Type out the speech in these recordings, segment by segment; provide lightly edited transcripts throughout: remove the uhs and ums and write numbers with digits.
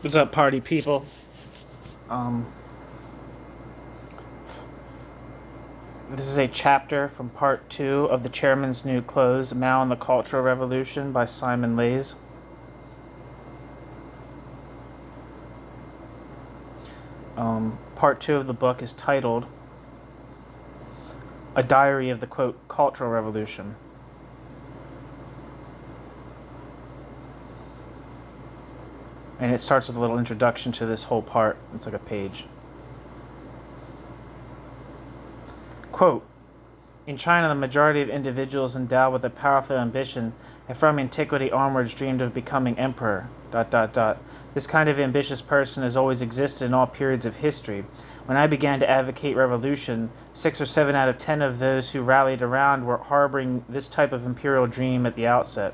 What's up, party people? Um, this is a chapter from part 2 of The Chairman's New Clothes, Mao and the Cultural Revolution by Simon Leys. Part 2 of the book is titled A Diary of the, quote, Cultural Revolution. And it starts with a little introduction to this whole part. It's like a page. Quote, in China, the majority of individuals endowed with a powerful ambition have from antiquity onwards dreamed of becoming emperor, ... This kind of ambitious person has always existed in all periods of history. When I began to advocate revolution, 6 or 7 out of 10 of those who rallied around were harboring this type of imperial dream at the outset.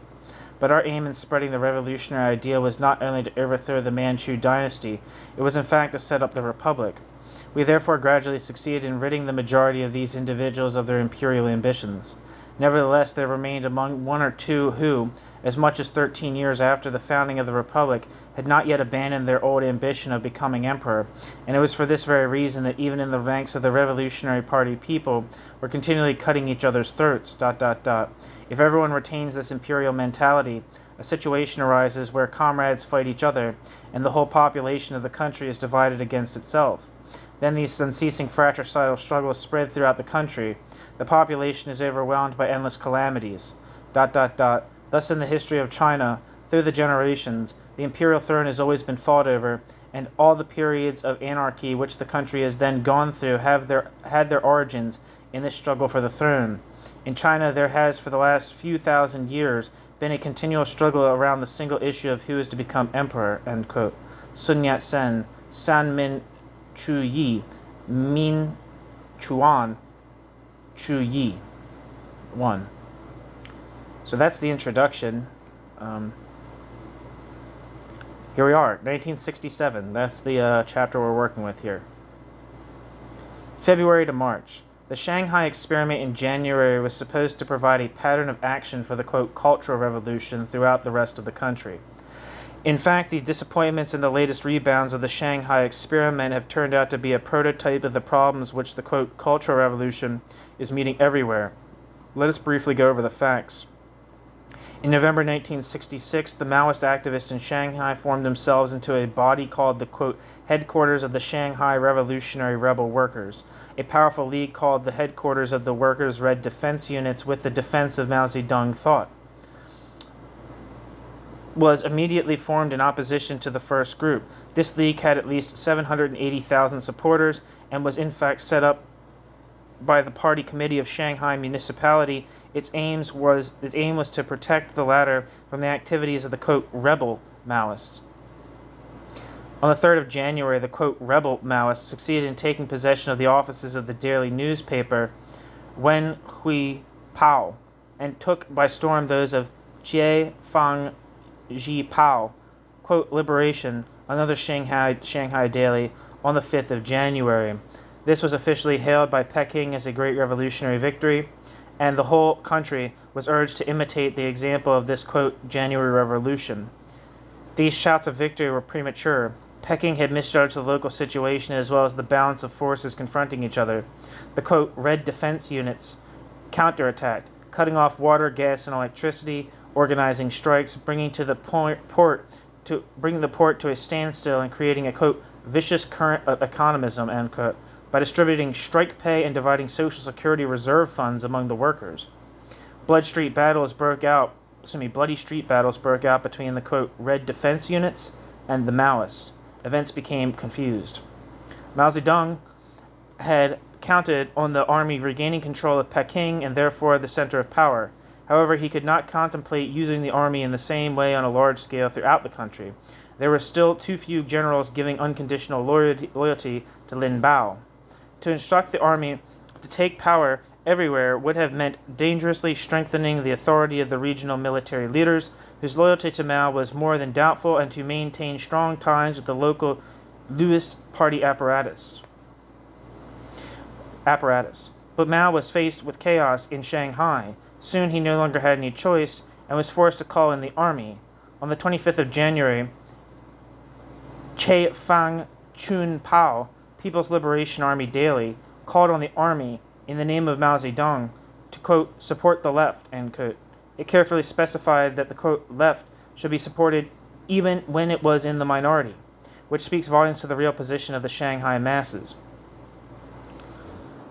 But our aim in spreading the revolutionary idea was not only to overthrow the Manchu dynasty, it was in fact to set up the republic. We therefore gradually succeeded in ridding the majority of these individuals of their imperial ambitions. Nevertheless, there remained among 1 or 2 who, as much as 13 years after the founding of the republic, had not yet abandoned their old ambition of becoming emperor, and it was for this very reason that even in the ranks of the Revolutionary Party people were continually cutting each other's throats, ... If everyone retains this imperial mentality, a situation arises where comrades fight each other, and the whole population of the country is divided against itself. Then these unceasing fratricidal struggles spread throughout the country. The population is overwhelmed by endless calamities. ... Thus in the history of China, through the generations, the imperial throne has always been fought over, and all the periods of anarchy which the country has then gone through had their origins in this struggle for the throne. In China, there has, for the last few thousand years, been a continual struggle around the single issue of who is to become emperor, end quote. Sun Yat-sen, San Min Chu Yi, Min Chuan Chu Yi. 1. So that's the introduction. Here we are, 1967. That's the chapter we're working with here. February to March. The Shanghai experiment in January was supposed to provide a pattern of action for the, quote, Cultural Revolution throughout the rest of the country. In fact, the disappointments and the latest rebounds of the Shanghai experiment have turned out to be a prototype of the problems which the, quote, Cultural Revolution is meeting everywhere. Let us briefly go over the facts. In November 1966, the Maoist activists in Shanghai formed themselves into a body called the, quote, Headquarters of the Shanghai Revolutionary Rebel Workers, a powerful league called the Headquarters of the Workers' Red Defense Units with the defense of Mao Zedong thought. Was immediately formed in opposition to the first group. This league had at least 780,000 supporters and was in fact set up by the party committee of Shanghai municipality. Its aim was to protect the latter from the activities of the, quote, rebel Maoists. On the 3rd of January, the, quote, rebel Maoists succeeded in taking possession of the offices of the daily newspaper Wen Hui Pao and took by storm those of Jie Fang Ji Pao, quote, Liberation, another Shanghai daily, on the 5th of January. This was officially hailed by Peking as a great revolutionary victory, and the whole country was urged to imitate the example of this, quote, January Revolution. These shouts of victory were premature. Peking had misjudged the local situation as well as the balance of forces confronting each other. The, quote, Red Defense Units counterattacked, cutting off water, gas, and electricity, organizing strikes, bringing the port to a standstill, and creating a, quote, vicious current of economism, end quote, by distributing strike pay and dividing Social Security reserve funds among the workers. Bloody street battles broke out between the, quote, Red Defense Units and the Maoists. Events became confused. Mao Zedong had counted on the army regaining control of Peking and therefore the center of power. However, he could not contemplate using the army in the same way on a large scale throughout the country. There were still too few generals giving unconditional loyalty to Lin Biao. To instruct the army to take power everywhere would have meant dangerously strengthening the authority of the regional military leaders, whose loyalty to Mao was more than doubtful, and to maintain strong ties with the local Leys party apparatus. But Mao was faced with chaos in Shanghai. Soon he no longer had any choice and was forced to call in the army. On the 25th of January, Che Fang Chun Pao, People's Liberation Army Daily, called on the army, in the name of Mao Zedong, to, quote, support the left, end quote. It carefully specified that the, quote, left should be supported even when it was in the minority, which speaks volumes to the real position of the Shanghai masses.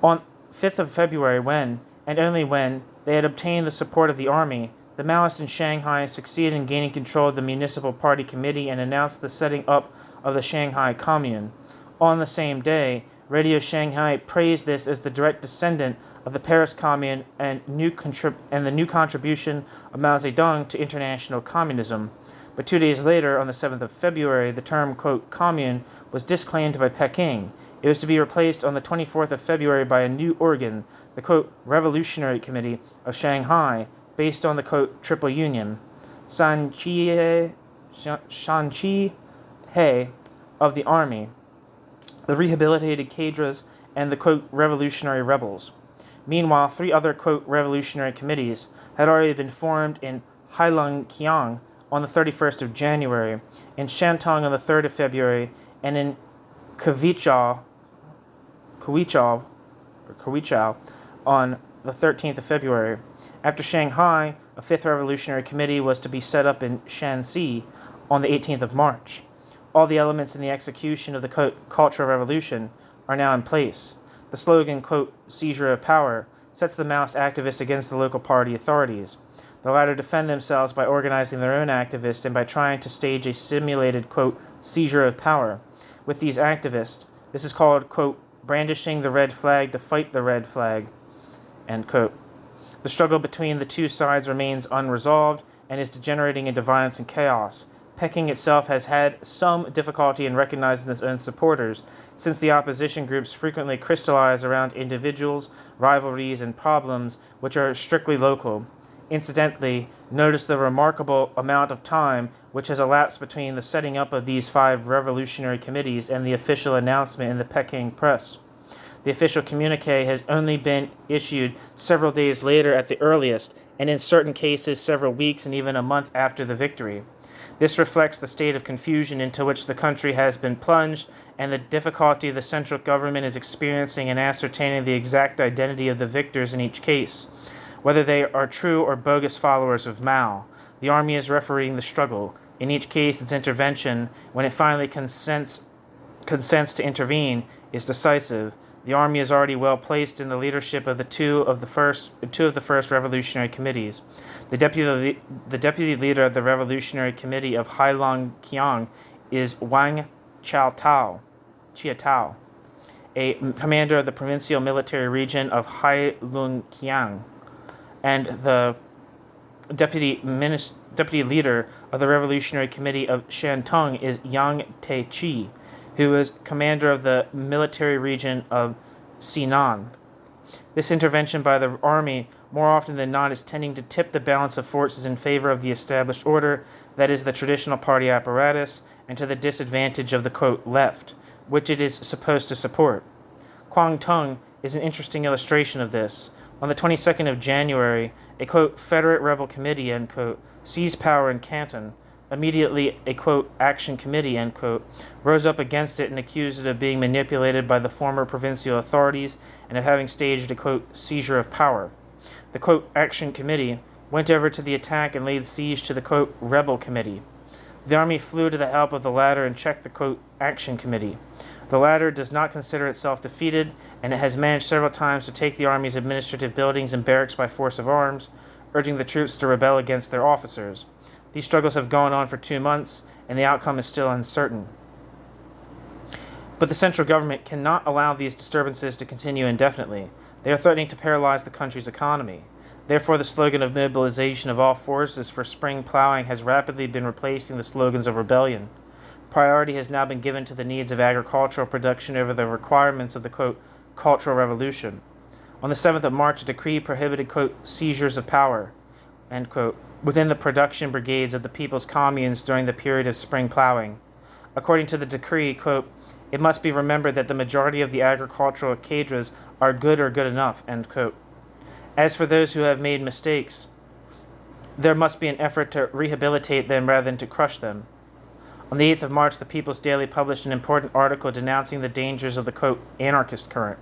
On 5th of February, when, and only when, they had obtained the support of the army, the Maoists in Shanghai succeeded in gaining control of the Municipal Party Committee and announced the setting up of the Shanghai Commune. On the same day, Radio Shanghai praised this as the direct descendant of the Paris Commune and the new contribution of Mao Zedong to international communism. But 2 days later, on the 7th of February, the term, quote, commune was disclaimed by Peking. It was to be replaced on the 24th of February by a new organ, the, quote, Revolutionary Committee of Shanghai, based on the, quote, Triple Union, Shanqi He of the army, the rehabilitated cadres, and the, quote, revolutionary rebels. Meanwhile, 3 other, quote, revolutionary committees had already been formed in Heilongjiang on the 31st of January, in Shantung on the 3rd of February, and in Kuichao on the 13th of February. After Shanghai, a 5th revolutionary committee was to be set up in Shanxi on the 18th of March. All the elements in the execution of the, quote, Cultural Revolution are now in place. The slogan, quote, seizure of power, sets the Maoist activists against the local party authorities. The latter defend themselves by organizing their own activists and by trying to stage a simulated, quote, seizure of power. With these activists, this is called, quote, brandishing the red flag to fight the red flag, end quote. The struggle between the two sides remains unresolved and is degenerating into violence and chaos. Peking itself has had some difficulty in recognizing its own supporters, since the opposition groups frequently crystallize around individuals, rivalries, and problems which are strictly local. Incidentally, notice the remarkable amount of time which has elapsed between the setting up of these 5 revolutionary committees and the official announcement in the Peking press. The official communique has only been issued several days later at the earliest, and in certain cases several weeks and even a month after the victory. This reflects the state of confusion into which the country has been plunged and the difficulty the central government is experiencing in ascertaining the exact identity of the victors in each case, whether they are true or bogus followers of Mao. The army is refereeing the struggle. In each case, its intervention, when it finally consents to intervene, is decisive. The army is already well placed in the leadership of two of the first revolutionary committees. The deputy leader of the Revolutionary Committee of Heilongjiang is Wang Chiatao, a commander of the provincial military region of Heilongjiang, and the deputy leader of the Revolutionary Committee of Shantung is Yang Taichi, who is commander of the military region of Sinan. This intervention by the army, more often than not, is tending to tip the balance of forces in favor of the established order, that is, the traditional party apparatus, and to the disadvantage of the, quote, left, which it is supposed to support. Kwangtung is an interesting illustration of this. On the 22nd of January, a, quote, Federate rebel committee, end quote, seized power in Canton. Immediately, a, quote, action committee, end quote, rose up against it and accused it of being manipulated by the former provincial authorities and of having staged a, quote, seizure of power. The, quote, action committee went over to the attack and laid siege to the, quote, rebel committee. The army flew to the help of the latter and checked the, quote, action committee. The latter does not consider itself defeated, and it has managed several times to take the army's administrative buildings and barracks by force of arms, urging the troops to rebel against their officers. These struggles have gone on for 2 months, and the outcome is still uncertain. But the central government cannot allow these disturbances to continue indefinitely. They are threatening to paralyze the country's economy. Therefore, the slogan of mobilization of all forces for spring plowing has rapidly been replacing the slogans of rebellion. Priority has now been given to the needs of agricultural production over the requirements of the, quote, Cultural Revolution. On the 7th of March, a decree prohibited, quote, seizures of power, end quote, within the production brigades of the people's communes during the period of spring plowing. According to the decree, quote, it must be remembered that the majority of the agricultural cadres are good or good enough, end quote. As for those who have made mistakes, there must be an effort to rehabilitate them rather than to crush them. On the 8th of March, the People's Daily published an important article denouncing the dangers of the, quote, anarchist current.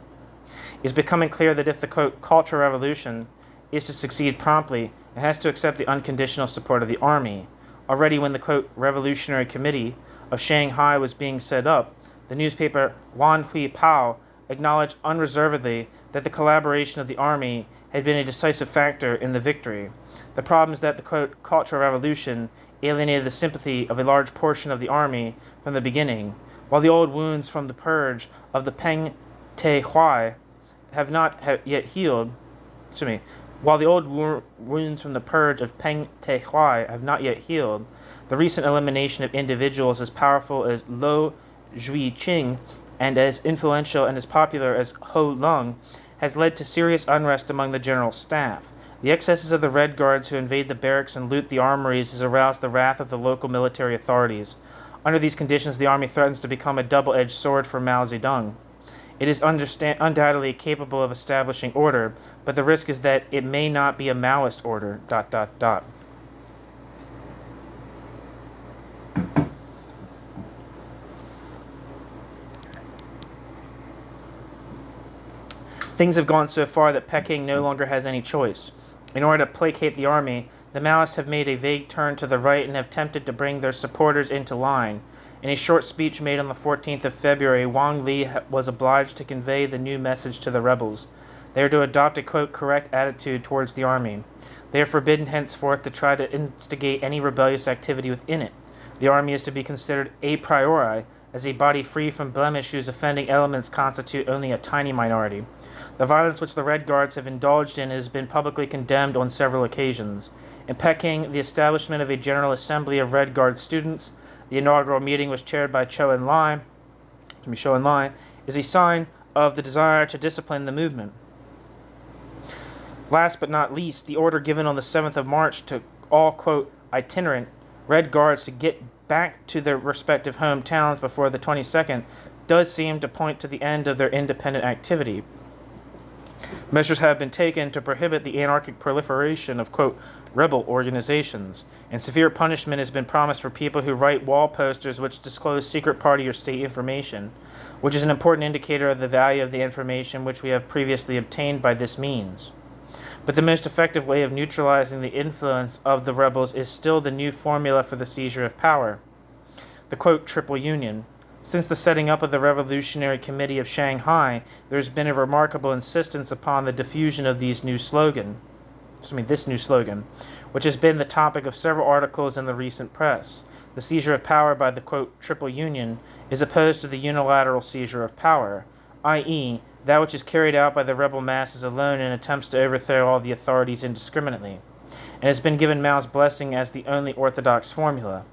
It is becoming clear that if the, quote, Cultural Revolution is to succeed promptly, it has to accept the unconditional support of the army. Already when the, quote, Revolutionary Committee of Shanghai was being set up, the newspaper Wan Hui Pao acknowledged unreservedly that the collaboration of the army had been a decisive factor in the victory. The problem is that the, quote, Cultural Revolution alienated the sympathy of a large portion of the army from the beginning. While the old wounds from the purge of the Peng Te Huai have not yet healed, while the old wounds from the purge of Peng Te Huai have not yet healed, the recent elimination of individuals as powerful as Lo Zhuiqing and as influential and as popular as Ho Lung has led to serious unrest among the general staff. The excesses of the Red Guards who invade the barracks and loot the armories has aroused the wrath of the local military authorities. Under these conditions, the army threatens to become a double-edged sword for Mao Zedong. It is undoubtedly capable of establishing order, but the risk is that it may not be a Maoist order, ... Things have gone so far that Peking no longer has any choice. In order to placate the army, the Maoists have made a vague turn to the right and have attempted to bring their supporters into line. In a short speech made on the 14th of February, Wang Li was obliged to convey the new message to the rebels. They are to adopt a, quote, correct attitude towards the army. They are forbidden henceforth to try to instigate any rebellious activity within it. The army is to be considered a priori as a body free from blemish whose offending elements constitute only a tiny minority. The violence which the Red Guards have indulged in has been publicly condemned on several occasions. In Peking, the establishment of a General Assembly of Red Guard students, the inaugural meeting was chaired by Zhou Enlai, is a sign of the desire to discipline the movement. Last but not least, the order given on the 7th of March to all, quote, itinerant Red Guards to get back to their respective hometowns before the 22nd does seem to point to the end of their independent activity. Measures have been taken to prohibit the anarchic proliferation of, quote, rebel organizations, and severe punishment has been promised for people who write wall posters which disclose secret party or state information, which is an important indicator of the value of the information which we have previously obtained by this means. But the most effective way of neutralizing the influence of the rebels is still the new formula for the seizure of power, the, quote, triple union. Since the setting up of the Revolutionary Committee of Shanghai, there has been a remarkable insistence upon the diffusion of this new slogan, which has been the topic of several articles in the recent press. The seizure of power by the, quote, triple union is opposed to the unilateral seizure of power, i.e., that which is carried out by the rebel masses alone in attempts to overthrow all the authorities indiscriminately, and has been given Mao's blessing as the only orthodox formula.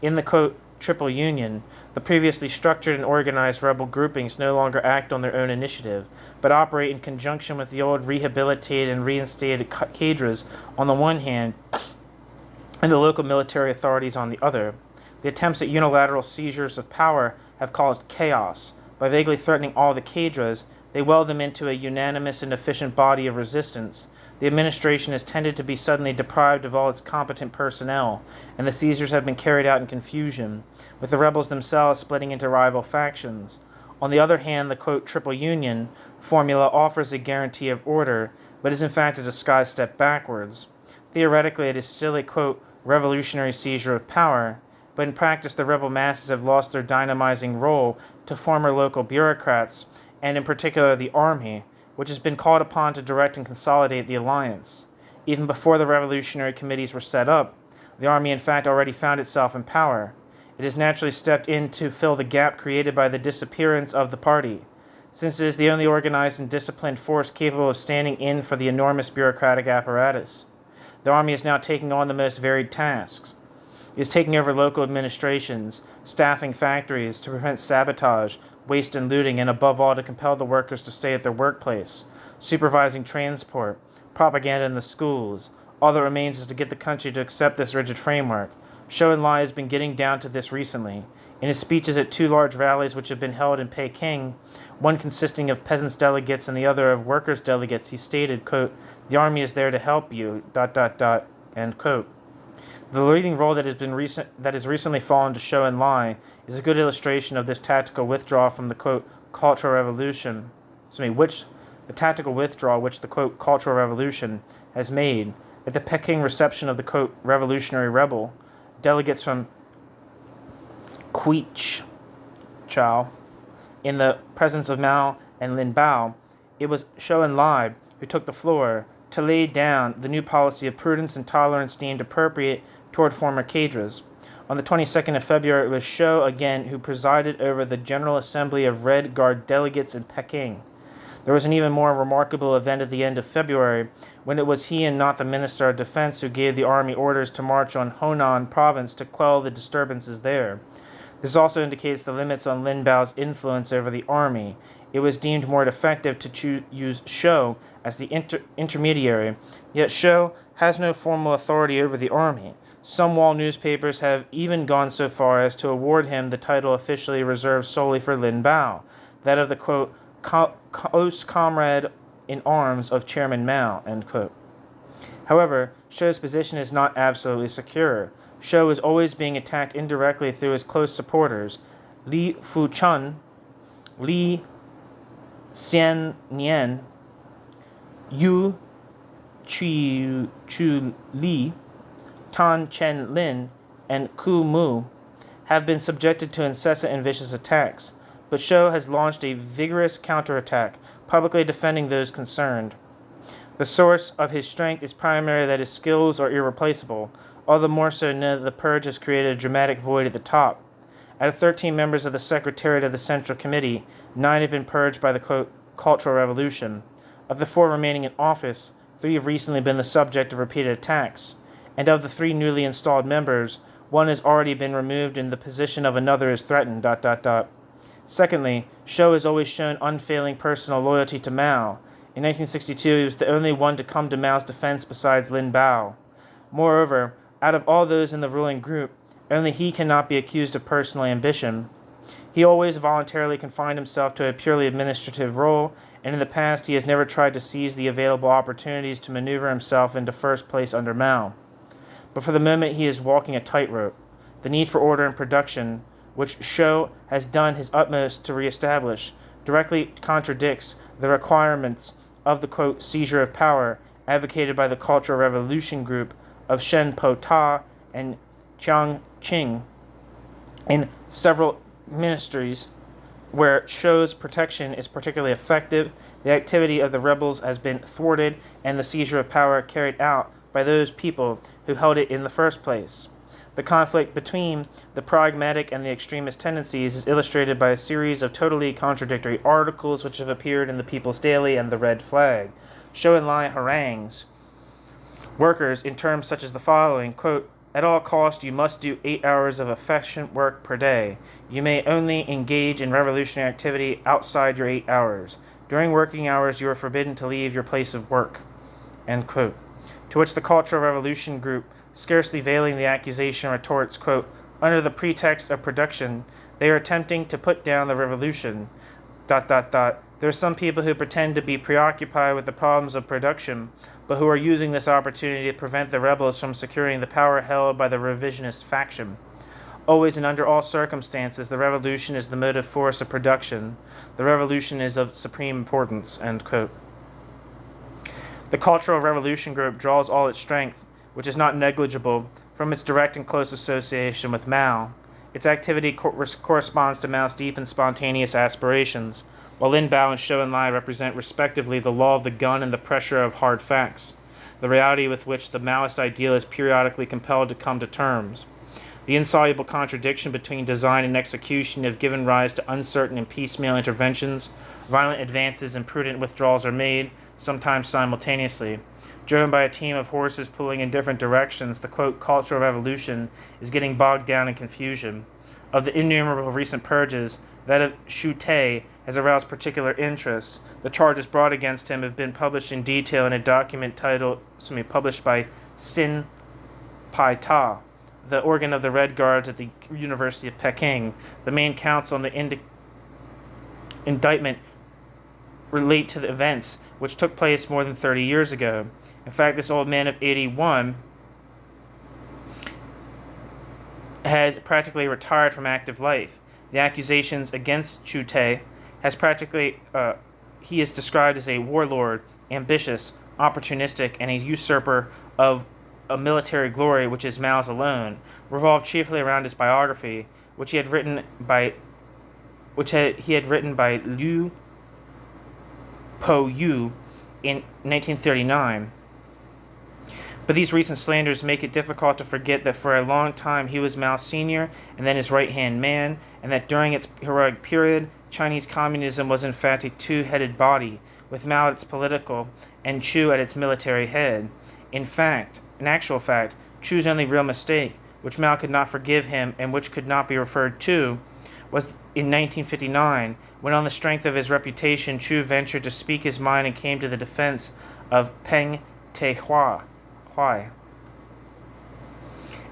In the, quote, triple union, the previously structured and organized rebel groupings no longer act on their own initiative, but operate in conjunction with the old rehabilitated and reinstated cadres on the one hand and the local military authorities on the other. The attempts at unilateral seizures of power have caused chaos. By vaguely threatening all the cadres, they weld them into a unanimous and efficient body of resistance. The administration has tended to be suddenly deprived of all its competent personnel, and the seizures have been carried out in confusion, with the rebels themselves splitting into rival factions. On the other hand, the, quote, triple union formula offers a guarantee of order, but is in fact a disguised step backwards. Theoretically, it is still a, quote, revolutionary seizure of power, but in practice the rebel masses have lost their dynamizing role to former local bureaucrats, and in particular the army, which has been called upon to direct and consolidate the alliance. Even before the revolutionary committees were set up, the army in fact already found itself in power. It has naturally stepped in to fill the gap created by the disappearance of the party, since it is the only organized and disciplined force capable of standing in for the enormous bureaucratic apparatus. The army is now taking on the most varied tasks. It is taking over local administrations, staffing factories to prevent sabotage, waste and looting, and above all to compel the workers to stay at their workplace, supervising transport, propaganda in the schools. All that remains is to get the country to accept this rigid framework. Zhou Enlai has been getting down to this recently. In his speeches at two large rallies which have been held in Peking, one consisting of peasants' delegates and the other of workers' delegates, he stated, quote, the army is there to help you, ... end quote. The leading role that has recently fallen to Zhou Enlai is a good illustration of this tactical withdrawal from the quote Cultural Revolution. The tactical withdrawal which the quote Cultural Revolution has made at the Peking reception of the quote revolutionary rebel delegates from Quiche Chao in the presence of Mao and Lin Biao. It was Zhou Enlai who took the floor to lay down the new policy of prudence and tolerance deemed appropriate toward former cadres. On the 22nd of February, it was Zhou again who presided over the General Assembly of Red Guard delegates in Peking. There was an even more remarkable event at the end of February, when it was he and not the Minister of Defense who gave the army orders to march on Honan province to quell the disturbances there. This also indicates the limits on Lin Biao's influence over the army. It was deemed more effective to use Zhou as the intermediary, yet Zhou has no formal authority over the army. Some wall newspapers have even gone so far as to award him the title officially reserved solely for Lin Biao, that of the quote, close comrade in arms of Chairman Mao, end quote. However, Zhou's position is not absolutely secure. Zhou is always being attacked indirectly through his close supporters, Li Fuchun, Li Xiannian, Yu Chu Li, Tan Chen Lin, and Ku Mu have been subjected to incessant and vicious attacks, but Zhou has launched a vigorous counterattack, publicly defending those concerned. The source of his strength is primarily that his skills are irreplaceable, all the more so now that the purge has created a dramatic void at the top. Out of 13 members of the Secretariat of the Central Committee, 9 have been purged by the quote, Cultural Revolution. Of the 4 remaining in office, 3 have recently been the subject of repeated attacks, and of the 3 newly installed members, 1 has already been removed and the position of another is threatened, Secondly, Zhou has always shown unfailing personal loyalty to Mao. In 1962, he was the only one to come to Mao's defense besides Lin Biao. Moreover, out of all those in the ruling group, only he cannot be accused of personal ambition. He always voluntarily confined himself to a purely administrative role, and in the past he has never tried to seize the available opportunities to maneuver himself into first place under Mao. But for the moment he is walking a tightrope. The need for order and production, which Zhou has done his utmost to reestablish, directly contradicts the requirements of the quote, seizure of power advocated by the Cultural Revolution group of Shen Po Ta and Jiang Qing in several ministries where Zhou's protection is particularly effective. The activity of the rebels has been thwarted and the seizure of power carried out by those people who held it in the first place. The conflict between the pragmatic and the extremist tendencies is illustrated by a series of totally contradictory articles which have appeared in the People's Daily and the Red Flag. Zhou Enlai harangues workers in terms such as the following, quote, at all costs you must do 8 hours of efficient work per day. You may only engage in revolutionary activity outside your 8 hours. During working hours you are forbidden to leave your place of work, end quote. To which the Cultural Revolution group, scarcely veiling the accusation, retorts, quote, under the pretext of production, they are attempting to put down the revolution, There are some people who pretend to be preoccupied with the problems of production, but who are using this opportunity to prevent the rebels from securing the power held by the revisionist faction. Always and under all circumstances, the revolution is the motive force of production. The revolution is of supreme importance, end quote. The Cultural Revolution group draws all its strength, which is not negligible, from its direct and close association with Mao. Its activity corresponds to Mao's deep and spontaneous aspirations, while Lin Biao and Zhou Enlai represent respectively the law of the gun and the pressure of hard facts, the reality with which the Maoist ideal is periodically compelled to come to terms. The insoluble contradiction between design and execution have given rise to uncertain and piecemeal interventions. Violent advances and prudent withdrawals are made, sometimes simultaneously. Driven by a team of horses pulling in different directions, the quote, Cultural Revolution is getting bogged down in confusion. Of the innumerable recent purges, that of Xu Te has aroused particular interest. The charges brought against him have been published in detail in a document published by Xin Pai Ta, the organ of the Red Guards at the University of Peking. The main counts on the indictment relate to the events which took place more than 30 years ago. In fact, this old man of 81 has practically retired from active life. The accusations against Chu Te has he is described as a warlord, ambitious, opportunistic, and a usurper of a military glory which is Mao's alone, revolved chiefly around his biography, which he had written by Liu Po Yu in 1939. But these recent slanders make it difficult to forget that for a long time he was Mao's senior and then his right-hand man, and that during its heroic period, Chinese communism was in fact a two-headed body, with Mao at its political and Chu at its military head. In actual fact, Chu's only real mistake, which Mao could not forgive him and which could not be referred to, was in 1959, when on the strength of his reputation, Chu ventured to speak his mind and came to the defense of Peng Te-hua.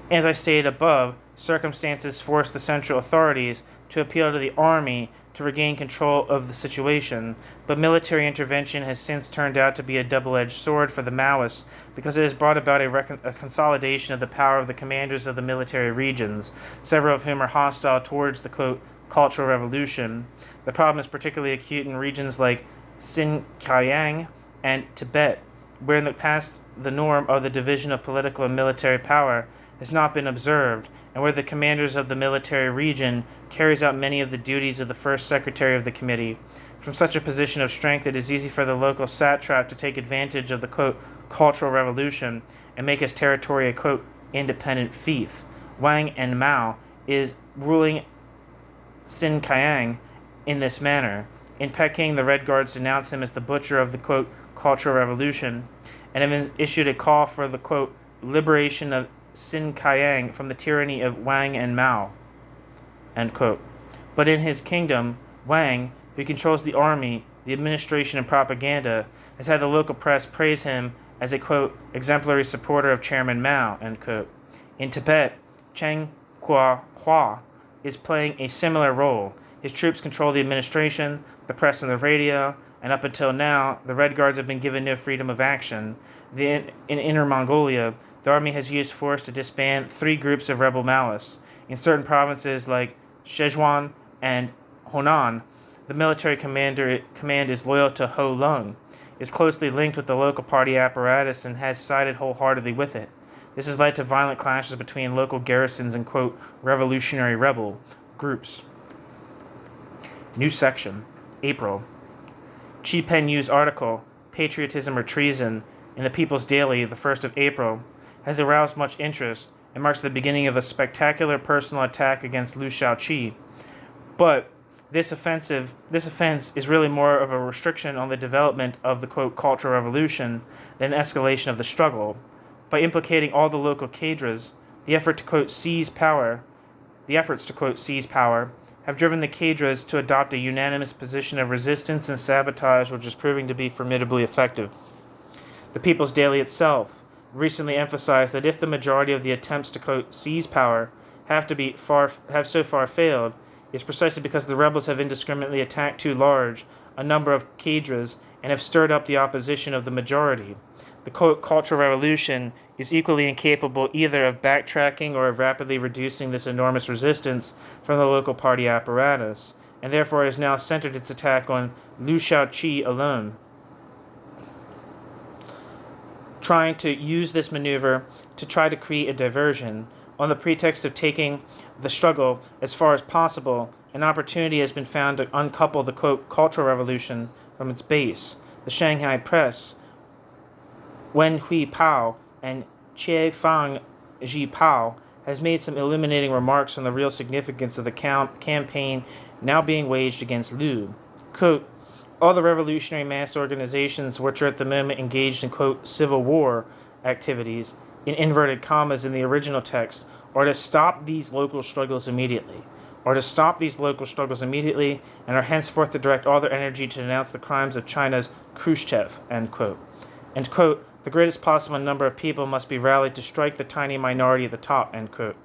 As I stated above, circumstances forced the central authorities to appeal to the army to regain control of the situation, but military intervention has since turned out to be a double-edged sword for the Maoists because it has brought about a consolidation of the power of the commanders of the military regions, several of whom are hostile towards the, quote, Cultural Revolution. The problem is particularly acute in regions like Xinjiang and Tibet, where in the past the norm of the division of political and military power has not been observed, and where the commanders of the military region carries out many of the duties of the first secretary of the committee. From such a position of strength, it is easy for the local satrap to take advantage of the, quote, Cultural Revolution and make his territory a, quote, independent fief. Wang and Mao is ruling Xinjiang in this manner. In Peking, the Red Guards denounce him as the butcher of the, quote, Cultural Revolution, and have issued a call for the, quote, liberation of Xinjiang from the tyranny of Wang and Mao, end quote. But in his kingdom, Wang, who controls the army, the administration, and propaganda, has had the local press praise him as a, quote, exemplary supporter of Chairman Mao, end quote. In Tibet, Cheng Kuo-hua is playing a similar role. His troops control the administration, the press, and the radio, and up until now, the Red Guards have been given no freedom of action. In Inner Mongolia, the army has used force to disband 3 groups of rebel Maoists. In certain provinces like Sichuan and Hunan, the military command is loyal to Ho Lung, is closely linked with the local party apparatus, and has sided wholeheartedly with it. This has led to violent clashes between local garrisons and, quote, revolutionary rebel groups. New section. April. Chi Pen Yu's article, Patriotism or Treason, in the People's Daily, the 1st of April, has aroused much interest and marks the beginning of a spectacular personal attack against Liu Shaoqi. But this offense is really more of a restriction on the development of the, quote, Cultural Revolution than an escalation of the struggle. By implicating all the local cadres, the efforts to, quote, seize power, have driven the cadres to adopt a unanimous position of resistance and sabotage, which is proving to be formidably effective. The People's Daily itself recently emphasized that if the majority of the attempts to, quote, seize power have so far failed, it's precisely because the rebels have indiscriminately attacked too large a number of cadres and have stirred up the opposition of the majority. The, quote, Cultural Revolution is equally incapable either of backtracking or of rapidly reducing this enormous resistance from the local party apparatus, and therefore has now centered its attack on Liu Shaoqi alone, trying to use this maneuver to try to create a diversion. On the pretext of taking the struggle as far as possible, an opportunity has been found to uncouple the, quote, Cultural Revolution from its base. The Shanghai press, Wen Hui Pao and Chie Fang Ji Pao, has made some illuminating remarks on the real significance of the campaign now being waged against Liu. Quote, all the revolutionary mass organizations which are at the moment engaged in, quote, civil war activities, in inverted commas in the original text, are to stop these local struggles immediately, and are henceforth to direct all their energy to denounce the crimes of China's Khrushchev, end quote. End quote, the greatest possible number of people must be rallied to strike the tiny minority at the top, end quote.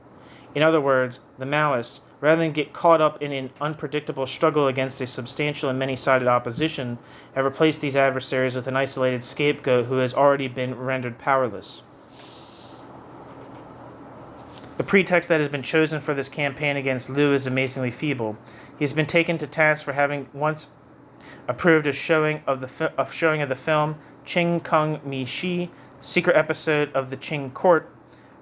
In other words, the Maoists, rather than get caught up in an unpredictable struggle against a substantial and many-sided opposition, have replaced these adversaries with an isolated scapegoat who has already been rendered powerless. The pretext that has been chosen for this campaign against Liu is amazingly feeble. He has been taken to task for having once approved a showing of the film Qing Kung Mi Shi, secret episode of the Qing court,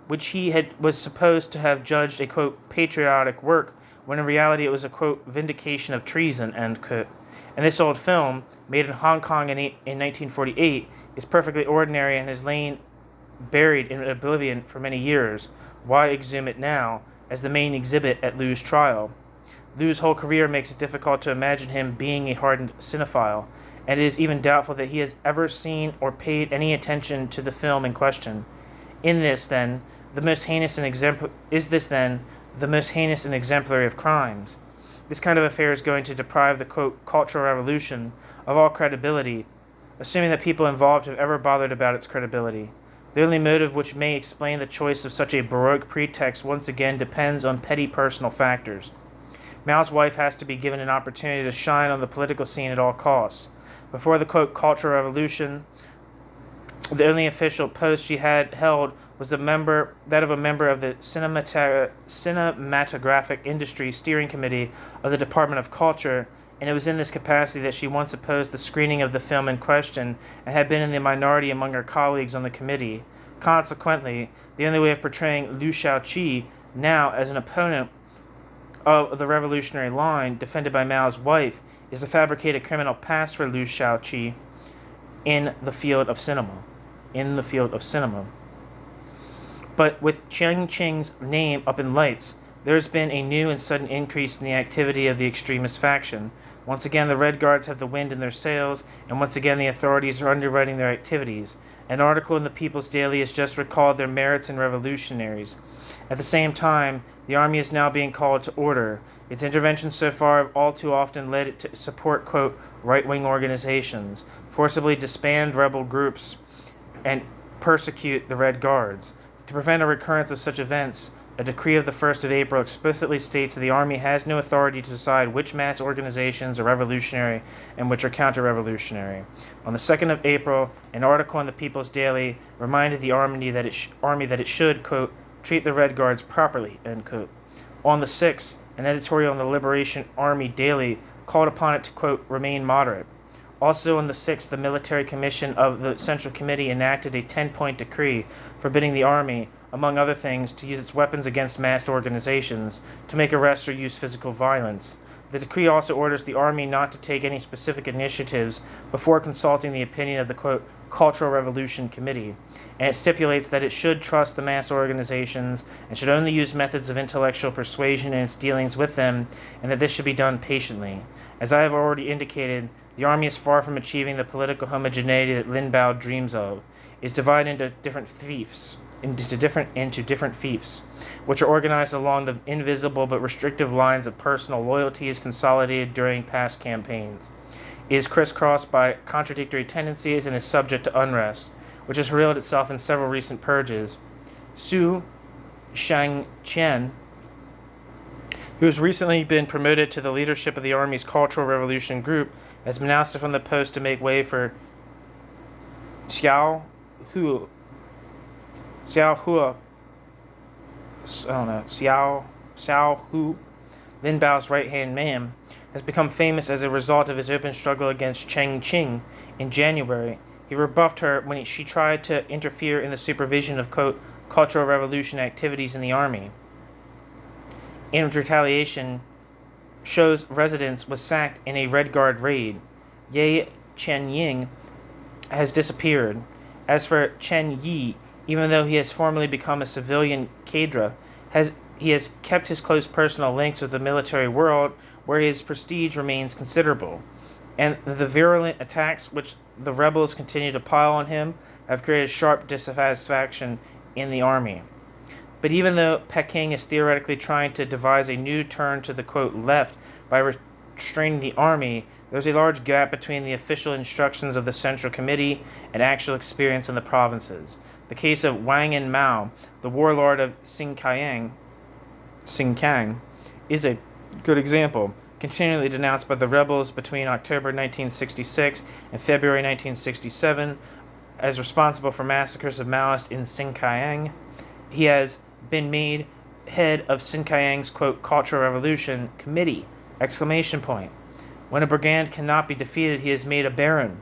which he was supposed to have judged a, quote, patriotic work, when in reality it was a, quote, vindication of treason, end quote. And this old film, made in Hong Kong in 1948, is perfectly ordinary and has lain buried in oblivion for many years. Why exhume it now, as the main exhibit at Liu's trial? Liu's whole career makes it difficult to imagine him being a hardened cinephile, and it is even doubtful that he has ever seen or paid any attention to the film in question. Is this then the most heinous and exemplary of crimes? This kind of affair is going to deprive the, quote, Cultural Revolution of all credibility, assuming that people involved have ever bothered about its credibility. The only motive which may explain the choice of such a Baroque pretext once again depends on petty personal factors. Mao's wife has to be given an opportunity to shine on the political scene at all costs. Before the, quote, Cultural Revolution, the only official post she had held was that of a member of the Cinematographic Industry Steering Committee of the Department of Culture, and it was in this capacity that she once opposed the screening of the film in question and had been in the minority among her colleagues on the committee. Consequently, the only way of portraying Liu Shaoqi now as an opponent of the revolutionary line defended by Mao's wife is to fabricate a criminal past for Liu Shaoqi in the field of cinema. But with Chiang Ching's name up in lights, there has been a new and sudden increase in the activity of the extremist faction. Once again, the Red Guards have the wind in their sails, and once again the authorities are underwriting their activities. An article in the People's Daily has just recalled their merits in revolutionaries. At the same time, the army is now being called to order. Its interventions so far have all too often led it to support, quote, right-wing organizations, forcibly disband rebel groups, and persecute the Red Guards. To prevent a recurrence of such events, a decree of the 1st of April explicitly states that the Army has no authority to decide which mass organizations are revolutionary and which are counter-revolutionary. On the 2nd of April, an article in the People's Daily reminded the Army that it should, quote, treat the Red Guards properly, end quote. On the 6th, an editorial in the Liberation Army Daily called upon it to, quote, remain moderate. Also on the 6th, the Military Commission of the Central Committee enacted a 10-point decree forbidding the Army, among other things, to use its weapons against massed organizations, to make arrests or use physical violence. The decree also orders the Army not to take any specific initiatives before consulting the opinion of the, quote, Cultural Revolution Committee, and it stipulates that it should trust the mass organizations and should only use methods of intellectual persuasion in its dealings with them, and that this should be done patiently. As I have already indicated, the Army is far from achieving the political homogeneity that Lin Biao dreams of. It is divided into different fiefs, which are organized along the invisible but restrictive lines of personal loyalties consolidated during past campaigns. It is crisscrossed by contradictory tendencies and is subject to unrest, which has revealed itself in several recent purges. Su Shangqian, who has recently been promoted to the leadership of the Army's Cultural Revolution Group, has been ousted from the post to make way for Xiao Hu, Lin Biao's right-hand man, has become famous as a result of his open struggle against Cheng Qing in January. He rebuffed her when she tried to interfere in the supervision of, quote, Cultural Revolution activities in the Army. In retaliation, Shou's residence was sacked in a Red Guard raid. Ye Chenying has disappeared. As for Chen Yi, even though he has formally become a civilian cadre, he has kept his close personal links with the military world, where his prestige remains considerable. And the virulent attacks which the rebels continue to pile on him have created sharp dissatisfaction in the army. But even though Peking is theoretically trying to devise a new turn to the, quote, left by restraining the army, there's a large gap between the official instructions of the Central Committee and actual experience in the provinces. The case of Wang and Mao, the warlord of Xinjiang, is a good example, continually denounced by the rebels between October 1966 and February 1967 as responsible for massacres of Maoists in Xinjiang. He has been made head of Xinjiang's, quote, Cultural Revolution Committee, exclamation point. When a brigand cannot be defeated, he is made a baron.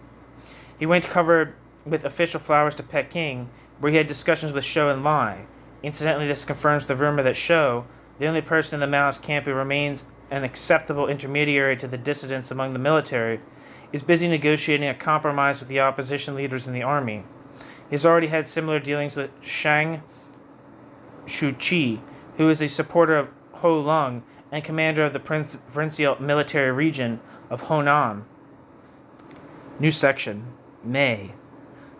He went covered with official flowers to Peking, where he had discussions with Shou and Lai. Incidentally, this confirms the rumor that Shou, the only person in the Maoist camp who remains an acceptable intermediary to the dissidents among the military, is busy negotiating a compromise with the opposition leaders in the army. He has already had similar dealings with Shang Shuqi, who is a supporter of Ho Lung and commander of the provincial military region of Honan. New section. May.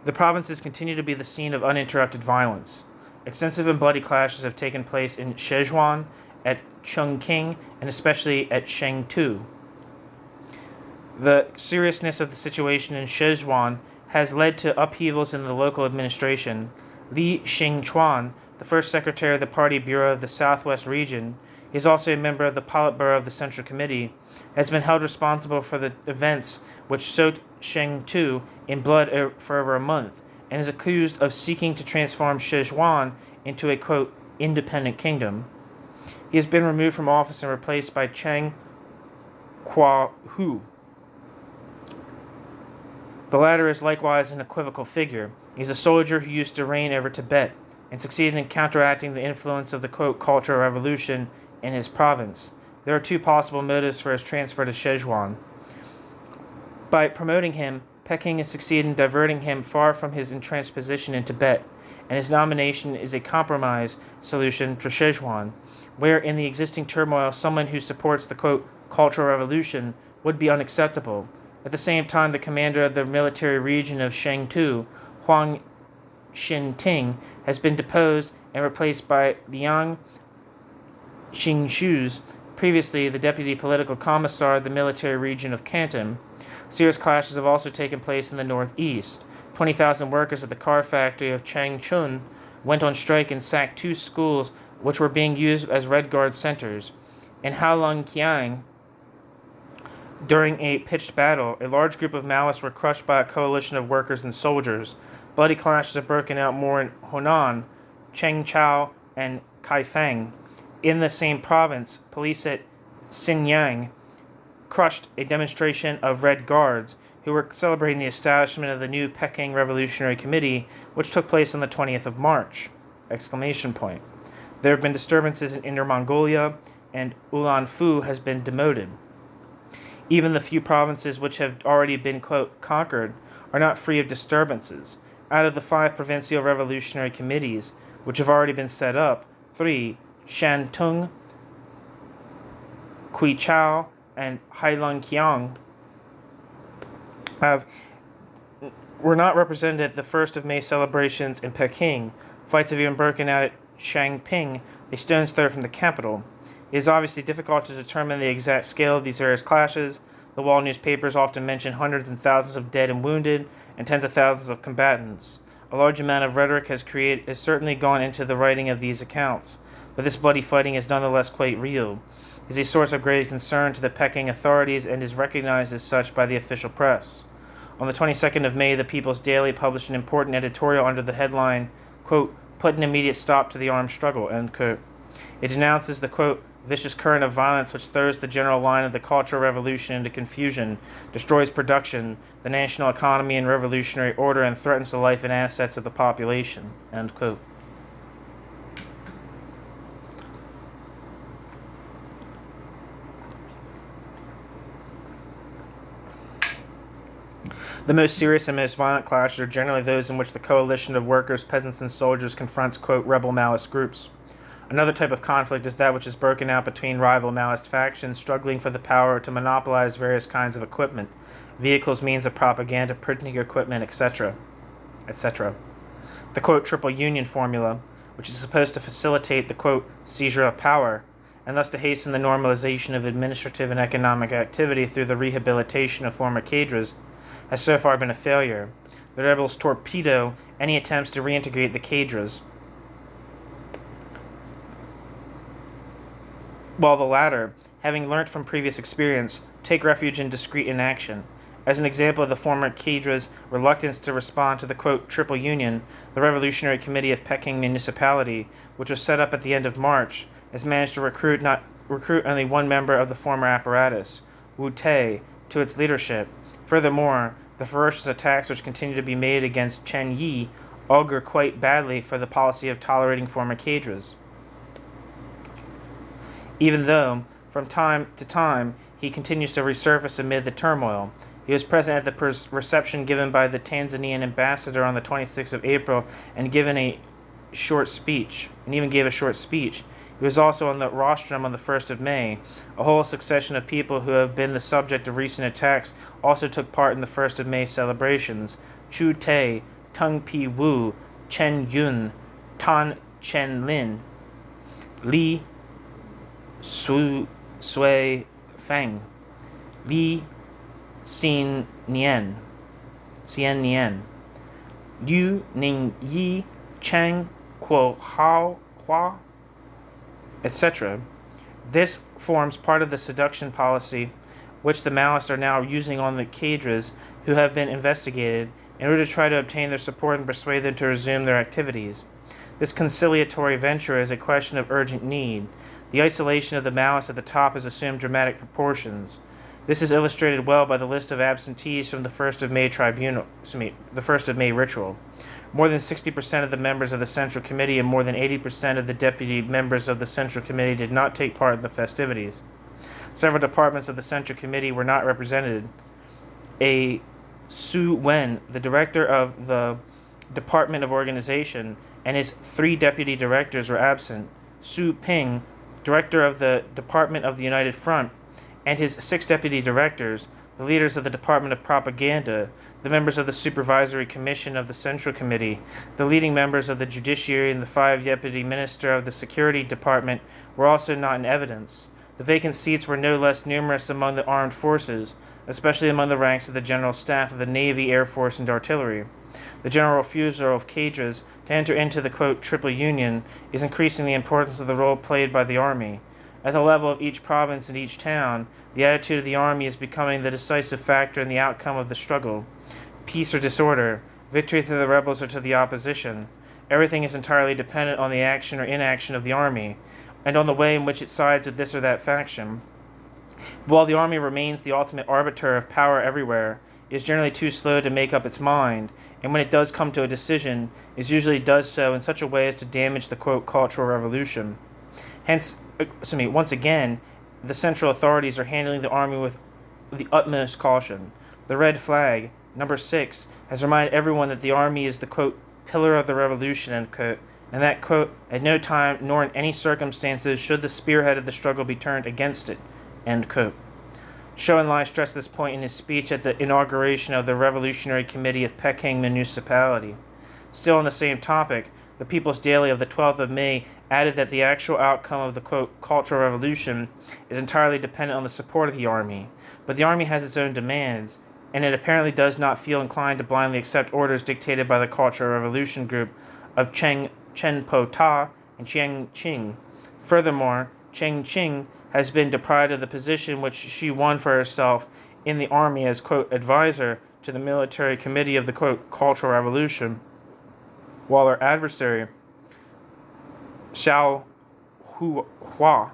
The provinces continue to be the scene of uninterrupted violence. Extensive and bloody clashes have taken place in Sichuan, at Chongqing, and especially at Chengdu. The seriousness of the situation in Sichuan has led to upheavals in the local administration. Li Xingchuan, the first secretary of the Party Bureau of the Southwest Region, he is also a member of the Politburo of the Central Committee, has been held responsible for the events which soaked Chengdu in blood for over a month, and is accused of seeking to transform Sichuan into a, quote, independent kingdom. He has been removed from office and replaced by Cheng Kuo-hu. The latter is likewise an equivocal figure. He is a soldier who used to reign over Tibet and succeeded in counteracting the influence of the, quote, Cultural Revolution in his province. There are two possible motives for his transfer to Sichuan. By promoting him, Peking has succeeded in diverting him far from his entrenched position in Tibet, and his nomination is a compromise solution for Sichuan, where in the existing turmoil someone who supports the, quote, Cultural Revolution would be unacceptable. At the same time, the commander of the military region of Chengdu, Huang Xinting, has been deposed and replaced by Liang Xingshu, previously the deputy political commissar of the military region of Canton. Serious clashes have also taken place in the northeast. 20,000 workers at the car factory of Changchun went on strike and sacked two schools which were being used as Red Guard centers. In Heilongjiang, during a pitched battle, a large group of Maoists were crushed by a coalition of workers and soldiers. Bloody clashes have broken out more in Honan, Chengchao, and Kaifeng. In the same province, police at Xinyang crushed a demonstration of Red Guards who were celebrating the establishment of the new Peking Revolutionary Committee, which took place on the 20th of March! Exclamation point. There have been disturbances in Inner Mongolia, and Ulanfu has been demoted. Even the few provinces which have already been, quote, conquered are not free of disturbances. Out of the 5 provincial revolutionary committees which have already been set up, 3, Shantung, Quichao, and Heilongjiang, were not represented at the 1st of May celebrations in Peking. Fights have even broken out at Changping, a stone's throw from the capital. It is obviously difficult to determine the exact scale of these various clashes. The wall newspapers often mention hundreds and thousands of dead and wounded, and tens of thousands of combatants. A large amount of rhetoric has certainly gone into the writing of these accounts, but this bloody fighting is nonetheless quite real. It is a source of great concern to the Peking authorities and is recognized as such by the official press. On the 22nd of May, the People's Daily published an important editorial under the headline, quote, put an immediate stop to the armed struggle, end quote. It denounces the, quote, vicious current of violence which throws the general line of the Cultural Revolution into confusion, destroys production, the national economy and revolutionary order, and threatens the life and assets of the population, end quote. The most serious and most violent clashes are generally those in which the coalition of workers, peasants, and soldiers confronts, quote, rebel Maoist groups. Another type of conflict is that which is broken out between rival Maoist factions struggling for the power to monopolize various kinds of equipment, vehicles, means of propaganda, printing equipment, etc., etc. The, quote, triple union formula, which is supposed to facilitate the, quote, seizure of power, and thus to hasten the normalization of administrative and economic activity through the rehabilitation of former cadres, has so far been a failure. The rebels torpedo any attempts to reintegrate the cadres, while the latter, having learnt from previous experience, take refuge in discreet inaction. As an example of the former cadres' reluctance to respond to the, quote, triple union, the Revolutionary Committee of Peking Municipality, which was set up at the end of March, has managed to recruit only one member of the former apparatus, Wu Tai, to its leadership. Furthermore, the ferocious attacks which continue to be made against Chen Yi augur quite badly for the policy of tolerating former cadres. Even though, from time to time, he continues to resurface amid the turmoil. He was present at the reception given by the Tanzanian ambassador on the 26th of April and even gave a short speech. He was also on the rostrum on the 1st of May. A whole succession of people who have been the subject of recent attacks also took part in the 1st of May celebrations. Chu Tai, Tung Pi Wu, Chen Yun, Tan Chen Lin, Li Sui Feng, Li Xin Nian, Yu Ning Yi, Cheng Kuo Hao Hua, etc. This forms part of the seduction policy which the Maoists are now using on the cadres who have been investigated in order to try to obtain their support and persuade them to resume their activities. This conciliatory venture is a question of urgent need. The isolation of the Maoists at the top has assumed dramatic proportions. This is illustrated well by the list of absentees from the 1st of May ritual. More than 60% of the members of the Central Committee and more than 80% of the deputy members of the Central Committee did not take part in the festivities. Several departments of the Central Committee were not represented. A Su Wen, the director of the Department of Organization, and his 3 deputy directors were absent. Su Ping, director of the Department of the United Front, and his 6 deputy directors, the leaders of the Department of Propaganda, the members of the Supervisory Commission of the Central Committee, the leading members of the Judiciary, and the 5 deputy minister of the Security Department were also not in evidence. The vacant seats were no less numerous among the armed forces, especially among the ranks of the General Staff of the Navy, Air Force, and Artillery. The general refusal of cadres to enter into the, quote, triple union is increasing the importance of the role played by the Army. At the level of each province and each town, the attitude of the Army is becoming the decisive factor in the outcome of the struggle. Peace or disorder, victory to the rebels or to the opposition. Everything is entirely dependent on the action or inaction of the Army, and on the way in which it sides with this or that faction. While the Army remains the ultimate arbiter of power everywhere, it is generally too slow to make up its mind, and when it does come to a decision, it usually does so in such a way as to damage the, quote, Cultural Revolution. Once again, the central authorities are handling the Army with the utmost caution. The red flag, number 6, has reminded everyone that the Army is the, quote, pillar of the revolution, end quote, and that, quote, at no time nor in any circumstances should the spearhead of the struggle be turned against it, end quote. Zhou Enlai stressed this point in his speech at the inauguration of the Revolutionary Committee of Peking Municipality. Still on the same topic, the People's Daily of the 12th of May added that the actual outcome of the, quote, Cultural Revolution is entirely dependent on the support of the Army, but the Army has its own demands, and it apparently does not feel inclined to blindly accept orders dictated by the Cultural Revolution group of Chen Po Ta and Chiang Ching. Furthermore, Chiang Ching has been deprived of the position which she won for herself in the Army as, quote, advisor to the military committee of the, quote, Cultural Revolution, while her adversary, Xiao Hua,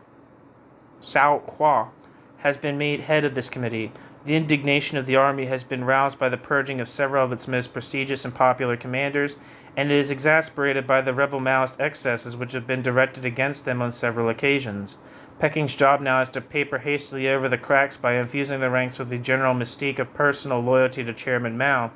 has been made head of this committee. The indignation of the Army has been roused by the purging of several of its most prestigious and popular commanders, and it is exasperated by the rebel Maoist excesses which have been directed against them on several occasions. Peking's job now is to paper hastily over the cracks by infusing the ranks with the general mystique of personal loyalty to Chairman Mao,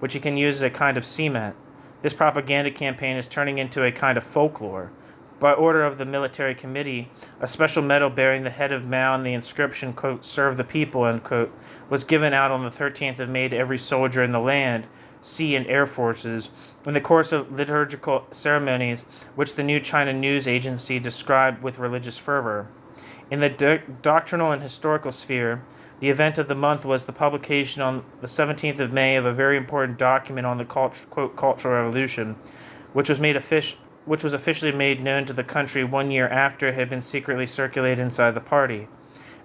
which he can use as a kind of cement. This propaganda campaign is turning into a kind of folklore. By order of the military committee, a special medal bearing the head of Mao and the inscription, quote, serve the people, end quote, was given out on the 13th of May to every soldier in the land, sea, and air forces in the course of liturgical ceremonies which the New China News Agency described with religious fervor. In the doctrinal and historical sphere, the event of the month was the publication on the 17th of May of a very important document on the, quote, Cultural Revolution, which was officially made known to the country 1 year after it had been secretly circulated inside the party.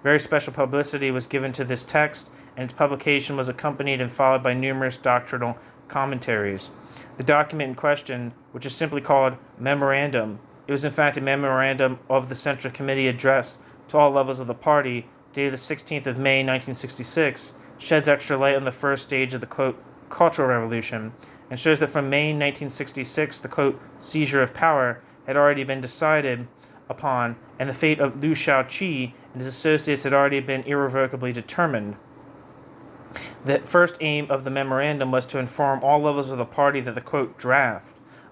Very special publicity was given to this text, and its publication was accompanied and followed by numerous doctrinal commentaries. The document in question, which is simply called Memorandum, It was in fact a memorandum of the Central Committee addressed to all levels of the party, dated the 16th of May 1966, sheds extra light on the first stage of the, quote, Cultural Revolution, and shows that from May 1966 the, quote, seizure of power had already been decided upon, and the fate of Liu Shaoqi and his associates had already been irrevocably determined. The first aim of the memorandum was to inform all levels of the party that the, quote, draft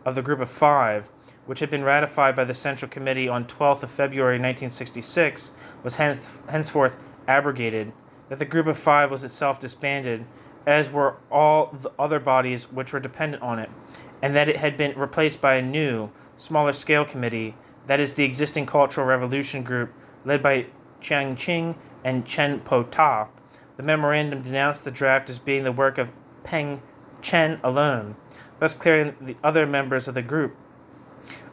of the Group of Five, which had been ratified by the Central Committee on 12th of February 1966, was henceforth abrogated, that the Group of Five was itself disbanded, as were all the other bodies which were dependent on it, and that it had been replaced by a new, smaller-scale committee, that is, the existing Cultural Revolution Group, led by Chiang Ching and Chen Po Ta. The memorandum denounced the draft as being the work of Peng Chen alone, thus clearing the other members of the group,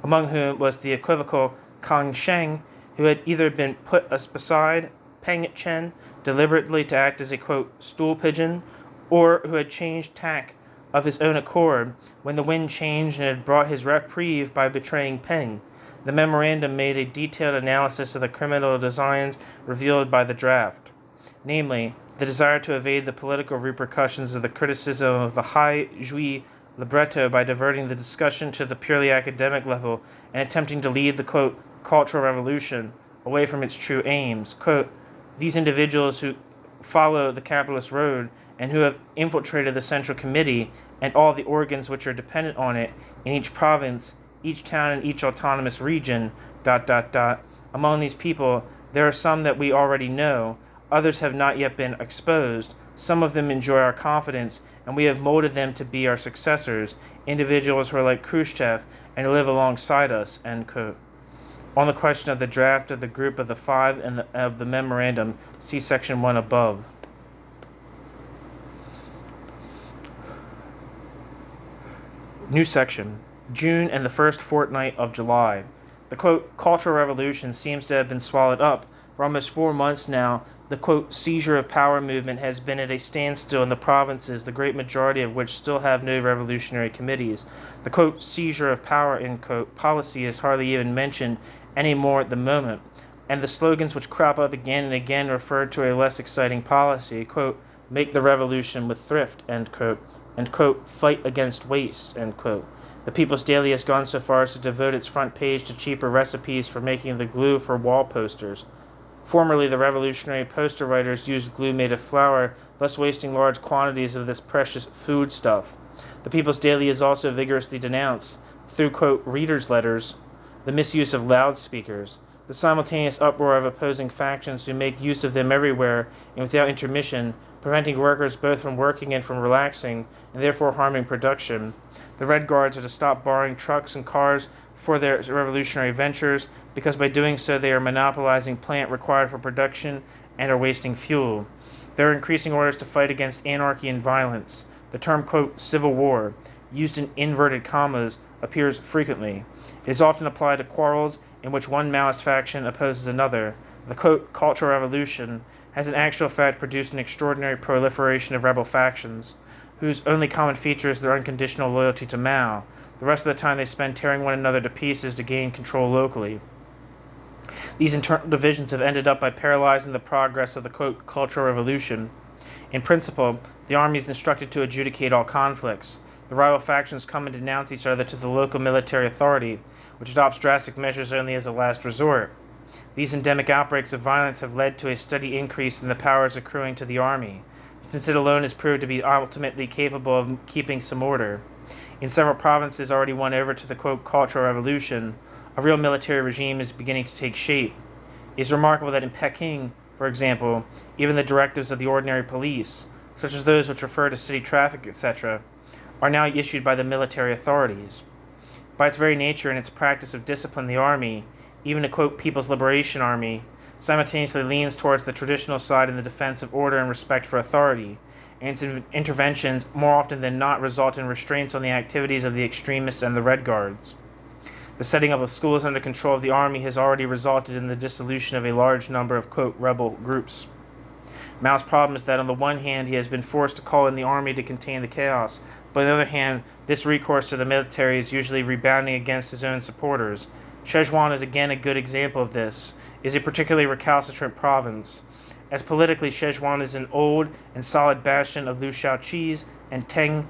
among whom was the equivocal Kang Sheng, who had either been put beside Peng Chen deliberately to act as a, quote, stool pigeon, or who had changed tack of his own accord when the wind changed and had brought his reprieve by betraying Peng. The memorandum made a detailed analysis of the criminal designs revealed by the draft, namely, the desire to evade the political repercussions of the criticism of the high Jui libretto by diverting the discussion to the purely academic level and attempting to lead the, quote, Cultural Revolution away from its true aims. Quote, these individuals who follow the capitalist road and who have infiltrated the Central Committee and all the organs which are dependent on it in each province, each town, and each autonomous region, ... Among these people, there are some that we already know, others have not yet been exposed, some of them enjoy our confidence, and we have molded them to be our successors, individuals who are like Khrushchev and who live alongside us, end quote. On the question of the draft of the Group of the Five and of the memorandum, see section 1 above. New section, June and the first fortnight of July. The, quote, Cultural Revolution seems to have been swallowed up. For almost 4 months now, the, quote, seizure of power movement has been at a standstill in the provinces, the great majority of which still have no revolutionary committees. The, quote, seizure of power, end quote, policy is hardly even mentioned anymore at the moment, and the slogans which crop up again and again refer to a less exciting policy, quote, make the revolution with thrift, end quote, and, quote, fight against waste, end quote. The People's Daily has gone so far as to devote its front page to cheaper recipes for making the glue for wall posters. Formerly, the revolutionary poster writers used glue made of flour, thus wasting large quantities of this precious food stuff. The People's Daily has also vigorously denounced, through, quote, readers' letters, the misuse of loudspeakers, the simultaneous uproar of opposing factions who make use of them everywhere and without intermission, preventing workers both from working and from relaxing, and therefore harming production. The Red Guards are to stop borrowing trucks and cars for their revolutionary ventures, because by doing so they are monopolizing plant required for production and are wasting fuel. There are increasing orders to fight against anarchy and violence. The term, quote, civil war, used in inverted commas, appears frequently. It is often applied to quarrels in which one Maoist faction opposes another. The, quote, Cultural Revolution has in actual fact produced an extraordinary proliferation of rebel factions, whose only common feature is their unconditional loyalty to Mao. The rest of the time they spend tearing one another to pieces to gain control locally. These internal divisions have ended up by paralyzing the progress of the, quote, Cultural Revolution. In principle, the army is instructed to adjudicate all conflicts. The rival factions come and denounce each other to the local military authority, which adopts drastic measures only as a last resort. These endemic outbreaks of violence have led to a steady increase in the powers accruing to the army, since it alone has proved to be ultimately capable of keeping some order. In several provinces already won over to the, quote, Cultural Revolution, a real military regime is beginning to take shape. It is remarkable that in Peking, for example, even the directives of the ordinary police, such as those which refer to city traffic, etc., are now issued by the military authorities. By its very nature and its practice of discipline, the army, even a, quote, People's Liberation Army, simultaneously leans towards the traditional side in the defense of order and respect for authority, and its interventions more often than not result in restraints on the activities of the extremists and the Red Guards. The setting up of schools under control of the army has already resulted in the dissolution of a large number of, quote, rebel groups. Mao's problem is that on the one hand he has been forced to call in the army to contain the chaos, but on the other hand this recourse to the military is usually rebounding against his own supporters. Szechuan is again a good example of this. It is a particularly recalcitrant province. As politically, Szechuan is an old and solid bastion of Liu Shaoqi's and Deng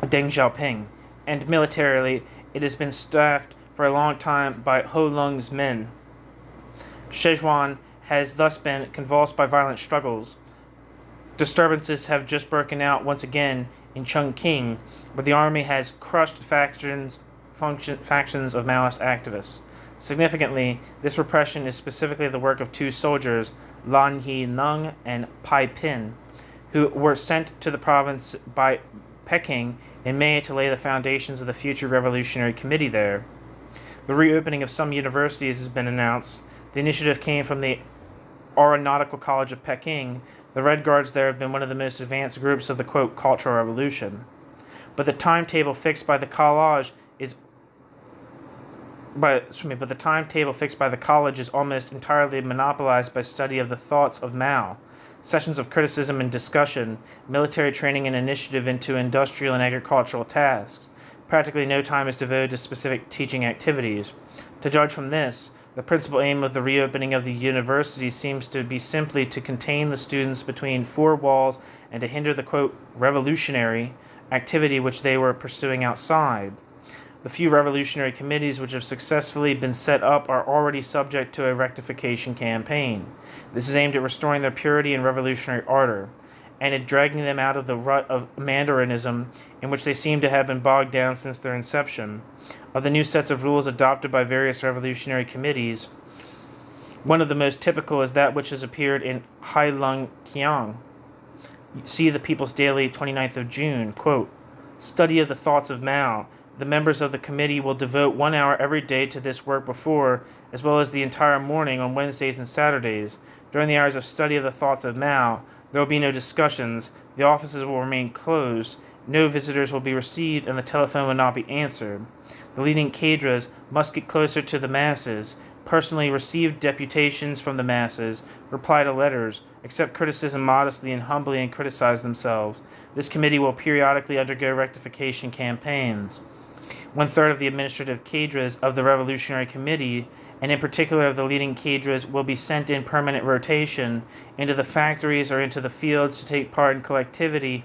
Xiaoping, and militarily, it has been staffed for a long time by Ho Lung's men. Szechuan has thus been convulsed by violent struggles. Disturbances have just broken out once again in Chongqing, where the army has crushed factions of Maoist activists. Significantly, this repression is specifically the work of two soldiers, Lan Yi-nung and Pai Pin, who were sent to the province by Peking in May to lay the foundations of the future revolutionary committee there. The reopening of some universities has been announced. The initiative came from the Aeronautical College of Peking. The Red Guards there have been one of the most advanced groups of the, quote, Cultural Revolution. But the timetable fixed by the college is almost entirely monopolized by study of the thoughts of Mao, sessions of criticism and discussion, military training and initiative into industrial and agricultural tasks. Practically no time is devoted to specific teaching activities. To judge from this, the principal aim of the reopening of the university seems to be simply to contain the students between four walls and to hinder the, quote, revolutionary activity which they were pursuing outside. The few revolutionary committees which have successfully been set up are already subject to a rectification campaign. This is aimed at restoring their purity and revolutionary ardor, and at dragging them out of the rut of Mandaриnism in which they seem to have been bogged down since their inception. Of the new sets of rules adopted by various revolutionary committees, one of the most typical is that which has appeared in Hailung Qiang. See the People's Daily, 29th of June, quote, study of the thoughts of Mao. The members of the committee will devote 1 hour every day to this work before, as well as the entire morning on Wednesdays and Saturdays. During the hours of study of the thoughts of Mao, there will be no discussions, the offices will remain closed, no visitors will be received, and the telephone will not be answered. The leading cadres must get closer to the masses, personally receive deputations from the masses, reply to letters, accept criticism modestly and humbly, and criticize themselves. This committee will periodically undergo rectification campaigns. 1/3 of the administrative cadres of the Revolutionary Committee, and in particular of the leading cadres, will be sent in permanent rotation into the factories or into the fields to take part collectively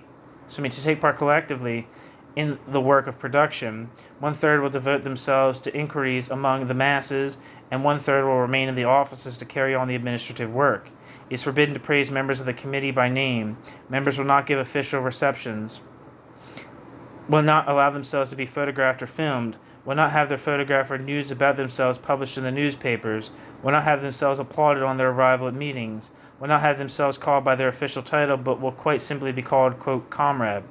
in the work of production. 1/3 will devote themselves to inquiries among the masses, and 1/3 will remain in the offices to carry on the administrative work. It is forbidden to praise members of the committee by name. Members will not give official receptions, will not allow themselves to be photographed or filmed, will not have their photograph or news about themselves published in the newspapers, will not have themselves applauded on their arrival at meetings, will not have themselves called by their official title, but will quite simply be called, quote, comrade.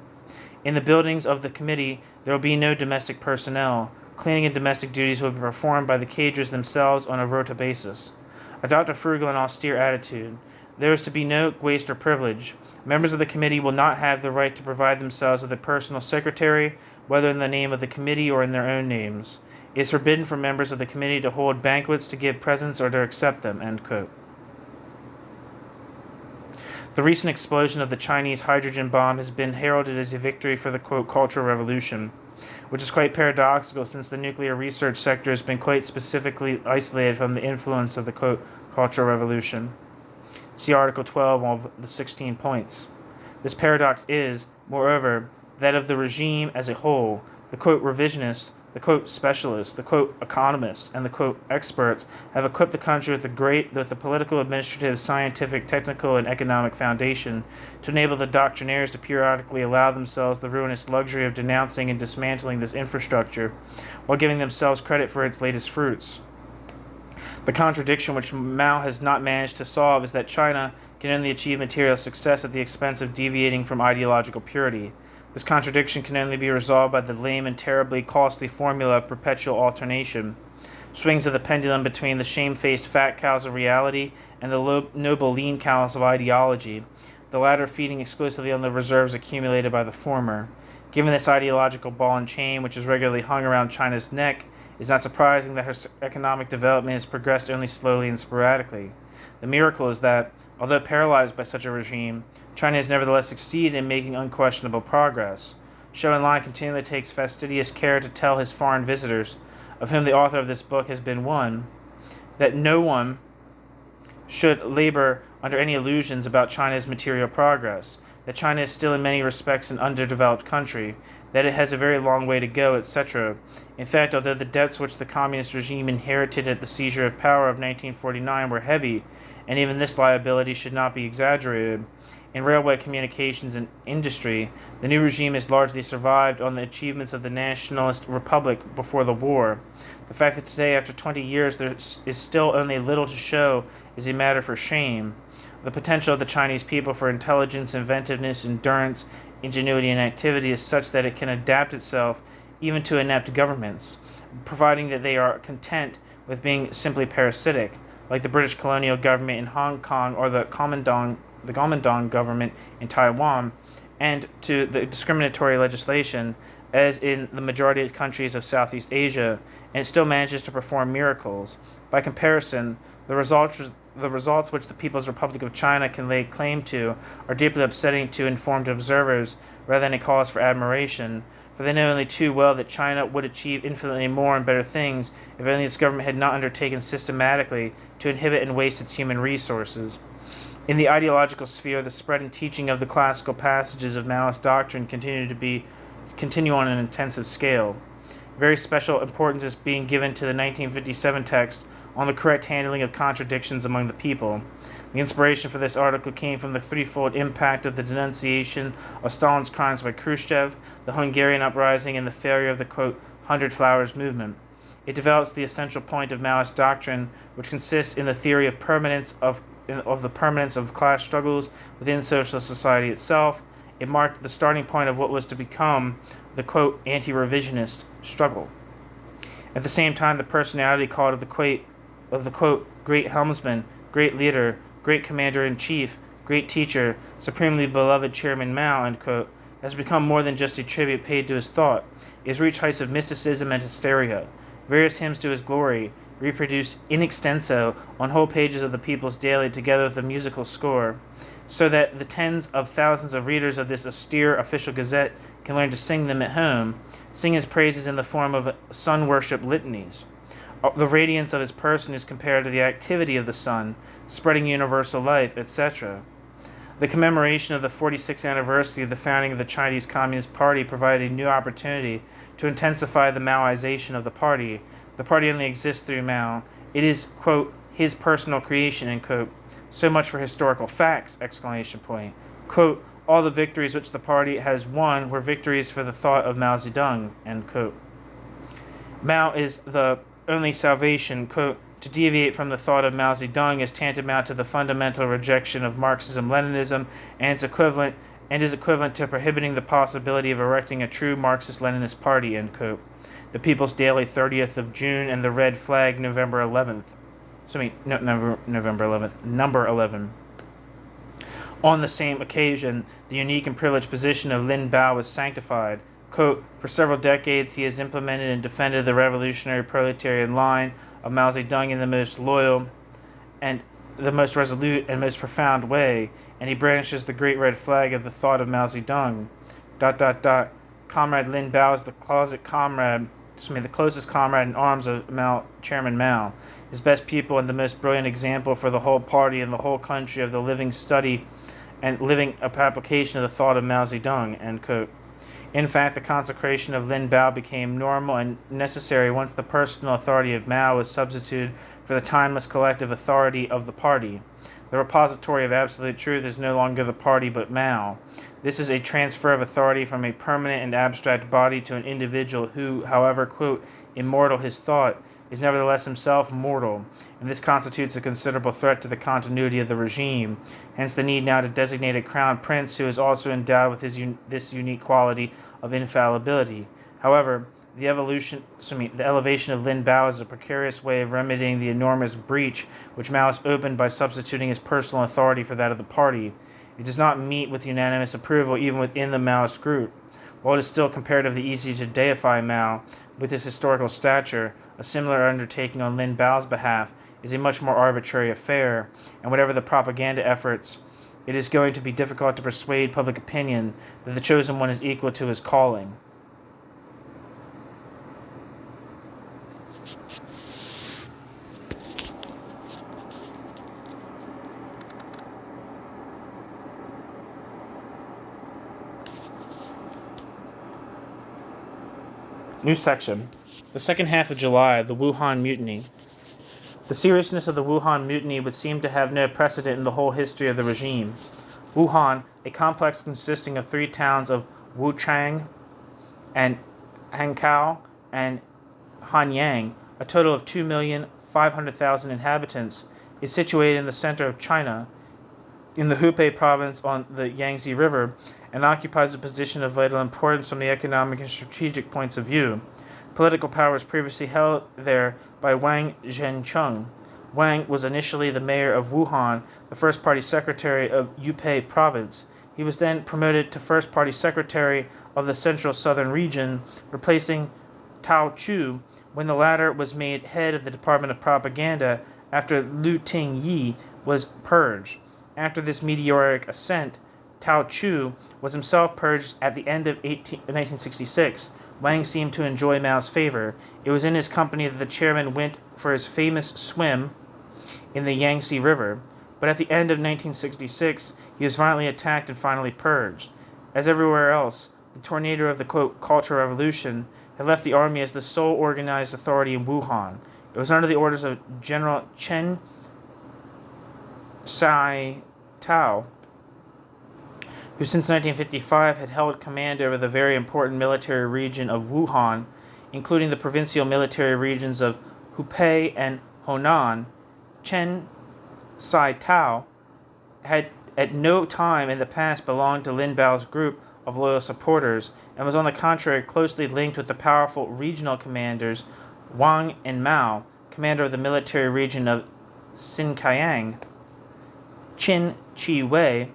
In the buildings of the committee, there will be no domestic personnel. Cleaning and domestic duties will be performed by the cadres themselves on a rota basis. Adopt a frugal and austere attitude. There is to be no waste or privilege. Members of the committee will not have the right to provide themselves with a personal secretary, whether in the name of the committee or in their own names. It is forbidden for members of the committee to hold banquets, to give presents, or to accept them, end quote. The recent explosion of the Chinese hydrogen bomb has been heralded as a victory for the, quote, Cultural Revolution, which is quite paradoxical since the nuclear research sector has been quite specifically isolated from the influence of the, quote, Cultural Revolution. See Article 12 of the 16 points. This paradox is, moreover, that of the regime as a whole. The, quote, revisionists, the, quote, specialists, the, quote, economists, and the, quote, experts have equipped the country with the political, administrative, scientific, technical, and economic foundation to enable the doctrinaires to periodically allow themselves the ruinous luxury of denouncing and dismantling this infrastructure, while giving themselves credit for its latest fruits. The contradiction which Mao has not managed to solve is that China can only achieve material success at the expense of deviating from ideological purity. This contradiction can only be resolved by the lame and terribly costly formula of perpetual alternation, swings of the pendulum between the shamefaced fat cows of reality and the noble lean cows of ideology, the latter feeding exclusively on the reserves accumulated by the former. Given this ideological ball and chain which is regularly hung around China's neck, it is not surprising that her economic development has progressed only slowly and sporadically. The miracle is that, although paralyzed by such a regime, China has nevertheless succeeded in making unquestionable progress. Zhou Enlai continually takes fastidious care to tell his foreign visitors, of whom the author of this book has been one, that no one should labor under any illusions about China's material progress, that China is still in many respects an underdeveloped country, that it has a very long way to go, etc. In fact, although the debts which the communist regime inherited at the seizure of power of 1949 were heavy, and even this liability should not be exaggerated, in railway communications and industry, the new regime has largely survived on the achievements of the nationalist republic before the war. The fact that today, after 20 years, there is still only little to show is a matter for shame. The potential of the Chinese people for intelligence, inventiveness, endurance, ingenuity, and activity is such that it can adapt itself even to inept governments, providing that they are content with being simply parasitic, like the British colonial government in Hong Kong or the Kuomintang government in Taiwan, and to the discriminatory legislation, as in the majority of countries of Southeast Asia, and it still manages to perform miracles. By comparison, the results which the People's Republic of China can lay claim to are deeply upsetting to informed observers rather than a cause for admiration, for they know only too well that China would achieve infinitely more and better things if only its government had not undertaken systematically to inhibit and waste its human resources. In the ideological sphere, the spread and teaching of the classical passages of Maoist doctrine continue on an intensive scale. Very special importance is being given to the 1957 text on the correct handling of contradictions among the people. The inspiration for this article came from the threefold impact of the denunciation of Stalin's crimes by Khrushchev, the Hungarian uprising, and the failure of the, quote, 100 Flowers movement. It develops the essential point of Maoist doctrine, which consists in the theory of the permanence of class struggles within socialist society itself. It marked the starting point of what was to become the, quote, anti-revisionist struggle. At the same time, the personality called of the quote, great helmsman, great leader, great commander-in-chief, great teacher, supremely beloved Chairman Mao, end quote, has become more than just a tribute paid to his thought. It has reached heights of mysticism and hysteria. Various hymns to his glory, reproduced in extenso on whole pages of the People's Daily together with a musical score, so that the tens of thousands of readers of this austere official gazette can learn to sing them at home, sing his praises in the form of sun worship litanies. The radiance of his person is compared to the activity of the sun, spreading universal life, etc. The commemoration of the 46th anniversary of the founding of the Chinese Communist Party provided a new opportunity to intensify the Maoization of the party. The party only exists through Mao. It is, quote, his personal creation, end quote. So much for historical facts, exclamation point. Quote, all the victories which the party has won were victories for the thought of Mao Zedong, end quote. Mao is the only salvation, quote, to deviate from the thought of Mao Zedong is tantamount to the fundamental rejection of Marxism-Leninism and is equivalent to prohibiting the possibility of erecting a true Marxist-Leninist party, end quote. The People's Daily, 30th of June, and the Red Flag, November 11th. November 11th, number 11. On the same occasion, the unique and privileged position of Lin Biao was sanctified. Quote, for several decades he has implemented and defended the revolutionary proletarian line of Mao Zedong in the most loyal and the most resolute and most profound way, and he brandishes the great red flag of the thought of Mao Zedong. ... Comrade Lin Biao is the closest comrade in arms of Chairman Mao, his best pupil and the most brilliant example for the whole party and the whole country of the living study and living application of the thought of Mao Zedong, end quote. In fact, the consecration of Lin Biao became normal and necessary once the personal authority of Mao was substituted for the timeless collective authority of the party. The repository of absolute truth is no longer the party but Mao. This is a transfer of authority from a permanent and abstract body to an individual who, however, quote, immortal his thought, is nevertheless himself mortal, and this constitutes a considerable threat to the continuity of the regime. Hence the need now to designate a crown prince who is also endowed with this unique quality of infallibility. However, the elevation of Lin Biao is a precarious way of remedying the enormous breach which Mao has opened by substituting his personal authority for that of the party. It does not meet with unanimous approval even within the Maoist group. While it is still comparatively easy to deify Mao with his historical stature, a similar undertaking on Lin Biao's behalf is a much more arbitrary affair, and whatever the propaganda efforts, it is going to be difficult to persuade public opinion that the chosen one is equal to his calling. New section. The second half of July, the Wuhan Mutiny. The seriousness of the Wuhan Mutiny would seem to have no precedent in the whole history of the regime. Wuhan, a complex consisting of 3 towns of Wuchang and Hankou and Hanyang, a total of 2,500,000 inhabitants, is situated in the center of China, in the Hubei province on the Yangtze River, and occupies a position of vital importance from the economic and strategic points of view. Political power was previously held there by Wang Zhencheng. Wang was initially the mayor of Wuhan, the first party secretary of Hubei province. He was then promoted to first party secretary of the central southern region, replacing Tao Chu when the latter was made head of the Department of Propaganda after Liu Tingyi was purged. After this meteoric ascent, Tao Chu was himself purged at the end of 1966. Wang seemed to enjoy Mao's favor. It was in his company that the chairman went for his famous swim in the Yangtze River. But at the end of 1966, he was violently attacked and finally purged. As everywhere else, the tornado of the quote, Cultural Revolution had left the army as the sole organized authority in Wuhan. It was under the orders of General Chen Sai-tao, who since 1955 had held command over the very important military region of Wuhan, including the provincial military regions of Hubei and Honan. Chen Sai-tao had at no time in the past belonged to Lin Biao's group of loyal supporters, and was on the contrary closely linked with the powerful regional commanders Wang and Mao, commander of the military region of Xinjiang, Qin Shi Wei,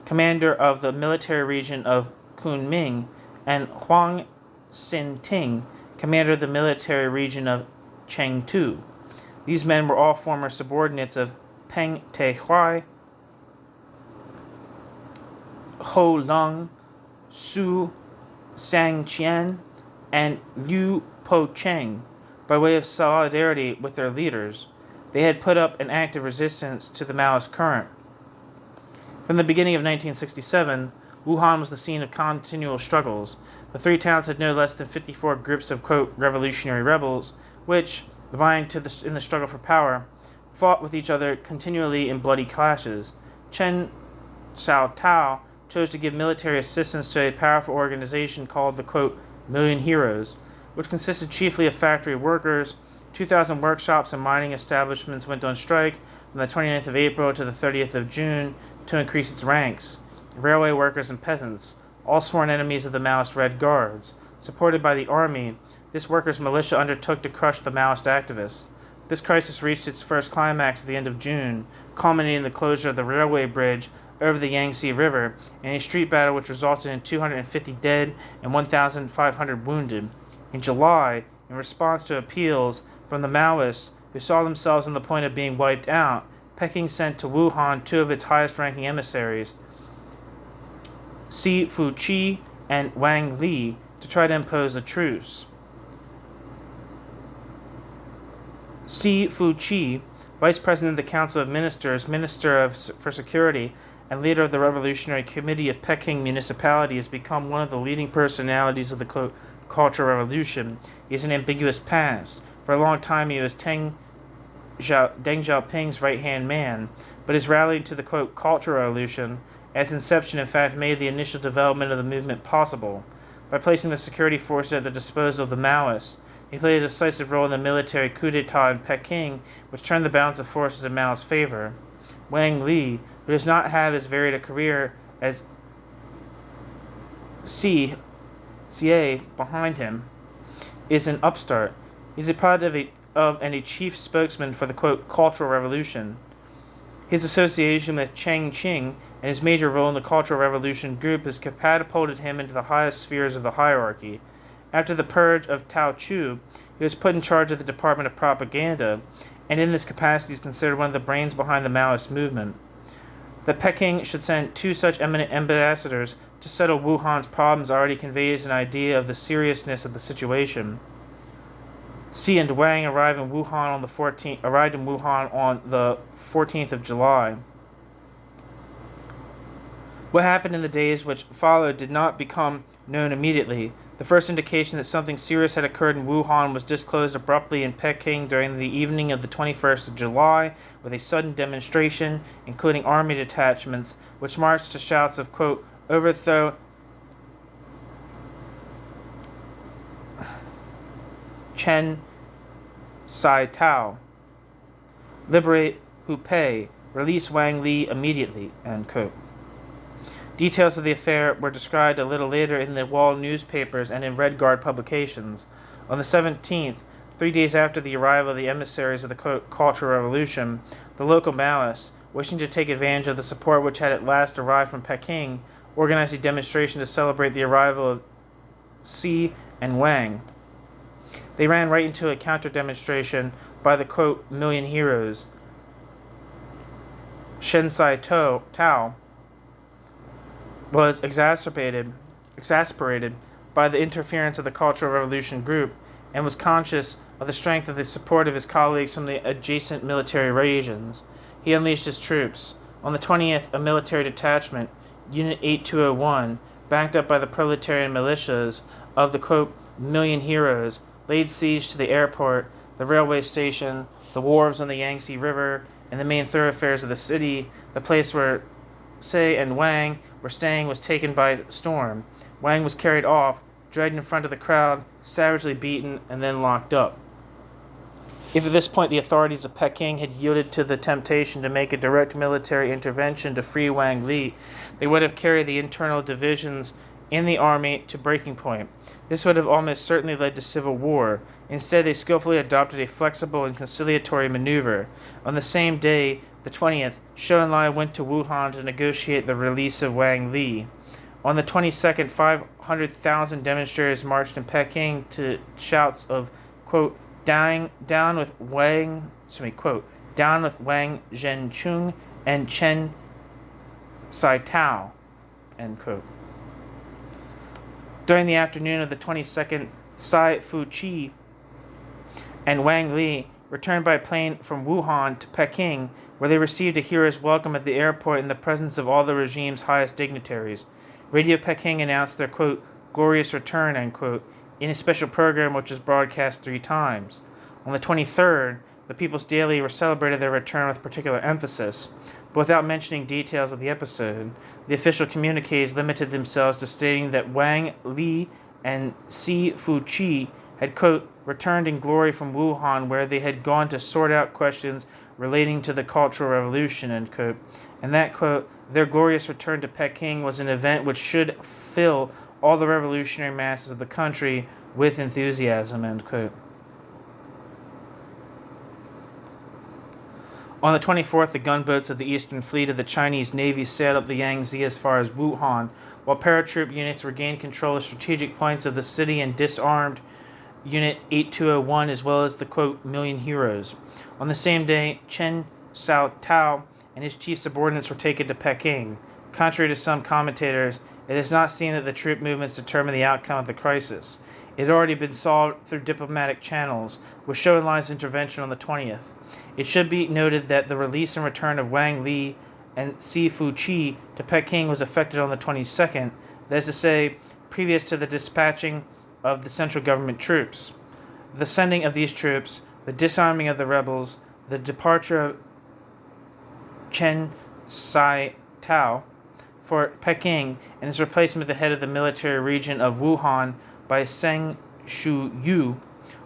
commander of the military region of Kunming, and Huang Xinting, commander of the military region of Chengdu. These men were all former subordinates of Peng Dehuai, Hou Leng, Su Sangqian, and Liu Pocheng. By way of solidarity with their leaders, they had put up an active resistance to the Maoist current. From the beginning of 1967, Wuhan was the scene of continual struggles. The 3 towns had no less than 54 groups of, quote, revolutionary rebels, which, vying in the struggle for power, fought with each other continually in bloody clashes. Chen Xiaotao chose to give military assistance to a powerful organization called the, quote, Million Heroes, which consisted chiefly of factory workers. 2,000 workshops and mining establishments went on strike from the 29th of April to the 30th of June to increase its ranks. Railway workers and peasants, all sworn enemies of the Maoist Red Guards. Supported by the army, this workers' militia undertook to crush the Maoist activists. This crisis reached its first climax at the end of June, culminating in the closure of the railway bridge over the Yangtze River in a street battle which resulted in 250 dead and 1,500 wounded. In July, in response to appeals from the Maoists, who saw themselves on the point of being wiped out, Peking sent to Wuhan 2 of its highest-ranking emissaries, Si Fuqi and Wang Li, to try to impose a truce. Si Fuqi, Vice President of the Council of Ministers, Minister for Security, and leader of the Revolutionary Committee of Peking Municipality, has become one of the leading personalities of the Cultural Revolution. He has an ambiguous past. For a long time he was Deng Xiaoping's right-hand man, but his rally to the, quote, Cultural Revolution at its inception in fact made the initial development of the movement possible. By placing the security forces at the disposal of the Maoists, he played a decisive role in the military coup d'etat in Peking, which turned the balance of forces in Mao's favor. Wang Li, who does not have as varied a career as CA behind him, is an upstart. He's a product of and a chief spokesman for the, quote, Cultural Revolution. His association with Cheng Qing and his major role in the Cultural Revolution group has catapulted him into the highest spheres of the hierarchy. After the purge of Tao Chu, he was put in charge of the Department of Propaganda, and in this capacity is considered one of the brains behind the Maoist movement. That Peking should send 2 such eminent ambassadors to settle Wuhan's problems already conveys an idea of the seriousness of the situation. Xi and Wang arrived in Wuhan on the 14th of July. What happened in the days which followed did not become known immediately. The first indication that something serious had occurred in Wuhan was disclosed abruptly in Peking during the evening of the 21st of July with a sudden demonstration, including army detachments, which marched to shouts of, quote, overthrow Chen Sai-tao, liberate Hubei, release Wang Li immediately, end quote. Details of the affair were described a little later in the wall newspapers and in Red Guard publications. On the 17th, 3 days after the arrival of the emissaries of the Cultural Revolution, the local Maoists, wishing to take advantage of the support which had at last arrived from Peking, organized a demonstration to celebrate the arrival of Xi and Wang. They ran right into a counter-demonstration by the, quote, million heroes. Shen Sai-tao was exasperated by the interference of the Cultural Revolution group and was conscious of the strength of the support of his colleagues from the adjacent military regions. He unleashed his troops. On the 20th, a military detachment, Unit 8201, backed up by the proletarian militias of the, quote, million heroes, laid siege to the airport, the railway station, the wharves on the Yangtze River, and the main thoroughfares of the city. The place where Sei and Wang were staying was taken by storm. Wang was carried off, dragged in front of the crowd, savagely beaten, and then locked up. If at this point the authorities of Peking had yielded to the temptation to make a direct military intervention to free Wang Li, they would have carried the internal divisions in the army to breaking point. This would have almost certainly led to civil war. Instead, they skillfully adopted a flexible and conciliatory maneuver. On the same day, the 20th, Zhou Enlai went to Wuhan to negotiate the release of Wang Li. On the 22nd, 500,000 demonstrators marched in Peking to shouts of, quote, down with Wang Zhenchun and Chen Sai-tao, end quote. During the afternoon of the 22nd, Sai Fuqi and Wang Li returned by plane from Wuhan to Peking, where they received a hero's welcome at the airport in the presence of all the regime's highest dignitaries. Radio Peking announced their, quote, glorious return, end quote, in a special program which was broadcast 3 times. On the 23rd, the People's Daily celebrated their return with particular emphasis, but without mentioning details of the episode. The official communiques limited themselves to stating that Wang Li and Si Fuqi had, quote, returned in glory from Wuhan, where they had gone to sort out questions relating to the Cultural Revolution, end quote, and that, quote, their glorious return to Peking was an event which should fill all the revolutionary masses of the country with enthusiasm, end quote. On the 24th, the gunboats of the Eastern Fleet of the Chinese Navy sailed up the Yangtze as far as Wuhan, while paratroop units regained control of strategic points of the city and disarmed Unit 8201 as well as the, quote, million heroes. On the same day, Chen Sai-tao and his chief subordinates were taken to Peking. Contrary to some commentators, it is not seen that the troop movements determined the outcome of the crisis. It had already been solved through diplomatic channels, with Zhou Enlai's intervention on the 20th. It should be noted that the release and return of Wang Li and Si Fuqi to Peking was effected on the 22nd, that is to say, previous to the dispatching of the central government troops. The sending of these troops, the disarming of the rebels, the departure of Chen Sai-tao for Peking, and his replacement at the head of the military region of Wuhan by Zheng Shuyu,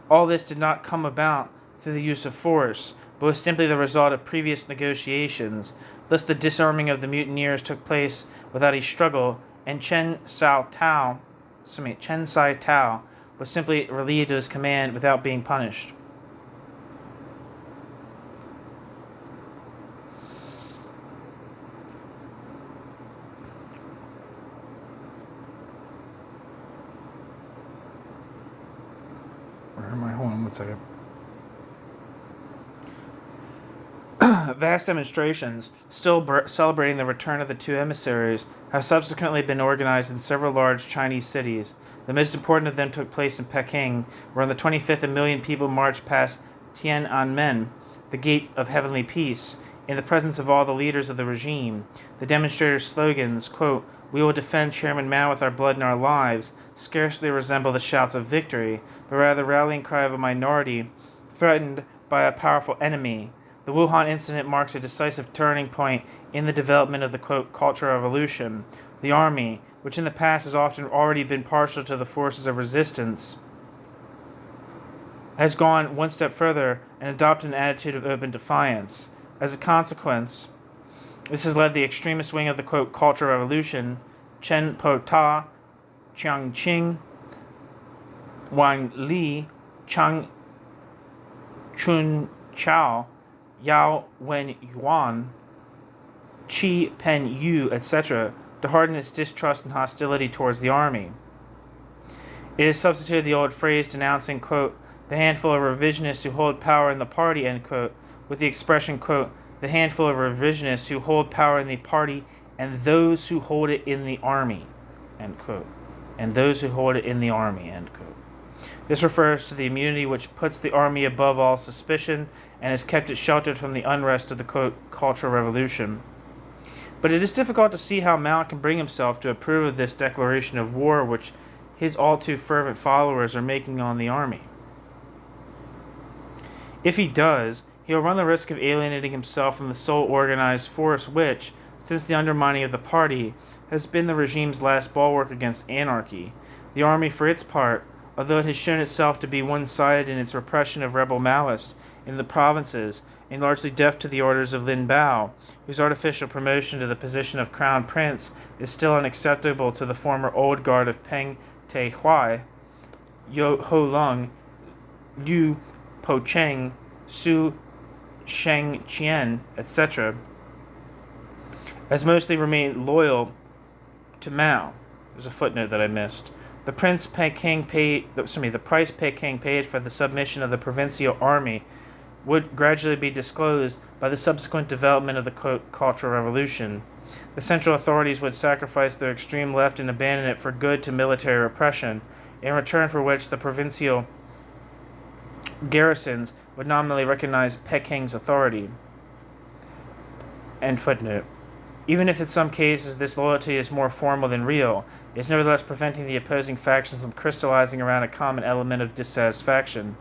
all this did not come about through the use of force, but was simply the result of previous negotiations. Thus the disarming of the mutineers took place without a struggle, and Chen Sai-tao was simply relieved of his command without being punished. Where am I? Hold on 1 second. Vast demonstrations, still celebrating the return of the 2 emissaries, have subsequently been organized in several large Chinese cities. The most important of them took place in Peking, where on the 25th a million people marched past Tiananmen, the gate of heavenly peace, in the presence of all the leaders of the regime. The demonstrators' slogans, quote, we will defend Chairman Mao with our blood and our lives, scarcely resemble the shouts of victory, but rather the rallying cry of a minority threatened by a powerful enemy. The Wuhan incident marks a decisive turning point in the development of the, quote, Cultural Revolution. The army, which in the past has often already been partial to the forces of resistance, has gone one step further and adopted an attitude of open defiance. As a consequence, this has led the extremist wing of the, quote, Cultural Revolution, Chen Po Ta, Chiang Qing, Wang Li, Chang Chun Chao, Yao Wen Yuan, Qi Pen Yu, etc., to harden its distrust and hostility towards the army. It has substituted the old phrase denouncing, quote, the handful of revisionists who hold power in the party, end quote, with the expression, quote, the handful of revisionists who hold power in the party and those who hold it in the army, end quote. And those who hold it in the army, end quote. This refers to the immunity which puts the army above all suspicion and has kept it sheltered from the unrest of the, quote, Cultural Revolution. But it is difficult to see how Mao can bring himself to approve of this declaration of war which his all too fervent followers are making on the army. If he does, he will run the risk of alienating himself from the sole organized force which, since the undermining of the party, has been the regime's last bulwark against anarchy. The army, for its part, although it has shown itself to be one-sided in its repression of rebel Maoists in the provinces, and largely deaf to the orders of Lin Biao, whose artificial promotion to the position of crown prince is still unacceptable to the former old guard of Peng Te-huai, Yo Ho Lung, Liu Po Cheng, Su Sheng Qian, etc., has mostly remained loyal to Mao. There's a footnote that I missed. The price Peking paid for the submission of the provincial army would gradually be disclosed by the subsequent development of the, quote, Cultural Revolution. The central authorities would sacrifice their extreme left and abandon it for good to military repression, in return for which the provincial garrisons would nominally recognize Peking's authority. End footnote. Even if in some cases this loyalty is more formal than real, it is nevertheless preventing the opposing factions from crystallizing around a common element of dissatisfaction.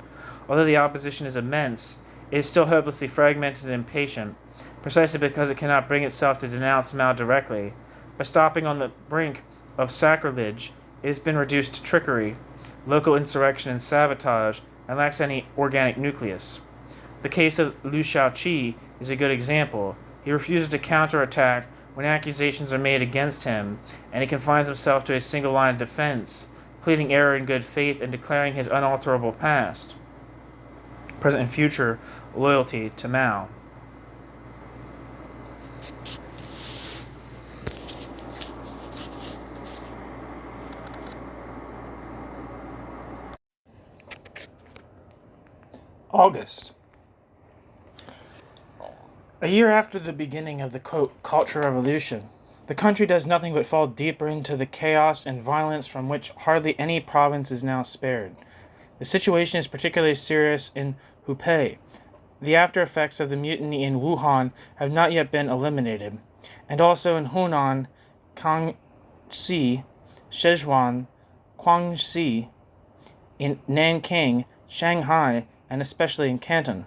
Although the opposition is immense, it is still hopelessly fragmented and impatient, precisely because it cannot bring itself to denounce Mao directly. By stopping on the brink of sacrilege, it has been reduced to trickery, local insurrection and sabotage, and lacks any organic nucleus. The case of Liu Shaoqi is a good example. He refuses to counterattack when accusations are made against him, and he confines himself to a single line of defense, pleading error in good faith and declaring his unalterable past, present and future loyalty to Mao. August. A year after the beginning of the, quote, Cultural Revolution, the country does nothing but fall deeper into the chaos and violence from which hardly any province is now spared. The situation is particularly serious in Hubei. The after effects of the mutiny in Wuhan have not yet been eliminated, and also in Hunan, Jiangxi, Sichuan, Guangxi, in Nanking, Shanghai, and especially in Canton.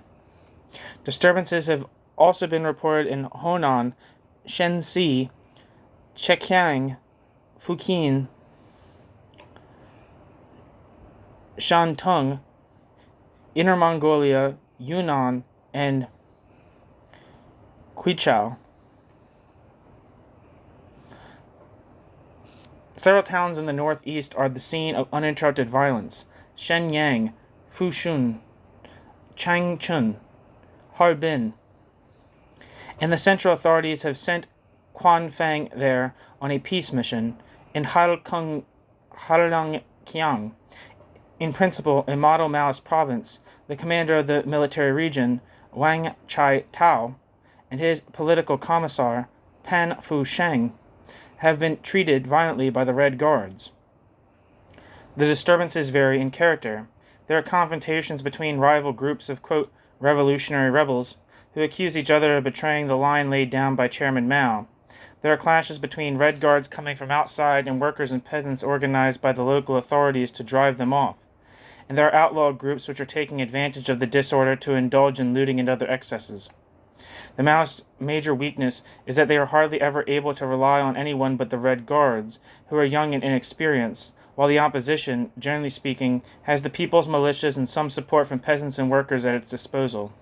Disturbances have also been reported in Honan, Shenxi, Zhejiang, Fujian, Shantung, Inner Mongolia, Yunnan, and Qichao. Several towns in the northeast are the scene of uninterrupted violence. Shenyang, Fushun, Changchun, Harbin, and the central authorities have sent Quan Fang there on a peace mission. In Heilongjiang, in principle a model Maoist province, the commander of the military region, Wang Chai-tao, and his political commissar, Pan Fu-sheng, have been treated violently by the Red Guards. The disturbances vary in character. There are confrontations between rival groups of, quote, revolutionary rebels who accuse each other of betraying the line laid down by Chairman Mao. There are clashes between Red Guards coming from outside and workers and peasants organized by the local authorities to drive them off. And there are outlaw groups which are taking advantage of the disorder to indulge in looting and other excesses. The Maoists' major weakness is that they are hardly ever able to rely on anyone but the Red Guards, who are young and inexperienced, while the opposition, generally speaking, has the people's militias and some support from peasants and workers at its disposal.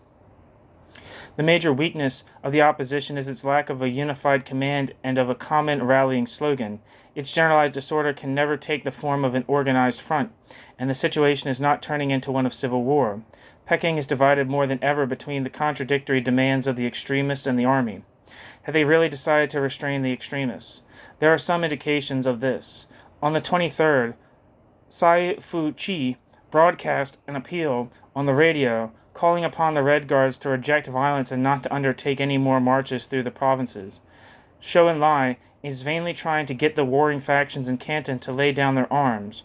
The major weakness of the opposition is its lack of a unified command and of a common rallying slogan. Its generalized disorder can never take the form of an organized front, and the situation is not turning into one of civil war. Peking is divided more than ever between the contradictory demands of the extremists and the army. Have they really decided to restrain the extremists? There are some indications of this. On the 23rd, Sai Fu-chi broadcast an appeal on the radio calling upon the Red Guards to reject violence and not to undertake any more marches through the provinces. Zhou Enlai is vainly trying to get the warring factions in Canton to lay down their arms.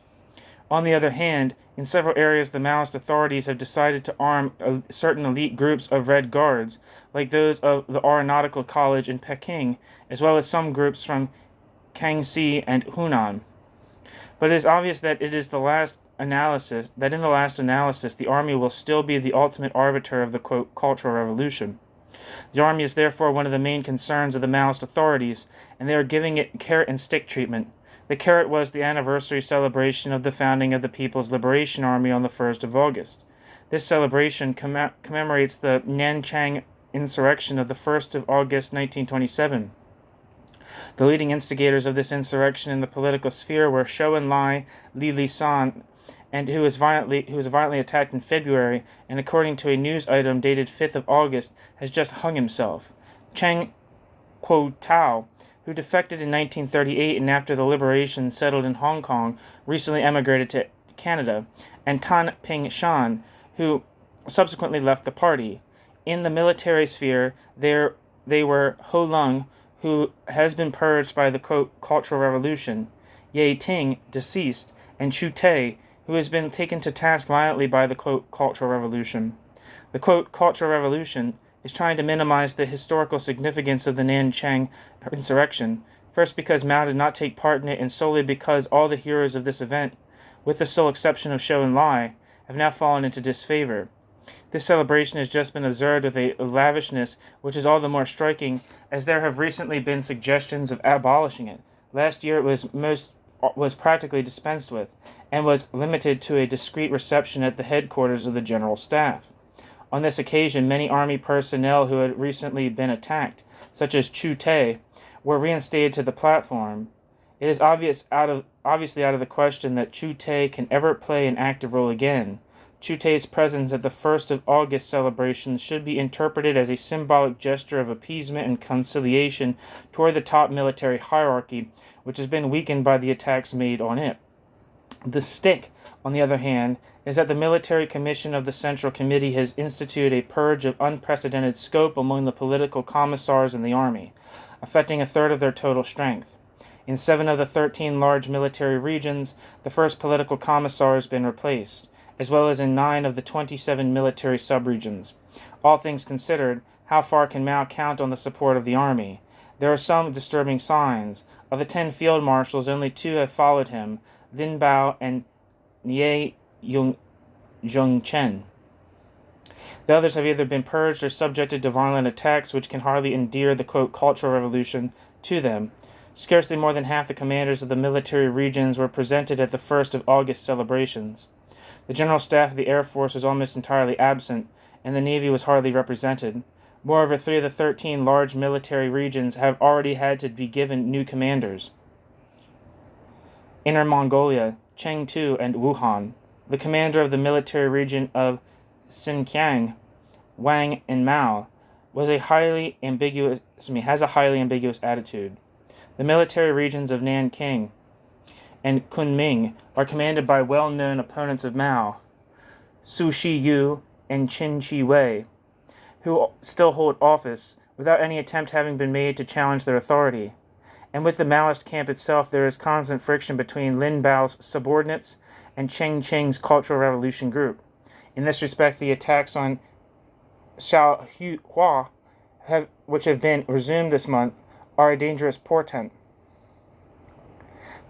On the other hand, in several areas the Maoist authorities have decided to arm certain elite groups of Red Guards, like those of the Aeronautical College in Peking, as well as some groups from Kangxi and Hunan. But it is obvious that in the last analysis the army will still be the ultimate arbiter of the quote, Cultural Revolution. The army is therefore one of the main concerns of the Maoist authorities, and they are giving it carrot and stick treatment. The carrot was the anniversary celebration of the founding of the People's Liberation Army on the 1st of August. This celebration commemorates the Nanchang insurrection of the 1st of August 1927. The leading instigators of this insurrection in the political sphere were Zhou Enlai, Li San, and who was violently attacked in February, and according to a news item dated 5th of August, has just hung himself. Cheng Kuo-tao, who defected in 1938 and after the liberation settled in Hong Kong, recently emigrated to Canada, and Tan Ping-shan, who subsequently left the party. In the military sphere, they were Ho Lung, who has been purged by the quote, Cultural Revolution, Ye Ting, deceased, and Chu Tei, who has been taken to task violently by the quote, Cultural Revolution. The quote, Cultural Revolution is trying to minimize the historical significance of the Nanchang insurrection, first because Mao did not take part in it, and solely because all the heroes of this event, with the sole exception of Zhou Enlai, have now fallen into disfavor. This celebration has just been observed with a lavishness which is all the more striking, as there have recently been suggestions of abolishing it. Last year it was practically dispensed with, and was limited to a discreet reception at the headquarters of the General Staff. On this occasion, many army personnel who had recently been attacked, such as Chu Tei, were reinstated to the platform. It is obviously out of the question that Chu Tei can ever play an active role again. Chu Tei's presence at the 1st of August celebration should be interpreted as a symbolic gesture of appeasement and conciliation toward the top military hierarchy, which has been weakened by the attacks made on it. The stick, on the other hand, is that the Military Commission of the Central Committee has instituted a purge of unprecedented scope among the political commissars in the army, affecting a third of their total strength. In 7 of the 13 large military regions, the first political commissar has been replaced, as well as in 9 of the 27 military subregions. All things considered, how far can Mao count on the support of the army? There are some disturbing signs. Of the 10 field marshals, only 2 have followed him, Lin Biao and Nie Zhongchen. The others have either been purged or subjected to violent attacks which can hardly endear the quote, Cultural Revolution to them. Scarcely more than half the commanders of the military regions were presented at the 1st of August celebrations. The General Staff of the Air Force was almost entirely absent, and the Navy was hardly represented. Moreover, 3 of the 13 large military regions have already had to be given new commanders. Inner Mongolia, Chengdu, and Wuhan. The commander of the military region of Xinjiang, Wang and Mao, has a highly ambiguous attitude. The military regions of Nanking and Kunming are commanded by well-known opponents of Mao, Su Shiyu and Qin Shi Wei, who still hold office without any attempt having been made to challenge their authority. And with the Maoist camp itself, there is constant friction between Lin Biao's subordinates and Cheng Cheng's Cultural Revolution group. In this respect, the attacks on Xiaohua, which have been resumed this month, are a dangerous portent.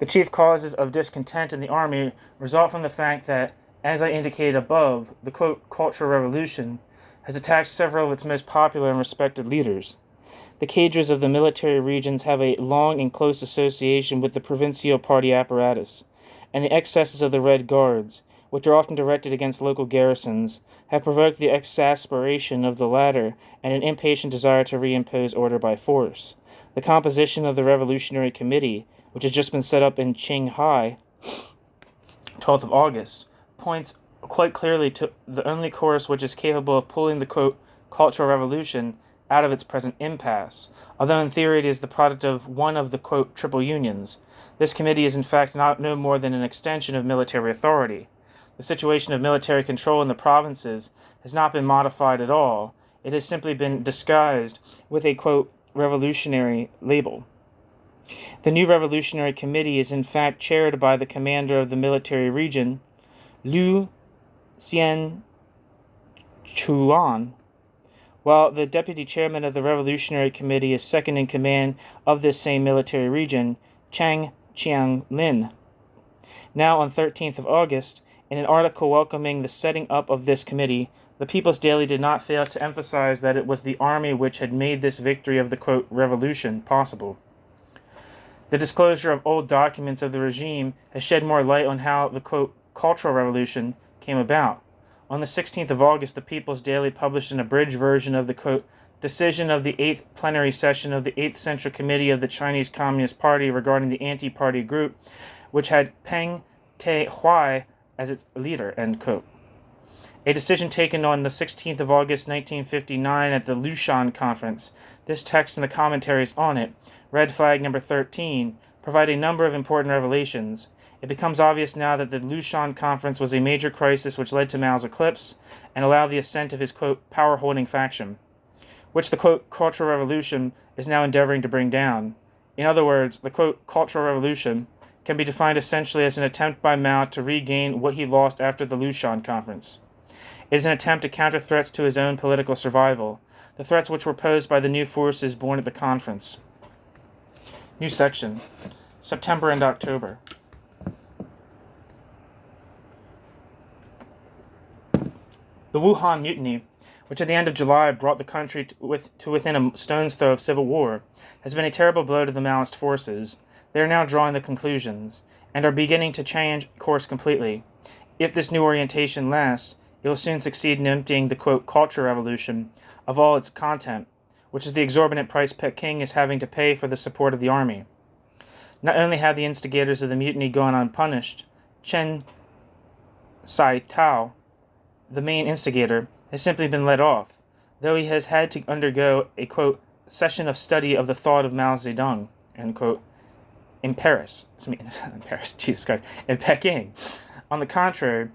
The chief causes of discontent in the army result from the fact that, as I indicated above, the quote, Cultural Revolution has attacked several of its most popular and respected leaders. The cadres of the military regions have a long and close association with the provincial party apparatus, and the excesses of the Red Guards, which are often directed against local garrisons, have provoked the exasperation of the latter and an impatient desire to reimpose order by force. The composition of the Revolutionary Committee, which has just been set up in Shanghai, 12th of August, points quite clearly to the only course which is capable of pulling the, quote, Cultural Revolution out of its present impasse, although in theory it is the product of one of the, quote, triple unions. This committee is in fact no more than an extension of military authority. The situation of military control in the provinces has not been modified at all. It has simply been disguised with a, quote, revolutionary label. The new Revolutionary Committee is in fact chaired by the commander of the military region, Liu Xianchuan, while the deputy chairman of the Revolutionary Committee is second in command of this same military region, Chang Qianlin. Now on 13th of August, in an article welcoming the setting up of this committee, the People's Daily did not fail to emphasize that it was the army which had made this victory of the, quote, revolution possible. The disclosure of old documents of the regime has shed more light on how the, quote, Cultural Revolution came about. On the 16th of August, the People's Daily published an abridged version of the, quote, decision of the 8th plenary session of the 8th Central Committee of the Chinese Communist Party regarding the anti-party group, which had Peng Te-Huai as its leader, end quote. A decision taken on the 16th of August 1959 at the Lushan Conference. This text and the commentaries on it, red flag number 13, provide a number of important revelations. It becomes obvious now that the Lushan Conference was a major crisis which led to Mao's eclipse and allowed the ascent of his, quote, power-holding faction, which the, quote, Cultural Revolution is now endeavoring to bring down. In other words, the, quote, Cultural Revolution can be defined essentially as an attempt by Mao to regain what he lost after the Lushan Conference. It is an attempt to counter threats to his own political survival, the threats which were posed by the new forces born at the conference. New section, September and October. The Wuhan Mutiny, which at the end of July brought the country to within a stone's throw of civil war, has been a terrible blow to the Maoist forces. They are now drawing the conclusions, and are beginning to change course completely. If this new orientation lasts, it will soon succeed in emptying the, quote, Cultural Revolution of all its content, which is the exorbitant price Peking is having to pay for the support of the army. Not only have the instigators of the mutiny gone unpunished, Chen Sai-tao, the main instigator, has simply been let off, though he has had to undergo a, quote, session of study of the thought of Mao Zedong, end quote, in Peking. On the contrary,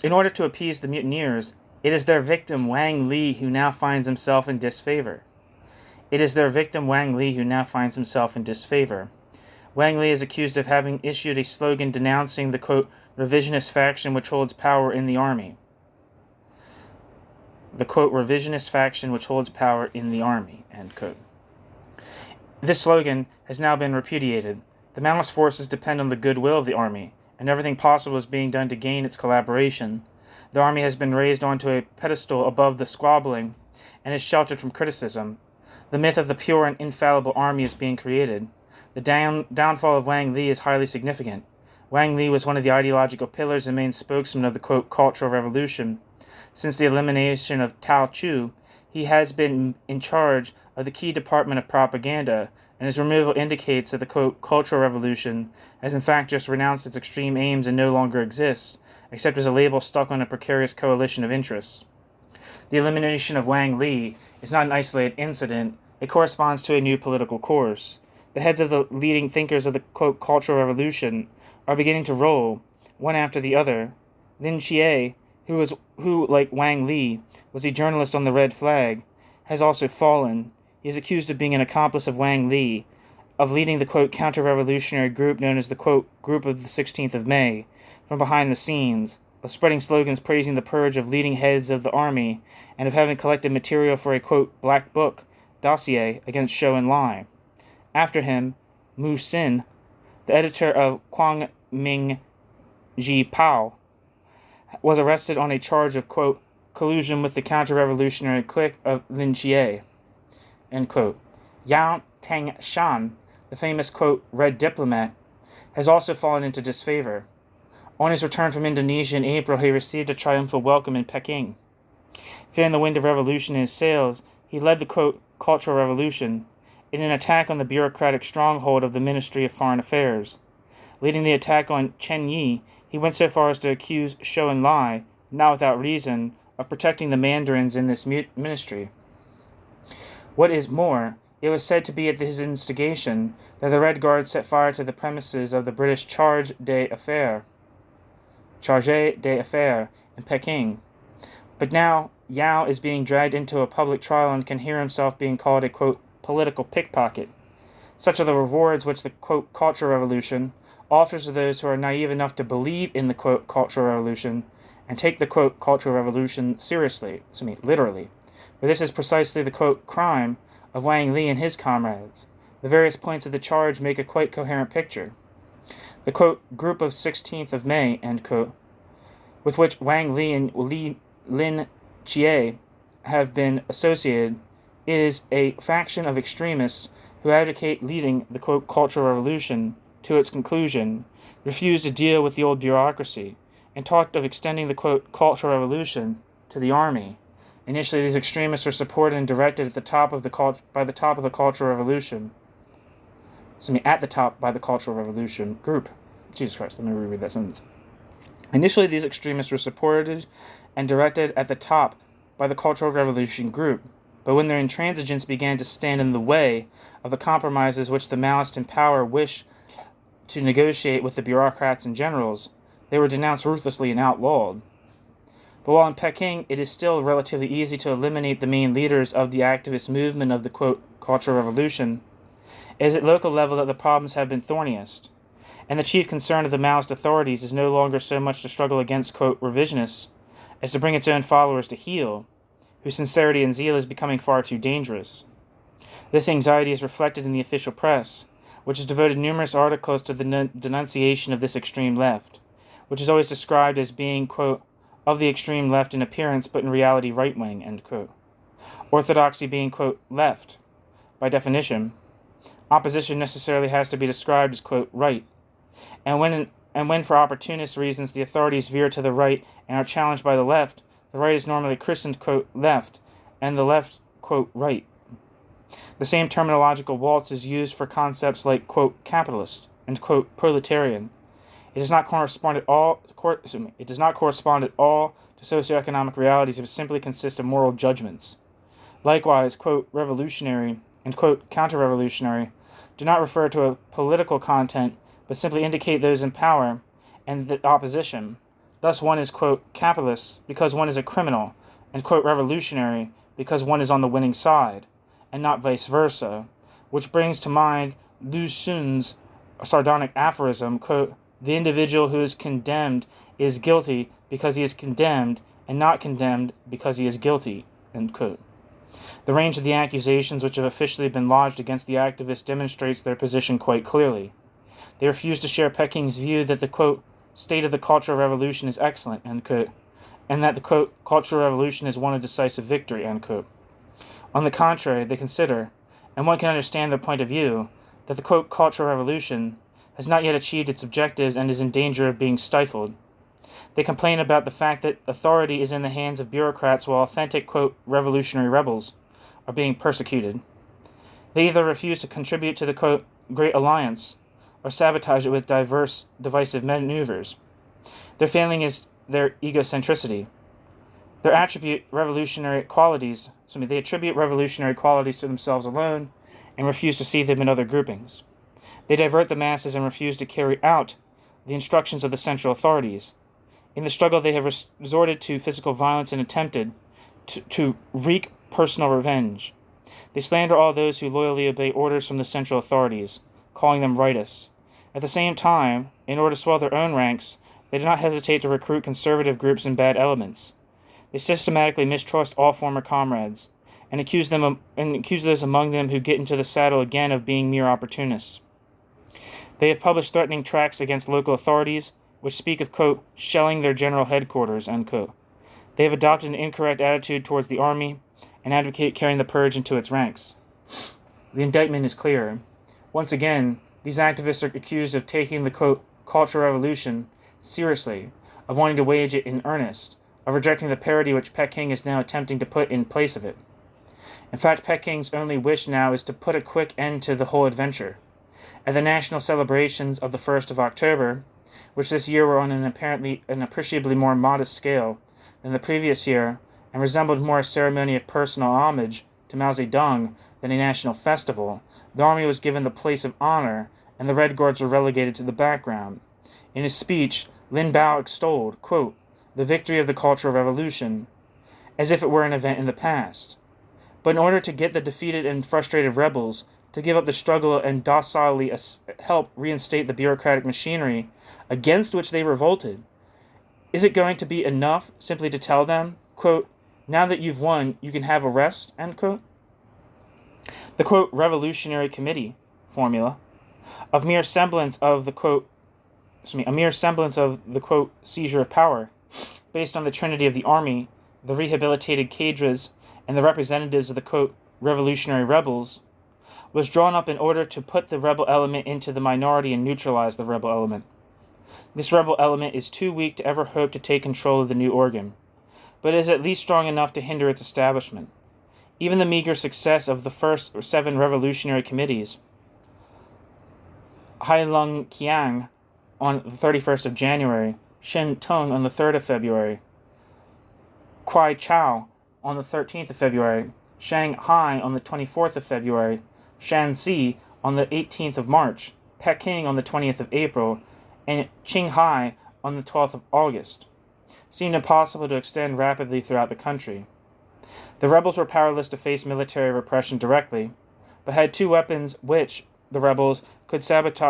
in order to appease the mutineers, it is their victim Wang Li who now finds himself in disfavor. Wang Li is accused of having issued a slogan denouncing the, quote, revisionist faction which holds power in the army. The, quote, revisionist faction which holds power in the army, end quote. This slogan has now been repudiated. The Maoist forces depend on the goodwill of the army, and everything possible is being done to gain its collaboration. The army has been raised onto a pedestal above the squabbling, and is sheltered from criticism. The myth of the pure and infallible army is being created. The downfall of Wang Li is highly significant. Wang Li was one of the ideological pillars and main spokesman of the, quote, Cultural Revolution. Since the elimination of Tao Chu, he has been in charge of the key department of propaganda, and his removal indicates that the, quote, Cultural Revolution has in fact just renounced its extreme aims and no longer exists, except as a label stuck on a precarious coalition of interests. The elimination of Wang Li is not an isolated incident. It corresponds to a new political course. The heads of the leading thinkers of the, quote, Cultural Revolution are beginning to roll, one after the other. Lin Biao, who, like Wang Li, was a journalist on the Red Flag, has also fallen. He is accused of being an accomplice of Wang Li, of leading the, quote, counter-revolutionary group known as the, quote, Group of the 16th of May, from behind the scenes, of spreading slogans praising the purge of leading heads of the army, and of having collected material for a, quote, black book dossier against Show and Lie. After him, Mu Xin, the editor of Quang Ming Ji Pao, was arrested on a charge of, quote, collusion with the counter-revolutionary clique of Lin Biao, end quote. Yang Tangshan, the famous, quote, red diplomat, has also fallen into disfavor. On his return from Indonesia in April, he received a triumphal welcome in Peking. Feeling the wind of revolution in his sails, he led the, quote, Cultural Revolution in an attack on the bureaucratic stronghold of the Ministry of Foreign Affairs. Leading the attack on Chen Yi, he went so far as to accuse Zhou Enlai, not without reason, of protecting the mandarins in this ministry. What is more, it was said to be at his instigation that the Red Guard set fire to the premises of the British Charge d'Affaires in Peking. But now Yao is being dragged into a public trial and can hear himself being called a, quote, political pickpocket. Such are the rewards which the, quote, Cultural Revolution offers to those who are naive enough to believe in the, quote, Cultural Revolution and take the, quote, Cultural Revolution seriously, literally. For this is precisely the, quote, crime of Wang Li and his comrades. The various points of the charge make a quite coherent picture. The, quote, group of 16th of May, end quote, with which Wang Li and Lin Biao have been associated, is a faction of extremists who advocate leading the, quote, Cultural Revolution to its conclusion, refused to deal with the old bureaucracy, and talked of extending the, quote, Cultural Revolution to the army. Initially, these extremists were supported and directed at the top of the Cultural Revolution. At the top by the Cultural Revolution group. Jesus Christ, let me reread that sentence. Initially, these extremists were supported and directed at the top by the Cultural Revolution group, but when their intransigence began to stand in the way of the compromises which the Maoists in power wished to negotiate with the bureaucrats and generals, they were denounced ruthlessly and outlawed. But while in Peking it is still relatively easy to eliminate the main leaders of the activist movement of the, quote, Cultural Revolution, it is at local level that the problems have been thorniest, and the chief concern of the Maoist authorities is no longer so much to struggle against, quote, revisionists as to bring its own followers to heel, whose sincerity and zeal is becoming far too dangerous. This anxiety is reflected in the official press, which has devoted numerous articles to the denunciation of this extreme left, which is always described as being, quote, of the extreme left in appearance but in reality right-wing, end quote. Orthodoxy being, quote, left. By definition, opposition necessarily has to be described as, quote, right. And when for opportunist reasons the authorities veer to the right and are challenged by the left is normally christened, quote, left, and the left, quote, right. The same terminological waltz is used for concepts like, quote, capitalist and, quote, proletarian. It does not correspond at all to socioeconomic realities, but simply consists of moral judgments. Likewise, quote, revolutionary and, quote, counter-revolutionary do not refer to a political content, but simply indicate those in power and the opposition. Thus one is, quote, capitalist because one is a criminal, and, quote, revolutionary because one is on the winning side, and not vice versa, which brings to mind Lu Xun's sardonic aphorism, quote, the individual who is condemned is guilty because he is condemned, and not condemned because he is guilty, end quote. The range of the accusations which have officially been lodged against the activists demonstrates their position quite clearly. They refuse to share Peking's view that the, quote, state of the Cultural Revolution is excellent, end quote, and that the, quote, Cultural Revolution has won a decisive victory, end quote. On the contrary, they consider, and one can understand their point of view, that the, quote, Cultural Revolution has not yet achieved its objectives and is in danger of being stifled. They complain about the fact that authority is in the hands of bureaucrats while authentic, quote, revolutionary rebels are being persecuted. They either refuse to contribute to the, quote, Great Alliance or sabotage it with diverse, divisive maneuvers. Their failing is their egocentricity. They attribute revolutionary qualities to themselves alone and refuse to see them in other groupings. They divert the masses and refuse to carry out the instructions of the central authorities. In the struggle, they have resorted to physical violence and attempted to wreak personal revenge. They slander all those who loyally obey orders from the central authorities, calling them rightists. At the same time, in order to swell their own ranks, they do not hesitate to recruit conservative groups and bad elements. They systematically mistrust all former comrades, and accuse those among them who get into the saddle again of being mere opportunists. They have published threatening tracts against local authorities, which speak of, quote, shelling their general headquarters, unquote. They have adopted an incorrect attitude towards the army and advocate carrying the purge into its ranks. The indictment is clear. Once again, these activists are accused of taking the, quote, Cultural Revolution seriously, of wanting to wage it in earnest, of rejecting the parody which Peking is now attempting to put in place of it. In fact, Peking's only wish now is to put a quick end to the whole adventure. At the national celebrations of the 1st of October, which this year were on an appreciably more modest scale than the previous year, and resembled more a ceremony of personal homage to Mao Zedong than a national festival, the army was given the place of honor, and the Red Guards were relegated to the background. In his speech, Lin Biao extolled, quote, the victory of the Cultural Revolution, as if it were an event in the past. But in order to get the defeated and frustrated rebels to give up the struggle and docilely help reinstate the bureaucratic machinery against which they revolted, is it going to be enough simply to tell them, quote, now that you've won, you can have a rest, end quote? The, quote, Revolutionary Committee formula, a mere semblance of the, quote, seizure of power, based on the trinity of the army, the rehabilitated cadres, and the representatives of the, quote, revolutionary rebels, was drawn up in order to put the rebel element into the minority and neutralize the rebel element. This rebel element is too weak to ever hope to take control of the new organ, but is at least strong enough to hinder its establishment. Even the meager success of the first 7 revolutionary committees, Hailung Qiang on the 31st of January, Shen Tung on the 3rd of February, Kwai Chao on the 13th of February, Shanghai on the 24th of February, Shanxi on the 18th of March, Peking on the 20th of April, and Qinghai on the 12th of August, seemed impossible to extend rapidly throughout the country. The rebels were powerless to face military repression directly, but had 2 weapons with which the rebels could sabotage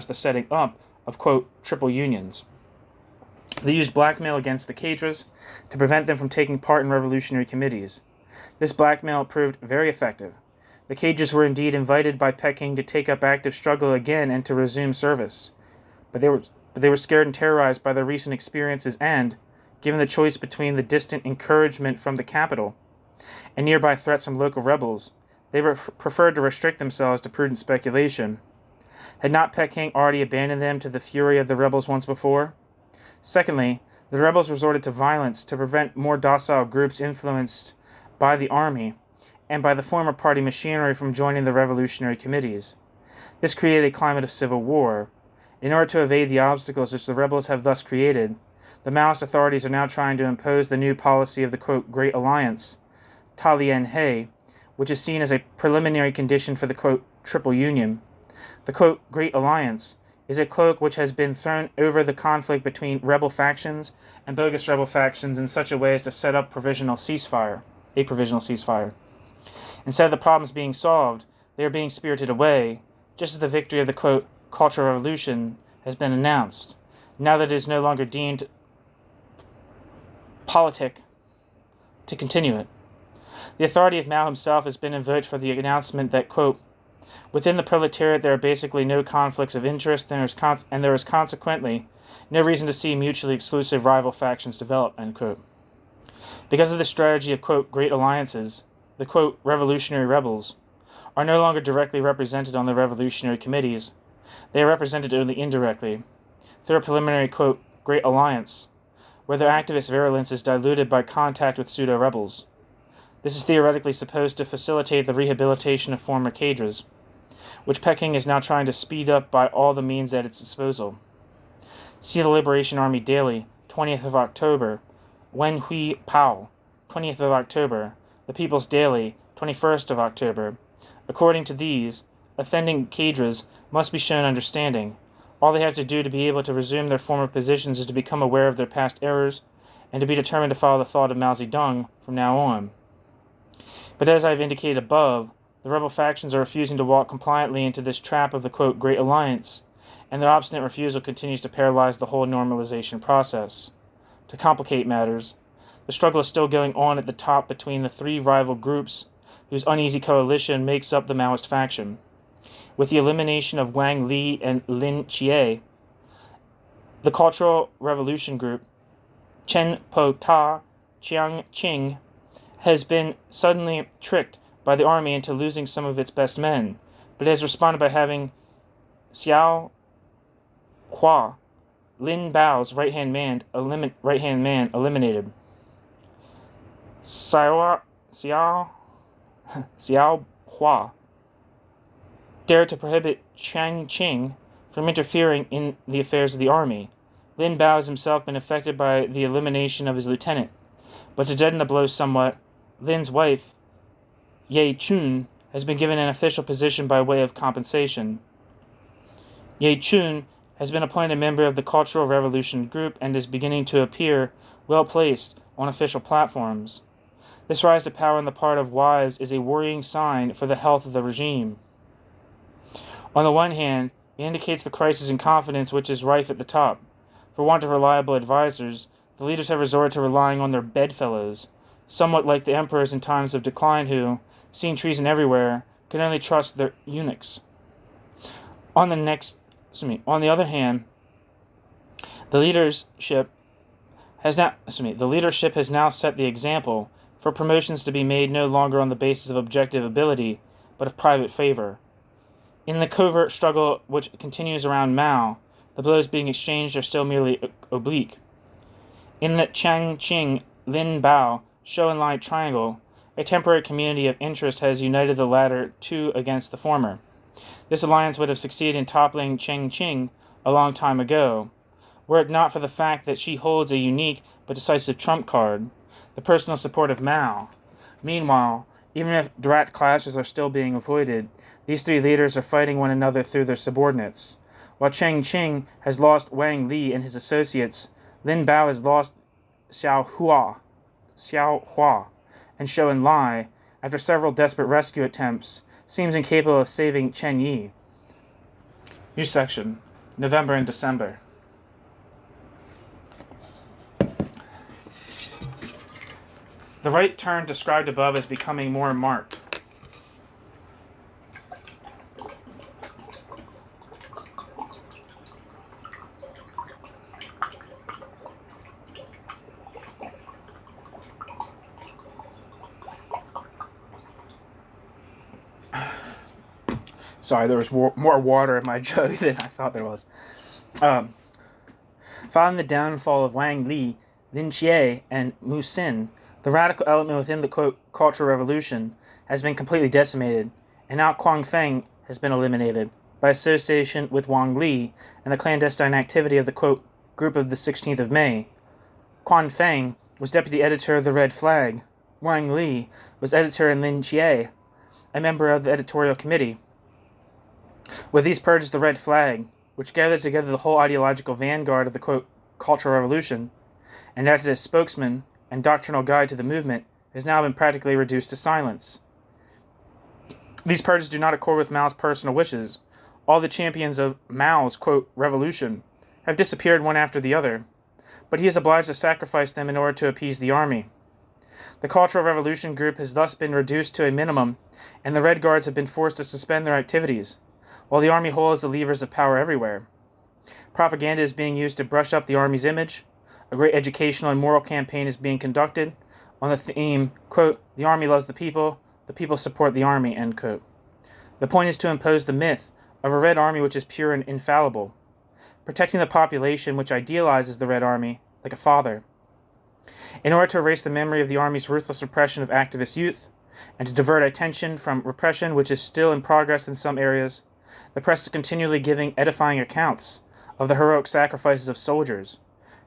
the setting up of, quote, triple unions. They used blackmail against the cadres to prevent them from taking part in revolutionary committees. This blackmail proved very effective. The cadres were indeed invited by Peking to take up active struggle again and to resume service, but they were scared and terrorized by their recent experiences and, given the choice between the distant encouragement from the capital and nearby threats from local rebels, they preferred to restrict themselves to prudent speculation. Had not Peking already abandoned them to the fury of the rebels once before? Secondly, the rebels resorted to violence to prevent more docile groups influenced by the army and by the former party machinery from joining the revolutionary committees. This created a climate of civil war. In order to evade the obstacles which the rebels have thus created, the Maoist authorities are now trying to impose the new policy of the, quote, Great Alliance, Talian-He, which is seen as a preliminary condition for the, quote, Triple Union. The, quote, Great Alliance is a cloak which has been thrown over the conflict between rebel factions and bogus rebel factions in such a way as to set up a provisional ceasefire. Instead of the problems being solved, they are being spirited away, just as the victory of the, quote, Cultural Revolution has been announced, now that it is no longer deemed politic to continue it. The authority of Mao himself has been invoked for the announcement that, quote, within the proletariat there are basically no conflicts of interest, and there is consequently no reason to see mutually exclusive rival factions develop, end quote. Because of the strategy of, quote, Great Alliances, the, quote, revolutionary rebels are no longer directly represented on the revolutionary committees. They are represented only indirectly, through a preliminary, quote, Great Alliance, where their activist virulence is diluted by contact with pseudo-rebels. This is theoretically supposed to facilitate the rehabilitation of former cadres, which Peking is now trying to speed up by all the means at its disposal. See the Liberation Army Daily, 20th of October, Wen Hui Pao, 20th of October, The People's Daily, 21st of October. According to these, offending cadres must be shown understanding. All they have to do to be able to resume their former positions is to become aware of their past errors and to be determined to follow the thought of Mao Zedong from now on. But as I have indicated above, the rebel factions are refusing to walk compliantly into this trap of the, quote, Great Alliance, and their obstinate refusal continues to paralyze the whole normalization process. To complicate matters, the struggle is still going on at the top between the three rival groups whose uneasy coalition makes up the Maoist faction. With the elimination of Wang Li and Lin Biao, the Cultural Revolution group, Chen Po Ta Chiang Ching, has been suddenly tricked by the army into losing some of its best men, but has responded by having Xiao Hua, Lin Biao's right-hand man, eliminated. Xiao Hua dared to prohibit Chiang Ching from interfering in the affairs of the army. Lin Biao has himself been affected by the elimination of his lieutenant, but to deaden the blow somewhat, Lin's wife, Ye Chun, has been given an official position by way of compensation. Ye Chun has been appointed a member of the Cultural Revolution group and is beginning to appear well placed on official platforms. This rise to power on the part of wives is a worrying sign for the health of the regime. On the one hand, it indicates the crisis in confidence which is rife at the top. For want of reliable advisers, the leaders have resorted to relying on their bedfellows, somewhat like the emperors in times of decline who, seeing treason everywhere, could only trust their eunuchs. On the other hand, the leadership has now set the example for promotions to be made no longer on the basis of objective ability, but of private favor. In the covert struggle which continues around Mao, the blows being exchanged are still merely oblique. In the Chiang Ching Lin Biao show and lie triangle, a temporary community of interest has united the latter two against the former. This alliance would have succeeded in toppling Chiang Ching a long time ago, were it not for the fact that she holds a unique but decisive trump card, the personal support of Mao. Meanwhile, even if direct clashes are still being avoided, these three leaders are fighting one another through their subordinates. While Chiang Ching has lost Wang Li and his associates, Lin Biao has lost Xiao Hua, and Shou Enlai, after several desperate rescue attempts, seems incapable of saving Chen Yi. New section, November and December. The right turn described above is becoming more marked. Sorry, there was more water in my jug than I thought there was. Following the downfall of Wang Li, Lin Biao, and Mu Xin, the radical element within the quote, Cultural Revolution has been completely decimated, and now Quang Feng has been eliminated by association with Wang Li and the clandestine activity of the quote, group of the 16th of May. Quang Feng was deputy editor of the Red Flag. Wang Li was editor and Lin Biao, a member of the editorial committee. With these purges, the Red Flag, which gathered together the whole ideological vanguard of the quote, Cultural Revolution, and acted as spokesman and doctrinal guide to the movement, has now been practically reduced to silence. These purges do not accord with Mao's personal wishes. All the champions of Mao's, quote, revolution have disappeared one after the other, but he is obliged to sacrifice them in order to appease the army. The Cultural Revolution group has thus been reduced to a minimum, and the Red Guards have been forced to suspend their activities, while the army holds the levers of power everywhere. Propaganda is being used to brush up the army's image. A great educational and moral campaign is being conducted on the theme, quote, the army loves the people support the army, end quote. The point is to impose the myth of a Red Army which is pure and infallible, protecting the population which idealizes the Red Army like a father. In order to erase the memory of the Army's ruthless repression of activist youth, and to divert attention from repression which is still in progress in some areas, the press is continually giving edifying accounts of the heroic sacrifices of soldiers,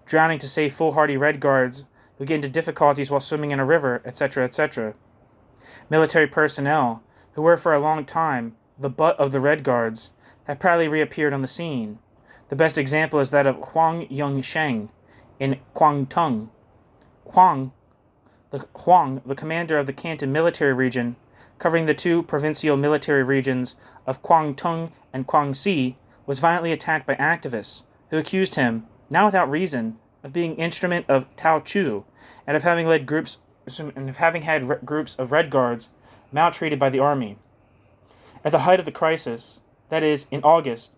drowning to save foolhardy Red Guards who get into difficulties while swimming in a river, etc., etc. Military personnel, who were for a long time the butt of the Red Guards, have proudly reappeared on the scene. The best example is that of Huang Yongsheng in Guangdong. Huang, the commander of the Canton military region, covering the two provincial military regions of Guangdong and Guangxi, was violently attacked by activists who accused him, not without reason, of being instrument of Tao Chu and of having had groups of Red Guards maltreated by the army. At the height of the crisis, that is, in August,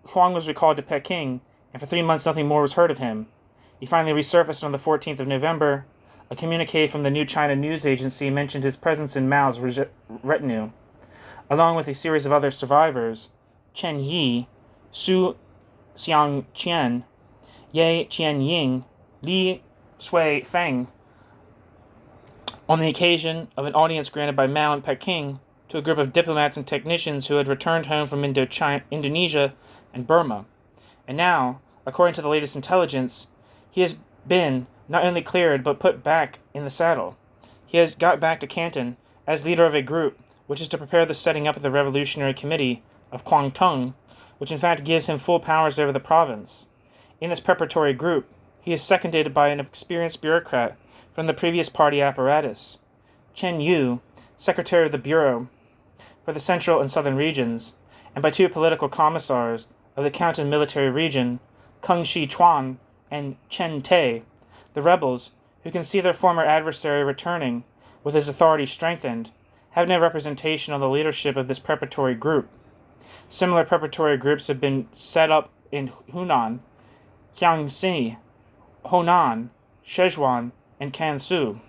Huang was recalled to Peking, and for 3 months nothing more was heard of him. He finally resurfaced on the 14th of November. A communique from the New China News Agency mentioned his presence in Mao's retinue, along with a series of other survivors: Chen Yi, Su Xiangqian, Ye Qianying, Li Shuifeng. On the occasion of an audience granted by Mao in Peking to a group of diplomats and technicians who had returned home from Indonesia and Burma. And now, according to the latest intelligence, he has been not only cleared but put back in the saddle. He has got back to Canton as leader of a group which is to prepare the setting up of the Revolutionary Committee of Kwangtung, which in fact gives him full powers over the province. In this preparatory group, he is seconded by an experienced bureaucrat from the previous party apparatus, Chen Yu, secretary of the Bureau for the Central and Southern regions, and by 2 political commissars of the Canton military region, Keng Shi Chuan and Chen Te. The rebels, who can see their former adversary returning with his authority strengthened, have no representation on the leadership of this preparatory group. Similar preparatory groups have been set up in Hunan, Jiangxi, Honan, Sichuan, and Kansu.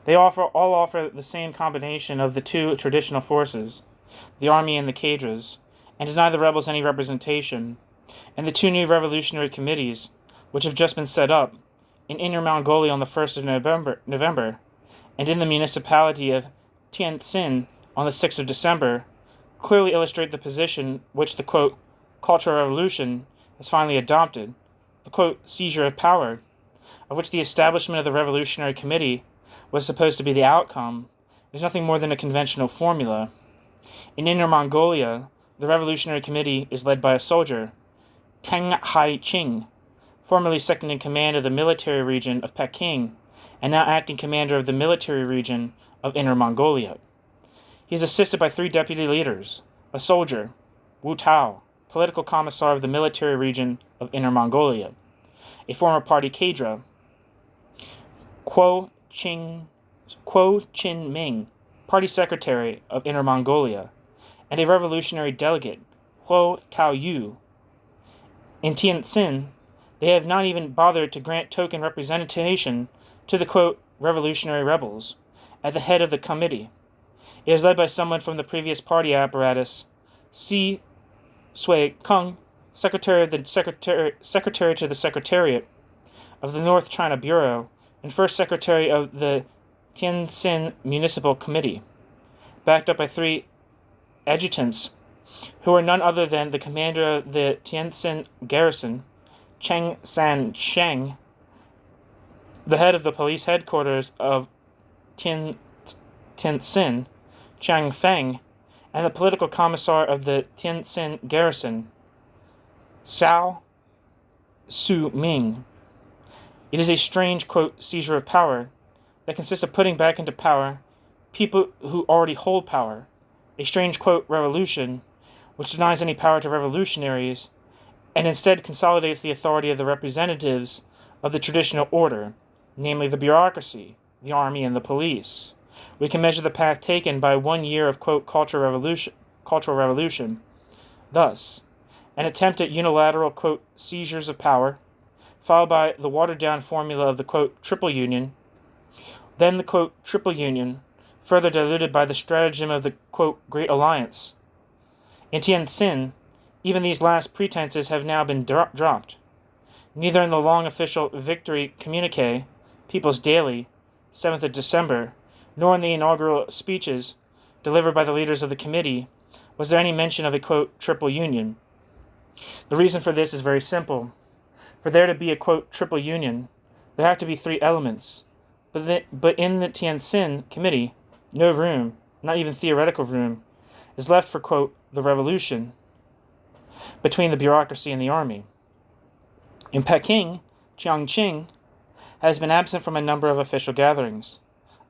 They all offer the same combination of the 2 traditional forces, the army and the cadres, and deny the rebels any representation. And the 2 new revolutionary committees, which have just been set up, in Inner Mongolia on the 1st of November, and in the municipality of Tientsin on the 6th of December, clearly illustrate the position which the, quote, Cultural Revolution has finally adopted, the, quote, seizure of power, of which the establishment of the Revolutionary Committee was supposed to be the outcome, is nothing more than a conventional formula. In Inner Mongolia, the Revolutionary Committee is led by a soldier, Teng Hai-ching, formerly second in command of the military region of Peking, and now acting commander of the military region of Inner Mongolia. He is assisted by 3 deputy leaders, a soldier, Wu Tao, political commissar of the military region of Inner Mongolia, a former party cadre, Kuo Chin-ming, party secretary of Inner Mongolia, and a revolutionary delegate, Huo Taoyu. In Tientsin, they have not even bothered to grant token representation to the, quote, revolutionary rebels at the head of the committee. It is led by someone from the previous party apparatus, Si Sui Kung, secretary to the Secretariat of the North China Bureau and first secretary of the Tientsin Municipal Committee, backed up by 3 adjutants, who are none other than the commander of the Tientsin garrison, Cheng San-sheng, the head of the police headquarters of Tientsin, Chiang Feng, and the political commissar of the Tientsin garrison, Cao Su-ming. It is a strange, quote, seizure of power that consists of putting back into power people who already hold power, a strange, quote, revolution which denies any power to revolutionaries and instead consolidates the authority of the representatives of the traditional order, namely the bureaucracy, the army, and the police. We can measure the path taken by 1 year of, quote, cultural revolution. Thus, an attempt at unilateral, quote, seizures of power, followed by the watered-down formula of the, quote, triple union, then the, quote, triple union, further diluted by the stratagem of the, quote, Great Alliance. In Tientsin, even these last pretenses have now been dropped. Neither in the long official victory communique, People's Daily, 7th of December, nor in the inaugural speeches delivered by the leaders of the committee was there any mention of a, quote, triple union. The reason for this is very simple. For there to be a, quote, triple union, there have to be 3 elements. But in the Tientsin committee, no room, not even theoretical room, is left for, quote, the revolution between the bureaucracy and the army. In Peking, Chiang Ching has been absent from a number of official gatherings.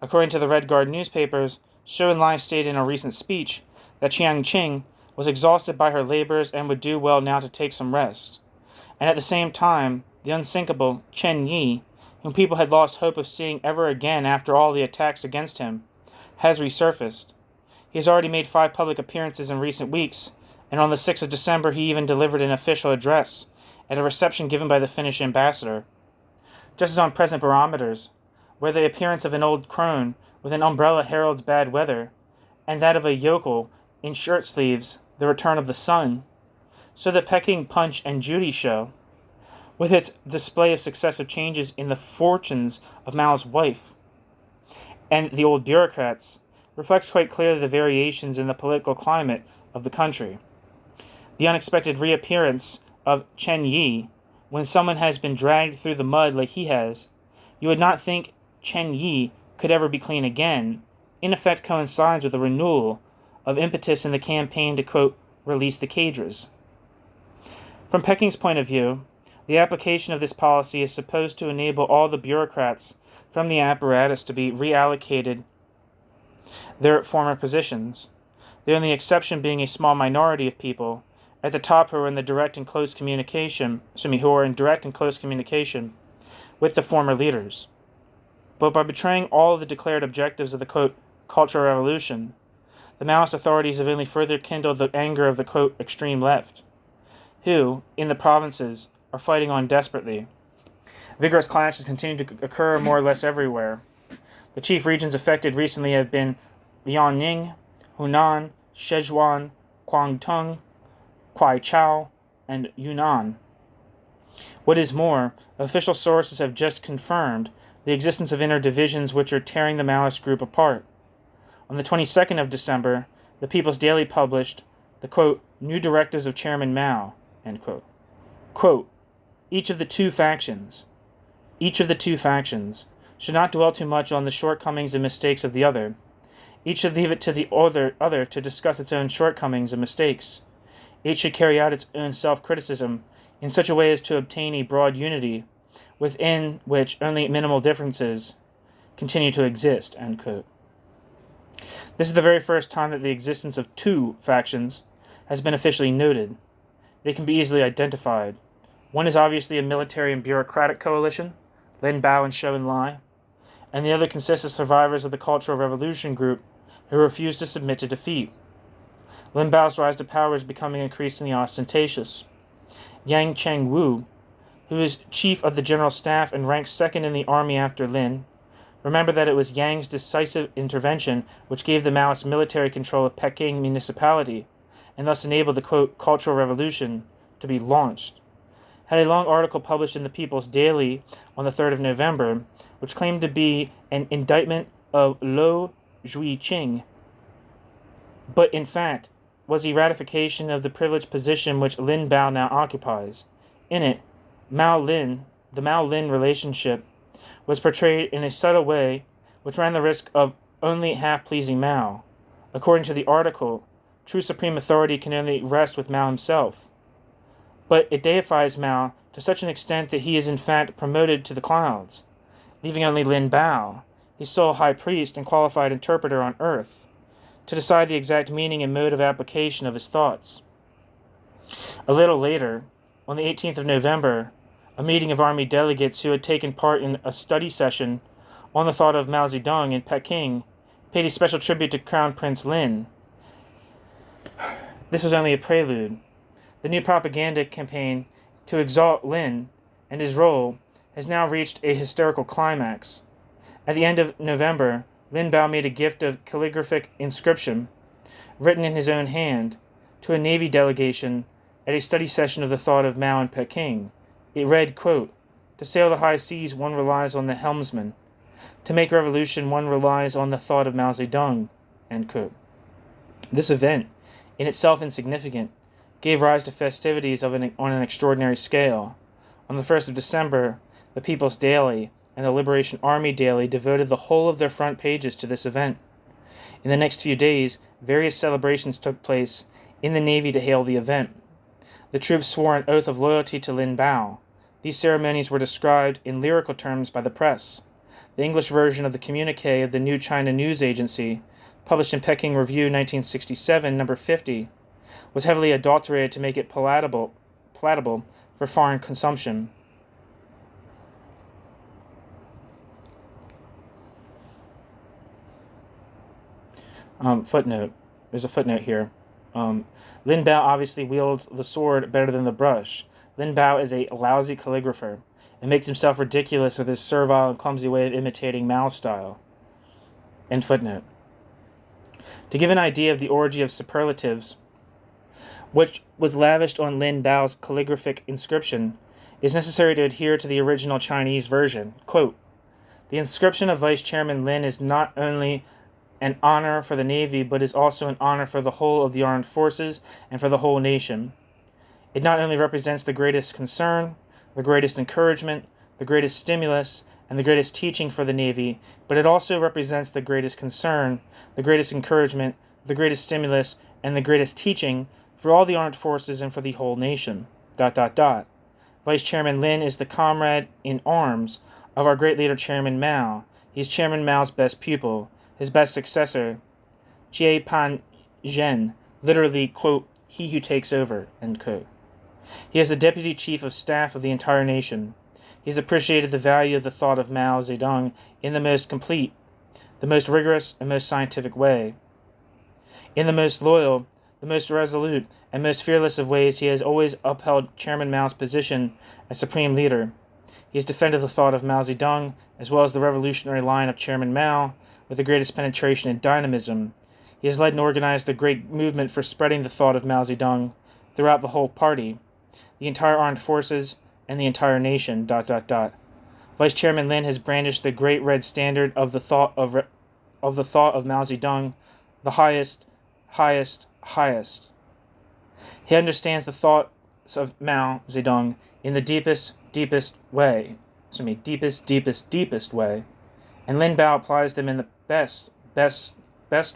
According to the Red Guard newspapers, Zhou Enlai stated in a recent speech that Chiang Ching was exhausted by her labors and would do well now to take some rest. And at the same time, the unsinkable Chen Yi, whom people had lost hope of seeing ever again after all the attacks against him, has resurfaced. He has already made 5 public appearances in recent weeks, and on the 6th of December he even delivered an official address at a reception given by the Finnish ambassador. Just as on present barometers, where the appearance of an old crone with an umbrella heralds bad weather, and that of a yokel in shirt sleeves the return of the sun, so the Peking Punch and Judy show, with its display of successive changes in the fortunes of Mao's wife and the old bureaucrats, reflects quite clearly the variations in the political climate of the country. The unexpected reappearance of Chen Yi, when someone has been dragged through the mud like he has, you would not think Chen Yi could ever be clean again, in effect coincides with a renewal of impetus in the campaign to, quote, release the cadres. From Peking's point of view, the application of this policy is supposed to enable all the bureaucrats from the apparatus to be reallocated their former positions, the only exception being a small minority of people at the top who are in direct and close communication with the former leaders. But by betraying all the declared objectives of the, quote, Cultural Revolution, the Maoist authorities have only further kindled the anger of the, quote, extreme left, who, in the provinces, are fighting on desperately. Vigorous clashes continue to occur more or less everywhere. The chief regions affected recently have been Liaoning, Hunan, Sichuan, Guangdong, Guizhou, and Yunnan. What is more, official sources have just confirmed the existence of inner divisions which are tearing the Maoist group apart. On the 22nd of December, the People's Daily published the, quote, new directives of Chairman Mao, end quote. Quote, each of the two factions should not dwell too much on the shortcomings and mistakes of the other. Each should leave it to the other to discuss its own shortcomings and mistakes. Each should carry out its own self-criticism in such a way as to obtain a broad unity, within which only minimal differences continue to exist, end quote. This is the very first time that the existence of two factions has been officially noted. They can be easily identified. One is obviously a military and bureaucratic coalition, Lin Biao and Zhou Enlai, and the other consists of survivors of the Cultural Revolution group who refuse to submit to defeat. Lin Biao's rise to power is becoming increasingly ostentatious. Yang Chengwu, who is chief of the general staff and ranks second in the army after Lin, remember that it was Yang's decisive intervention which gave the Maoist military control of Peking municipality, and thus enabled the, quote, Cultural Revolution to be launched, had a long article published in the People's Daily on the 3rd of November, which claimed to be an indictment of Luo Zhuiqing, but in fact was a ratification of the privileged position which Lin Biao now occupies. In it, the Mao-Lin relationship was portrayed in a subtle way which ran the risk of only half-pleasing Mao. According to the article, true supreme authority can only rest with Mao himself. But it deifies Mao to such an extent that he is in fact promoted to the clouds, leaving only Lin Biao, his sole high priest and qualified interpreter on earth, to decide the exact meaning and mode of application of his thoughts. A little later, on the 18th of November, a meeting of army delegates who had taken part in a study session on the thought of Mao Zedong in Peking paid a special tribute to Crown Prince Lin. This was only a prelude. The new propaganda campaign to exalt Lin and his role has now reached a hysterical climax. At the end of November, Lin Biao made a gift of calligraphic inscription, written in his own hand, to a Navy delegation at a study session of the thought of Mao in Peking. It read, quote, to sail the high seas one relies on the helmsman. To make revolution one relies on the thought of Mao Zedong, end quote. This event, in itself insignificant, gave rise to festivities on an extraordinary scale. On the 1st of December, the People's Daily and the Liberation Army Daily devoted the whole of their front pages to this event. In the next few days, various celebrations took place in the Navy to hail the event. The troops swore an oath of loyalty to Lin Biao. These ceremonies were described in lyrical terms by the press. The English version of the communique of the New China News Agency, published in Peking Review 1967, number 50, was heavily adulterated to make it palatable for foreign consumption. Footnote. There's a footnote here. Lin Biao obviously wields the sword better than the brush. Lin Biao is a lousy calligrapher and makes himself ridiculous with his servile and clumsy way of imitating Mao's style. End footnote. To give an idea of the orgy of superlatives, which was lavished on Lin Biao's calligraphic inscription, it is necessary to adhere to the original Chinese version. Quote, "The inscription of Vice Chairman Lin is not only an honor for the Navy, but is also an honor for the whole of the armed forces and for the whole nation. It not only represents the greatest concern, the greatest encouragement, the greatest stimulus, and the greatest teaching for the Navy, but it also represents the greatest concern, the greatest encouragement, the greatest stimulus, and the greatest teaching for all the armed forces and for the whole nation. ... Vice Chairman Lin is the comrade in arms of our great leader Chairman Mao. He is Chairman Mao's best pupil, his best successor, Jie Pan Zhen, literally, quote, he who takes over, end quote. He is the deputy chief of staff of the entire nation. He has appreciated the value of the thought of Mao Zedong in the most complete, the most rigorous, and most scientific way. In the most loyal, the most resolute, and most fearless of ways, he has always upheld Chairman Mao's position as supreme leader. He has defended the thought of Mao Zedong, as well as the revolutionary line of Chairman Mao, with the greatest penetration and dynamism. He has led and organized the great movement for spreading the thought of Mao Zedong throughout the whole party, the entire armed forces, and the entire nation, ... Vice Chairman Lin has brandished the great red standard of the thought of Mao Zedong, the highest, highest, highest. He understands the thoughts of Mao Zedong in the deepest, deepest way, deepest way, and Lin Biao applies them in the best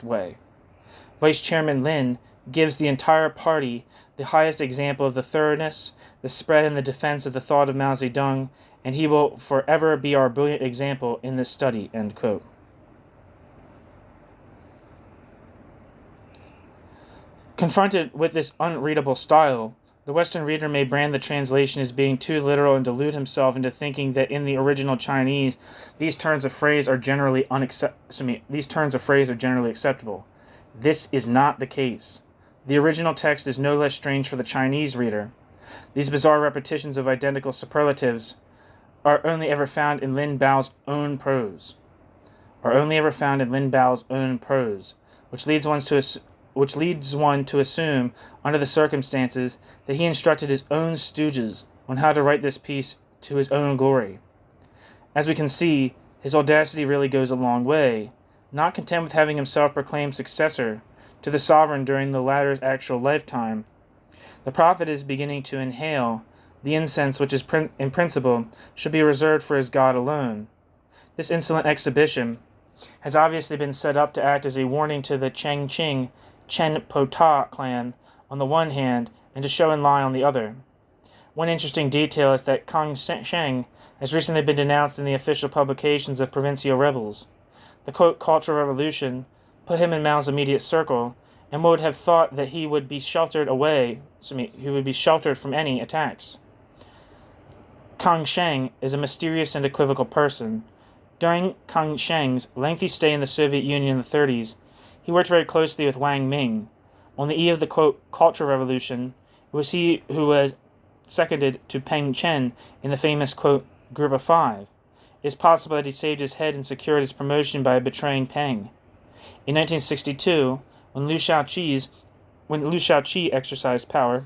way. Vice Chairman Lin gives the entire party the highest example of the thoroughness, the spread, and the defense of the thought of Mao Zedong, and he will forever be our brilliant example in this study, end quote. Confronted with this unreadable style, the Western reader may brand the translation as being too literal and delude himself into thinking that in the original Chinese, these turns of phrase are generally acceptable. This is not the case. The original text is no less strange for the Chinese reader. These bizarre repetitions of identical superlatives are only ever found in Lin Biao's own prose, which leads one to assume, under the circumstances, that he instructed his own stooges on how to write this piece to his own glory. As we can see, his audacity really goes a long way. Not content with having himself proclaimed successor to the sovereign during the latter's actual lifetime, the prophet is beginning to inhale the incense which is in principle should be reserved for his God alone. This insolent exhibition has obviously been set up to act as a warning to the Chengqing Chen Po Ta clan on the one hand, and to show and lie on the other. One interesting detail is that Kang Sheng has recently been denounced in the official publications of provincial rebels. The quote, Cultural Revolution put him in Mao's immediate circle, and one would have thought that he would be sheltered from any attacks. Kang Sheng is a mysterious and equivocal person. During Kang Sheng's lengthy stay in the Soviet Union in the 30s, he worked very closely with Wang Ming. On the eve of the, quote, Cultural Revolution, it was he who was seconded to Peng Chen in the famous, quote, Group of Five. It is possible that he saved his head and secured his promotion by betraying Peng. In 1962, when Liu Shaoqi exercised power,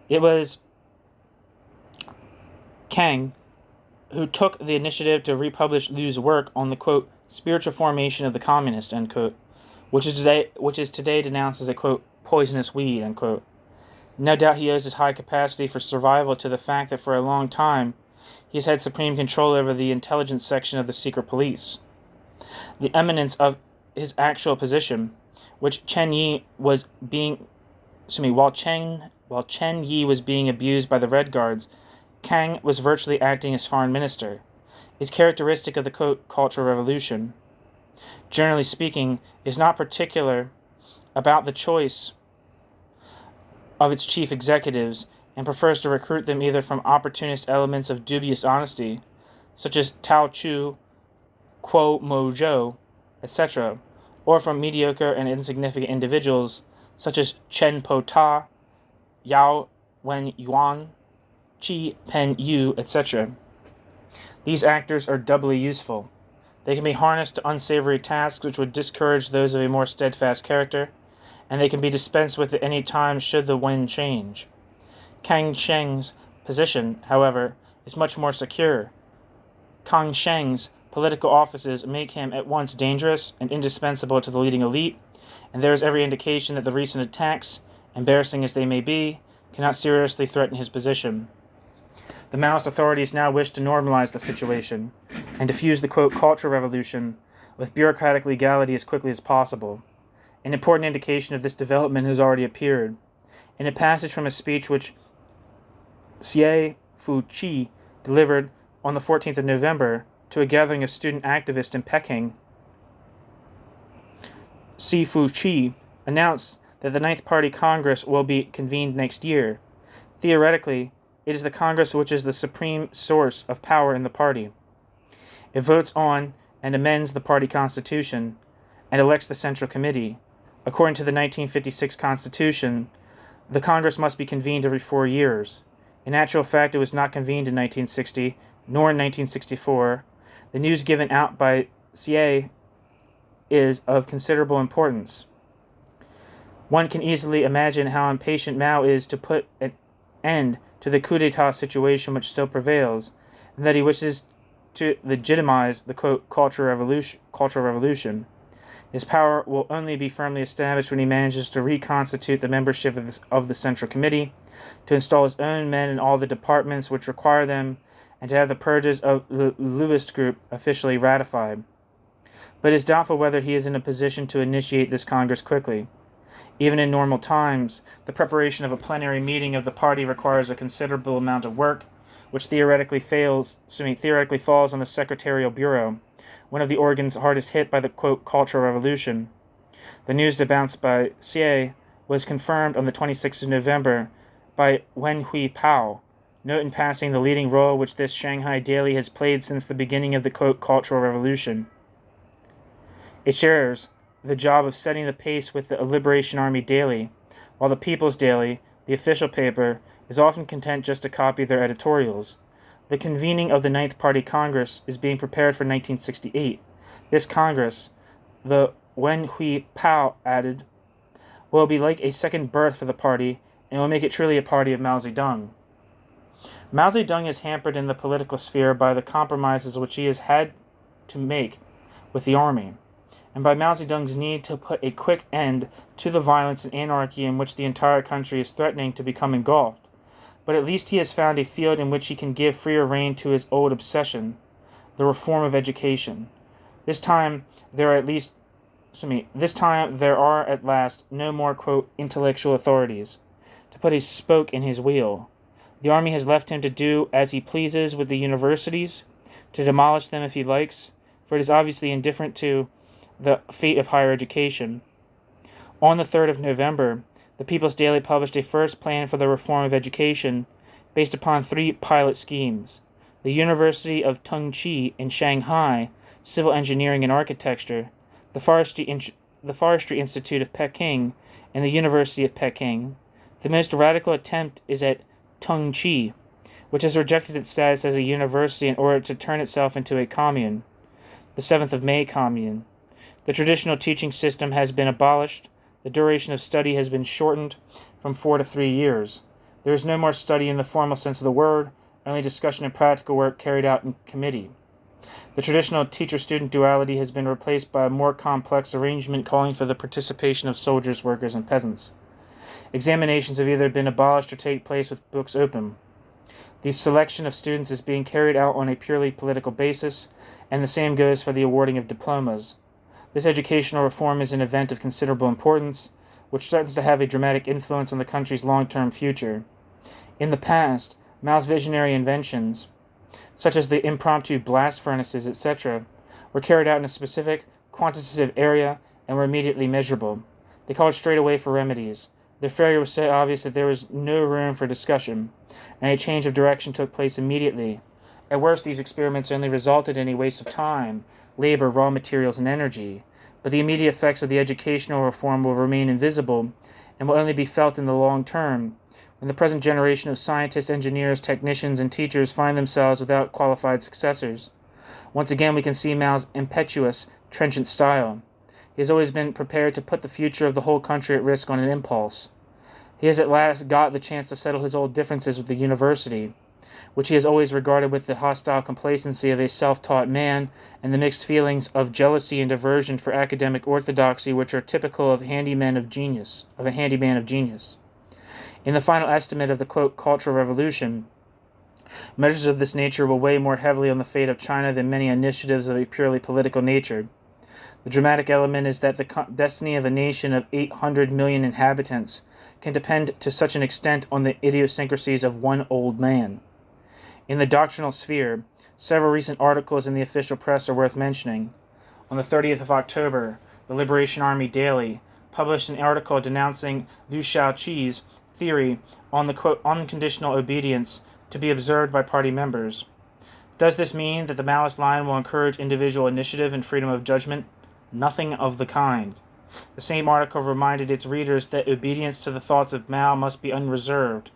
it was Kang who took the initiative to republish Liu's work on the, quote, spiritual formation of the communist, end quote, which is today denounced as a, quote, poisonous weed, end quote. No doubt he owes his high capacity for survival to the fact that for a long time he has had supreme control over the intelligence section of the secret police. The eminence of his actual position, while Chen Yi was being abused by the Red Guards, Kang was virtually acting as foreign minister, is characteristic of the, quote, Cultural Revolution. Generally speaking, is not particular about the choice of its chief executives, and prefers to recruit them either from opportunist elements of dubious honesty, such as Tao Chu, Quo Mojo, etc., or from mediocre and insignificant individuals such as Chen Po Ta, Yao Wen Yuan, Qi Pen Yu, etc. These actors are doubly useful. They can be harnessed to unsavory tasks which would discourage those of a more steadfast character, and they can be dispensed with at any time should the wind change. Kang Sheng's position, however, is much more secure. Kang Sheng's political offices make him at once dangerous and indispensable to the leading elite, and there is every indication that the recent attacks, embarrassing as they may be, cannot seriously threaten his position. The Maoist authorities now wish to normalize the situation and diffuse the, quote, cultural revolution with bureaucratic legality as quickly as possible. An important indication of this development has already appeared. In a passage from a speech which Xie Fuqi delivered on the 14th of November to a gathering of student activists in Peking, Xie Fuqi announced that the Ninth Party Congress will be convened next year. Theoretically, it is the Congress which is the supreme source of power in the party. It votes on and amends the party constitution and elects the Central Committee. According to the 1956 Constitution, the Congress must be convened every 4 years. In actual fact, it was not convened in 1960, nor in 1964. The news given out by Xie is of considerable importance. One can easily imagine how impatient Mao is to put an end to the coup d'etat situation which still prevails, and that he wishes to legitimize the, quote, cultural revolution. His power will only be firmly established when he manages to reconstitute the membership of the Central Committee, to install his own men in all the departments which require them, and to have the purges of the Leys group officially ratified. But it is doubtful whether he is in a position to initiate this Congress quickly. Even in normal times, the preparation of a plenary meeting of the party requires a considerable amount of work, which theoretically falls on the Secretarial Bureau, one of the organs hardest hit by the, quote, cultural revolution. The news announced by Xie was confirmed on the 26th of November by Wen Huipao. Note in passing the leading role which this Shanghai daily has played since the beginning of the, quote, cultural revolution. It shares the job of setting the pace with the Liberation Army daily, while the People's Daily, the official paper, is often content just to copy their editorials. The convening of the Ninth Party Congress is being prepared for 1968. This Congress, the Wen Huipao added, will be like a second birth for the party and will make it truly a party of Mao Zedong. Mao Zedong is hampered in the political sphere by the compromises which he has had to make with the army, and by Mao Zedong's need to put a quick end to the violence and anarchy in which the entire country is threatening to become engulfed. But at least he has found a field in which he can give freer rein to his old obsession, the reform of education. This time there are at last no more, quote, intellectual authorities to put a spoke in his wheel. The army has left him to do as he pleases with the universities, to demolish them if he likes, for it is obviously indifferent to the fate of higher education. On the 3rd of November, the People's Daily published a first plan for the reform of education based upon 3 pilot schemes: the University of Tongqi in Shanghai, Civil Engineering and Architecture, the Forestry Institute of Peking, and the University of Peking. The most radical attempt is at Tongqi, which has rejected its status as a university in order to turn itself into a commune, the 7th of May Commune. The traditional teaching system has been abolished. The duration of study has been shortened from 4 to 3 years. There is no more study in the formal sense of the word, only discussion and practical work carried out in committee. The traditional teacher-student duality has been replaced by a more complex arrangement calling for the participation of soldiers, workers, and peasants. Examinations have either been abolished or take place with books open. The selection of students is being carried out on a purely political basis, and the same goes for the awarding of diplomas. This educational reform is an event of considerable importance, which threatens to have a dramatic influence on the country's long-term future. In the past, Mao's visionary inventions, such as the impromptu blast furnaces, etc., were carried out in a specific, quantitative area and were immediately measurable. They called straight away for remedies. Their failure was so obvious that there was no room for discussion, and a change of direction took place immediately, At worst, these experiments only resulted in a waste of time, labor, raw materials, and energy, but the immediate effects of the educational reform will remain invisible and will only be felt in the long term, when the present generation of scientists, engineers, technicians, and teachers find themselves without qualified successors. Once again, we can see Mao's impetuous, trenchant style. He has always been prepared to put the future of the whole country at risk on an impulse. He has at last got the chance to settle his old differences with the university, which he has always regarded with the hostile complacency of a self-taught man and the mixed feelings of jealousy and aversion for academic orthodoxy which are typical of a handyman of genius. In the final estimate of the, quote, Cultural Revolution, measures of this nature will weigh more heavily on the fate of China than many initiatives of a purely political nature. The dramatic element is that the destiny of a nation of 800 million inhabitants can depend to such an extent on the idiosyncrasies of one old man. In the doctrinal sphere, several recent articles in the official press are worth mentioning. On the 30th of October, the Liberation Army Daily published an article denouncing Liu Shaoqi's theory on the, quote, unconditional obedience to be observed by party members. Does this mean that the Maoist line will encourage individual initiative and freedom of judgment? Nothing of the kind. The same article reminded its readers that obedience to the thoughts of Mao must be unreserved,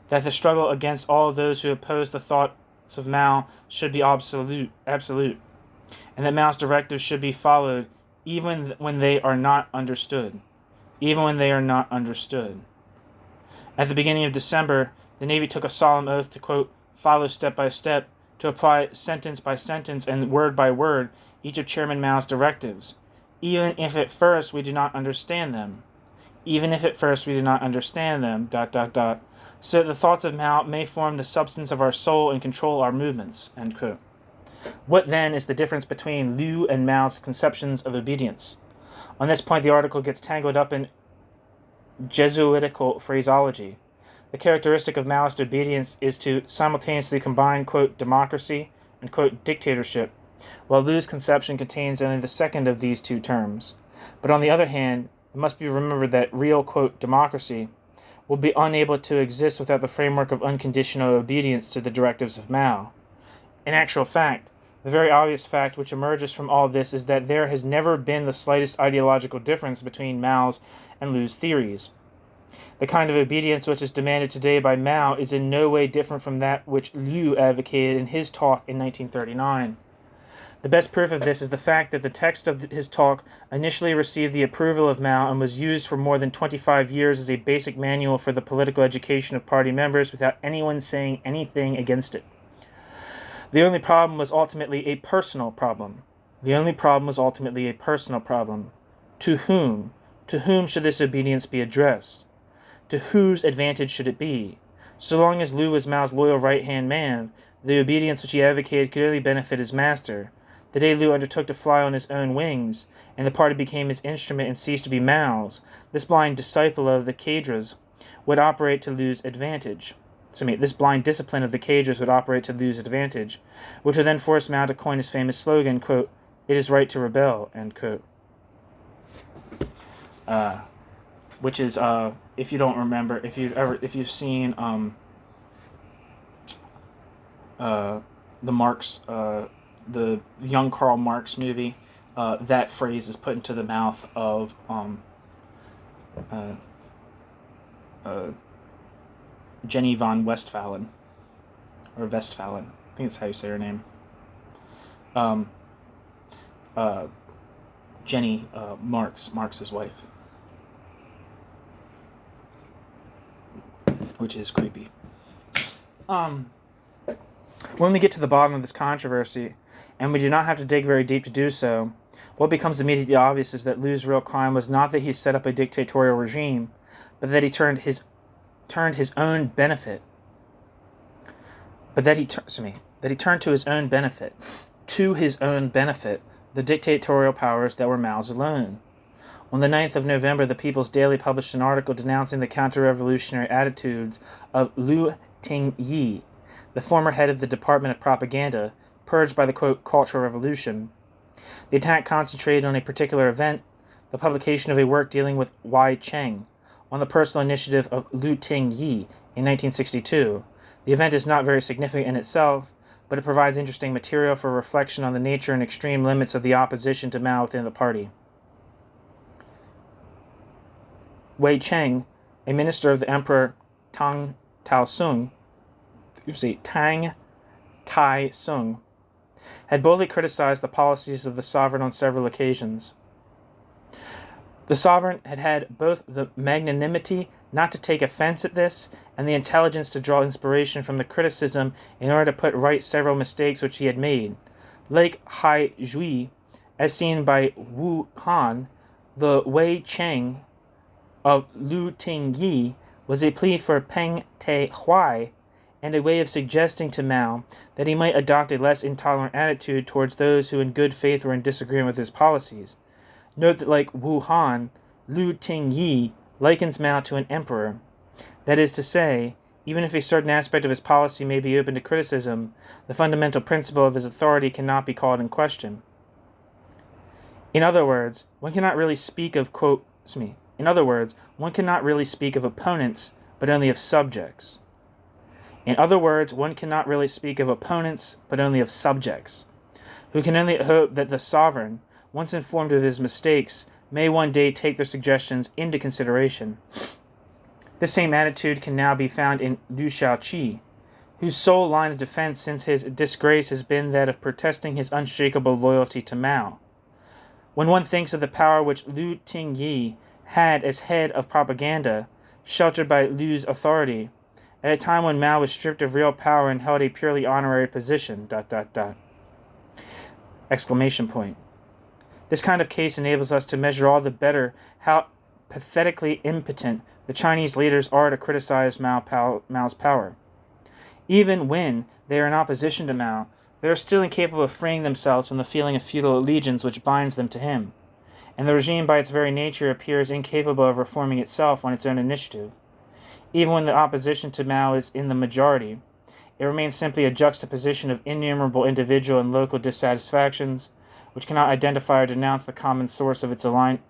that the struggle against all those who oppose the thoughts of Mao should be absolute, and that Mao's directives should be followed even when they are not understood. At the beginning of December, the Navy took a solemn oath to, quote, follow step by step, to apply sentence by sentence and word by word each of Chairman Mao's directives, even if at first we do not understand them, so that the thoughts of Mao may form the substance of our soul and control our movements, end quote. What, then, is the difference between Liu and Mao's conceptions of obedience? On this point, the article gets tangled up in Jesuitical phraseology. The characteristic of Maoist obedience is to simultaneously combine, quote, democracy and, quote, dictatorship, while Liu's conception contains only the second of these two terms. But on the other hand, it must be remembered that real, quote, democracy will be unable to exist without the framework of unconditional obedience to the directives of Mao. In actual fact, the very obvious fact which emerges from all this is that there has never been the slightest ideological difference between Mao's and Liu's theories. The kind of obedience which is demanded today by Mao is in no way different from that which Liu advocated in his talk in 1939. The best proof of this is the fact that the text of his talk initially received the approval of Mao and was used for more than 25 years as a basic manual for the political education of party members without anyone saying anything against it. The only problem was ultimately a personal problem. To whom? To whom should this obedience be addressed? To whose advantage should it be? So long as Liu was Mao's loyal right-hand man, the obedience which he advocated could only benefit his master. The day Liu undertook to fly on his own wings, and the party became his instrument and ceased to be Mao's, this blind disciple of the cadres would operate to Liu's advantage. This blind discipline of the cadres would operate to Liu's advantage, which would then force Mao to coin his famous slogan, quote, it is right to rebel, end quote. Which is, if you don't remember, if you've seen the Marx, the young Karl Marx movie, that phrase is put into the mouth of Jenny von Westphalen, or Westphalen, I think that's how you say her name. Jenny, Marx's wife, which is creepy. When we get to the bottom of this controversy, and we do not have to dig very deep to do so, what becomes immediately obvious is that Liu's real crime was not that he set up a dictatorial regime, but that he turned to his own benefit the dictatorial powers that were Mao's alone. On the 9th of November, the People's Daily published an article denouncing the counter-revolutionary attitudes of Liu Tingyi, the former head of the Department of Propaganda, purged by the, quote, Cultural Revolution. The attack concentrated on a particular event, the publication of a work dealing with Wei Cheng, on the personal initiative of Liu Tingyi in 1962. The event is not very significant in itself, but it provides interesting material for reflection on the nature and extreme limits of the opposition to Mao within the party. Wei Cheng, a minister of the Emperor Tang Tai-sung, had boldly criticized the policies of the sovereign on several occasions. The sovereign had had both the magnanimity not to take offense at this and the intelligence to draw inspiration from the criticism in order to put right several mistakes which he had made. Like Hai Jui, as seen by Wu Han, the Wei Cheng of Lu Tingyi was a plea for Peng Te Huai and a way of suggesting to Mao that he might adopt a less intolerant attitude towards those who in good faith were in disagreement with his policies. Note that like Wu Han, Lu Tingyi likens Mao to an emperor. That is to say, even if a certain aspect of his policy may be open to criticism, the fundamental principle of his authority cannot be called in question. In other words, one cannot really speak of opponents, but only of subjects. Who can only hope that the sovereign, once informed of his mistakes, may one day take their suggestions into consideration. This same attitude can now be found in Liu Shaoqi, whose sole line of defense since his disgrace has been that of protesting his unshakable loyalty to Mao. When one thinks of the power which Lu Tingyi had as head of propaganda, sheltered by Liu's authority, at a time when Mao was stripped of real power and held a purely honorary position, ... Exclamation point. This kind of case enables us to measure all the better how pathetically impotent the Chinese leaders are to criticize Mao's power. Even when they are in opposition to Mao, they are still incapable of freeing themselves from the feeling of feudal allegiance which binds them to him, and the regime by its very nature appears incapable of reforming itself on its own initiative. Even when the opposition to Mao is in the majority, it remains simply a juxtaposition of innumerable individual and local dissatisfactions, which cannot identify or denounce the common source of its ailment.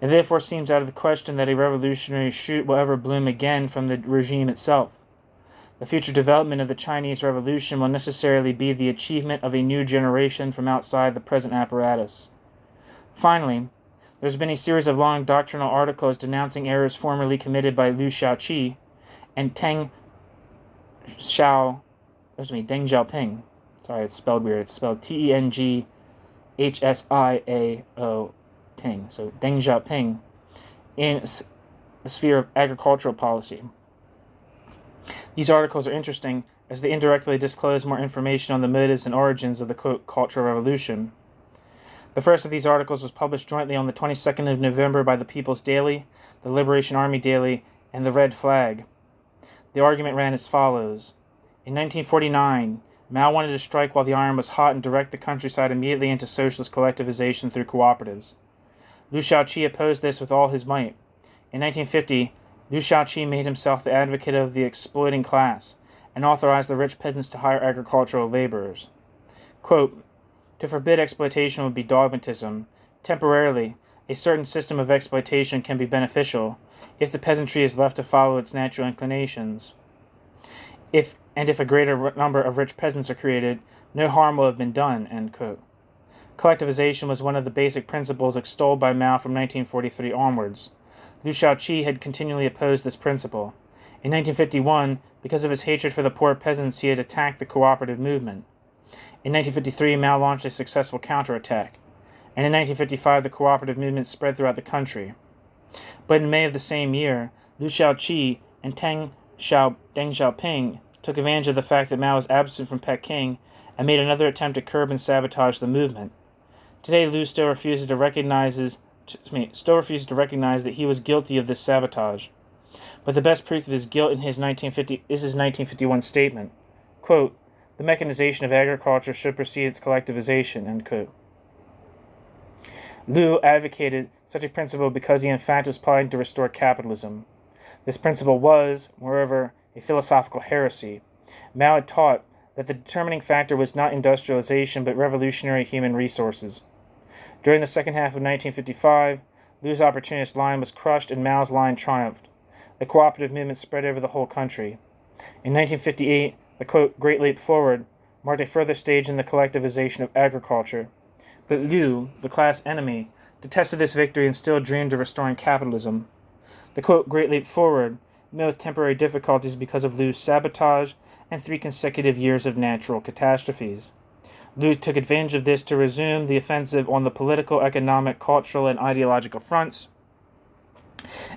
It therefore seems out of the question that a revolutionary shoot will ever bloom again from the regime itself. The future development of the Chinese Revolution will necessarily be the achievement of a new generation from outside the present apparatus. Finally, there has been a series of long doctrinal articles denouncing errors formerly committed by Liu Shaoqi and Deng Xiaoping. Sorry, it's spelled weird. It's spelled Tenghsiao Ping. So Deng Xiaoping in the sphere of agricultural policy. These articles are interesting as they indirectly disclose more information on the motives and origins of the Cultural Revolution. The first of these articles was published jointly on the 22nd of November by the People's Daily, the Liberation Army Daily, and the Red Flag. The argument ran as follows. In 1949, Mao wanted to strike while the iron was hot and direct the countryside immediately into socialist collectivization through cooperatives. Liu Shaoqi opposed this with all his might. In 1950, Liu Shaoqi made himself the advocate of the exploiting class and authorized the rich peasants to hire agricultural laborers. Quote, to forbid exploitation would be dogmatism. Temporarily, a certain system of exploitation can be beneficial if the peasantry is left to follow its natural inclinations. If a greater number of rich peasants are created, no harm will have been done, end quote. Collectivization was one of the basic principles extolled by Mao from 1943 onwards. Liu Shaoqi had continually opposed this principle. In 1951, because of his hatred for the poor peasants, he had attacked the cooperative movement. In 1953, Mao launched a successful counterattack, and in 1955 the cooperative movement spread throughout the country. But in May of the same year, Liu Shaoqi and Deng Xiaoping took advantage of the fact that Mao was absent from Peking and made another attempt to curb and sabotage the movement. Today, Liu still refuses to recognize that he was guilty of this sabotage. But the best proof of his guilt is his 1951 statement. Quote, the mechanization of agriculture should precede its collectivization, end quote. Liu advocated such a principle because he in fact was plotting to restore capitalism. This principle was, moreover, a philosophical heresy. Mao had taught that the determining factor was not industrialization but revolutionary human resources. During the second half of 1955, Liu's opportunist line was crushed and Mao's line triumphed. The cooperative movement spread over the whole country. In 1958, The, quote, Great Leap Forward marked a further stage in the collectivization of agriculture. But Liu, the class enemy, detested this victory and still dreamed of restoring capitalism. The, quote, Great Leap Forward met with temporary difficulties because of Liu's sabotage and 3 consecutive years of natural catastrophes. Liu took advantage of this to resume the offensive on the political, economic, cultural, and ideological fronts.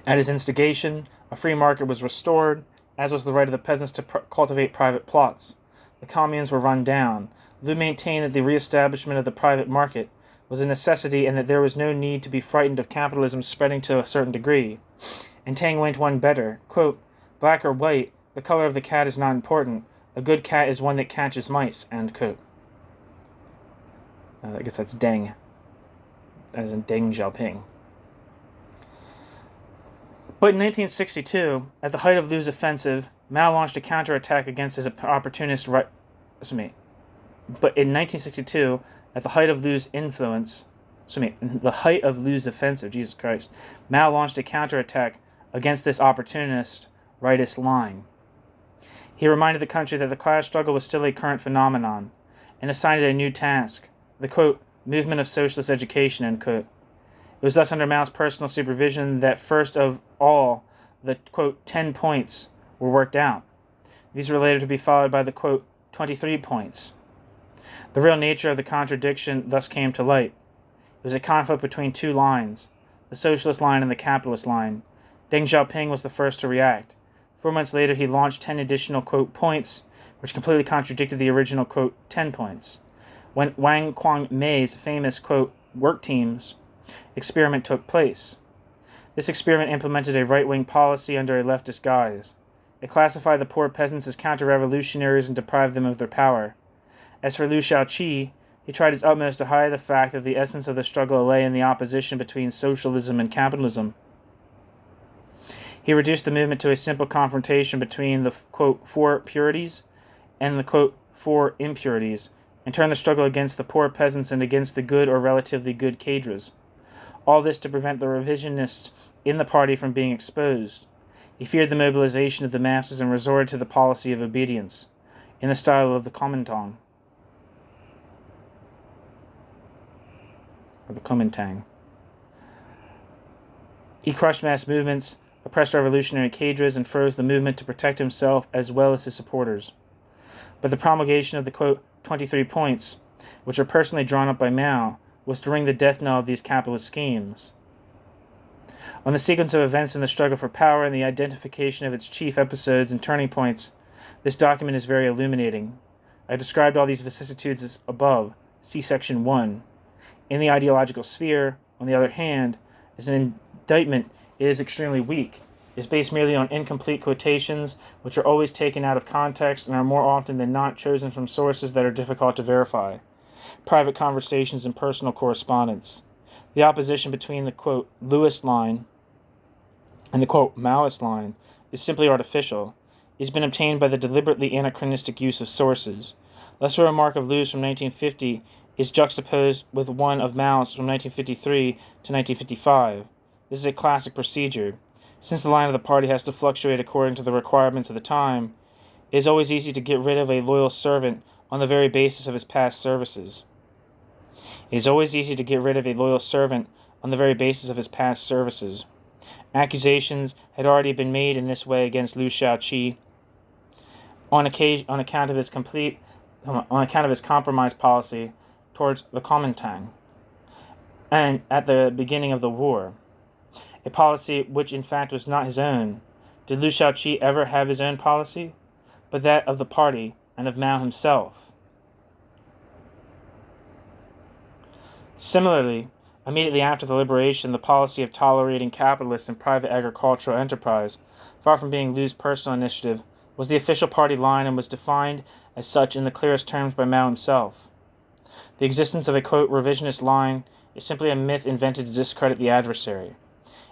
At his instigation, a free market was restored, as was the right of the peasants to cultivate private plots. The communes were run down. Liu maintained that the re-establishment of the private market was a necessity and that there was no need to be frightened of capitalism spreading to a certain degree. And Tang went one better. Quote, black or white, the color of the cat is not important. A good cat is one that catches mice, end quote. I guess that's Deng, as in Deng Xiaoping. But in 1962, at the height of Liu's offensive, Mao launched a counterattack against his opportunist right. But in 1962, at the height of Liu's influence, the height of Liu's offensive, Jesus Christ, Mao launched a counterattack against this opportunist rightist line. He reminded the country that the class struggle was still a current phenomenon, and assigned it a new task, the, quote, movement of socialist education, end quote. It was thus under Mao's personal supervision that first of all the, quote, 10 points were worked out. These were later to be followed by the, quote, 23 points. The real nature of the contradiction thus came to light. It was a conflict between 2 lines, the socialist line and the capitalist line. Deng Xiaoping was the first to react. 4 months later, he launched 10 additional, quote, points, which completely contradicted the original, quote, 10 points. When Wang Quangmei's famous, quote, work teams experiment took place. This experiment implemented a right-wing policy under a leftist guise. It classified the poor peasants as counter-revolutionaries and deprived them of their power. As for Liu Shaoqi, he tried his utmost to hide the fact that the essence of the struggle lay in the opposition between socialism and capitalism. He reduced the movement to a simple confrontation between the, quote, 4 purities and the, quote, 4 impurities, and turned the struggle against the poor peasants and against the good or relatively good cadres. All this to prevent the revisionists in the party from being exposed. He feared the mobilization of the masses and resorted to the policy of obedience, in the style of the Kuomintang. Or the Kuomintang. He crushed mass movements, oppressed revolutionary cadres, and froze the movement to protect himself as well as his supporters. But the promulgation of the, quote, 23 points, which are personally drawn up by Mao, was to ring the death knell of these capitalist schemes. On the sequence of events in the struggle for power and the identification of its chief episodes and turning points, this document is very illuminating. I described all these vicissitudes as above, see section 1. In the ideological sphere, on the other hand, as an indictment, it is extremely weak. It is based merely on incomplete quotations, which are always taken out of context and are more often than not chosen from sources that are difficult to verify. Private conversations and personal correspondence. The opposition between the, quote, Leuyist line and the, quote, Maoist line is simply artificial. It has been obtained by the deliberately anachronistic use of sources. Thus a remark of Liu's from 1950 is juxtaposed with one of Mao's from 1953 to 1955. This is a classic procedure. Since the line of the party has to fluctuate according to the requirements of the time, it is always easy to get rid of a loyal servant on the very basis of his past services. It is always easy to get rid of a loyal servant on the very basis of his past services. Accusations had already been made in this way against Liu Shaoqi on account of his compromise policy towards the Kuomintang, and at the beginning of the war, a policy which in fact was not his own. Did Liu Shaoqi ever have his own policy? But that of the party and of Mao himself. Similarly, immediately after the liberation, the policy of tolerating capitalists and private agricultural enterprise, far from being Liu's personal initiative, was the official party line and was defined as such in the clearest terms by Mao himself. The existence of a, quote, revisionist line is simply a myth invented to discredit the adversary.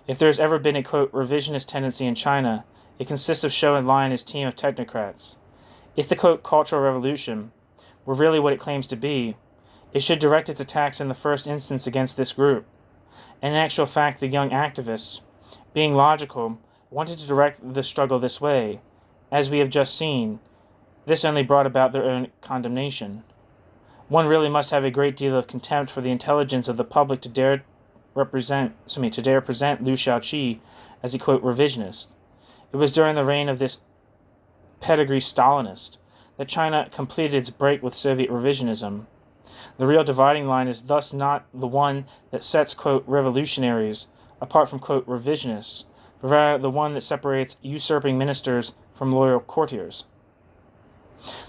If there has ever been a, quote, revisionist tendency in China, it consists of Zhou Enlai and his team of technocrats. If the, quote, Cultural Revolution were really what it claims to be, it should direct its attacks in the first instance against this group. And in actual fact, the young activists, being logical, wanted to direct the struggle this way, as we have just seen, This only brought about their own condemnation. One really must have a great deal of contempt for the intelligence of the public to dare present Liu Shaoqi as a, quote, revisionist. It was during the reign of this pedigree Stalinist that China completed its break with Soviet revisionism. The real dividing line is thus not the one that sets, quote, revolutionaries apart from, quote, revisionists, but rather the one that separates usurping ministers from loyal courtiers.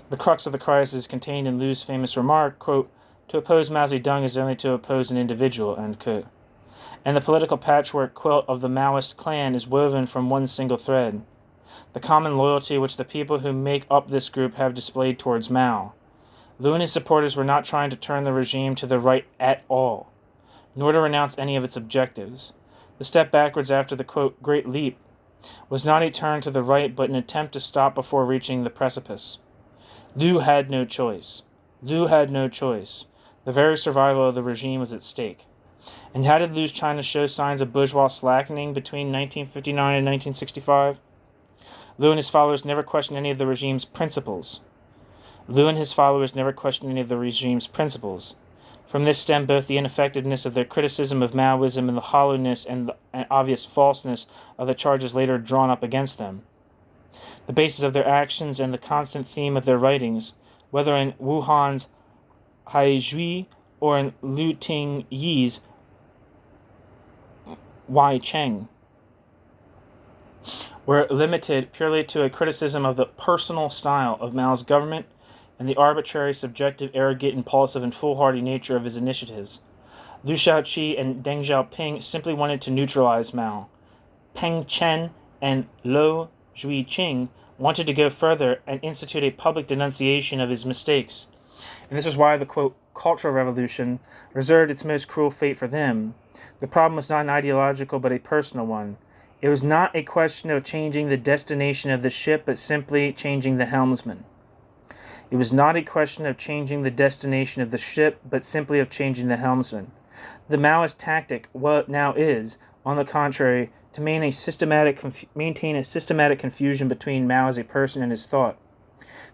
The crux of the crisis is contained in Liu's famous remark, quote, to oppose Mao Zedong is only to oppose an individual, end quote. And the political patchwork quilt of the Maoist clan is woven from one single thread, the common loyalty which the people who make up this group have displayed towards Mao. Liu and his supporters were not trying to turn the regime to the right at all, nor to renounce any of its objectives. The step backwards after the, quote, Great Leap was not a turn to the right but an attempt to stop before reaching the precipice. Liu had no choice. Liu had no choice. The very survival of the regime was at stake. And how did Liu's China show signs of bourgeois slackening between 1959 and 1965? Liu and his followers never questioned any of the regime's principles. From this stemmed both the ineffectiveness of their criticism of Maoism and the hollowness and the obvious falseness of the charges later drawn up against them. The basis of their actions and the constant theme of their writings, whether in Wuhan's Haizhui or in Liu Tingyi's Wai Cheng, were limited purely to a criticism of the personal style of Mao's government and the arbitrary, subjective, arrogant, impulsive, and foolhardy nature of his initiatives. Liu Shaoqi and Deng Xiaoping simply wanted to neutralize Mao. Peng Chen and Luo Zhuiqing wanted to go further and institute a public denunciation of his mistakes. And this is why the, quote, Cultural Revolution reserved its most cruel fate for them. The problem was not an ideological but a personal one. It was not a question of changing the destination of the ship, but simply changing the helmsman. It was not a question of changing the destination of the ship, but simply of changing the helmsman. The Maoist tactic, what now is, on the contrary, to maintain a systematic confusion between Mao as a person and his thought.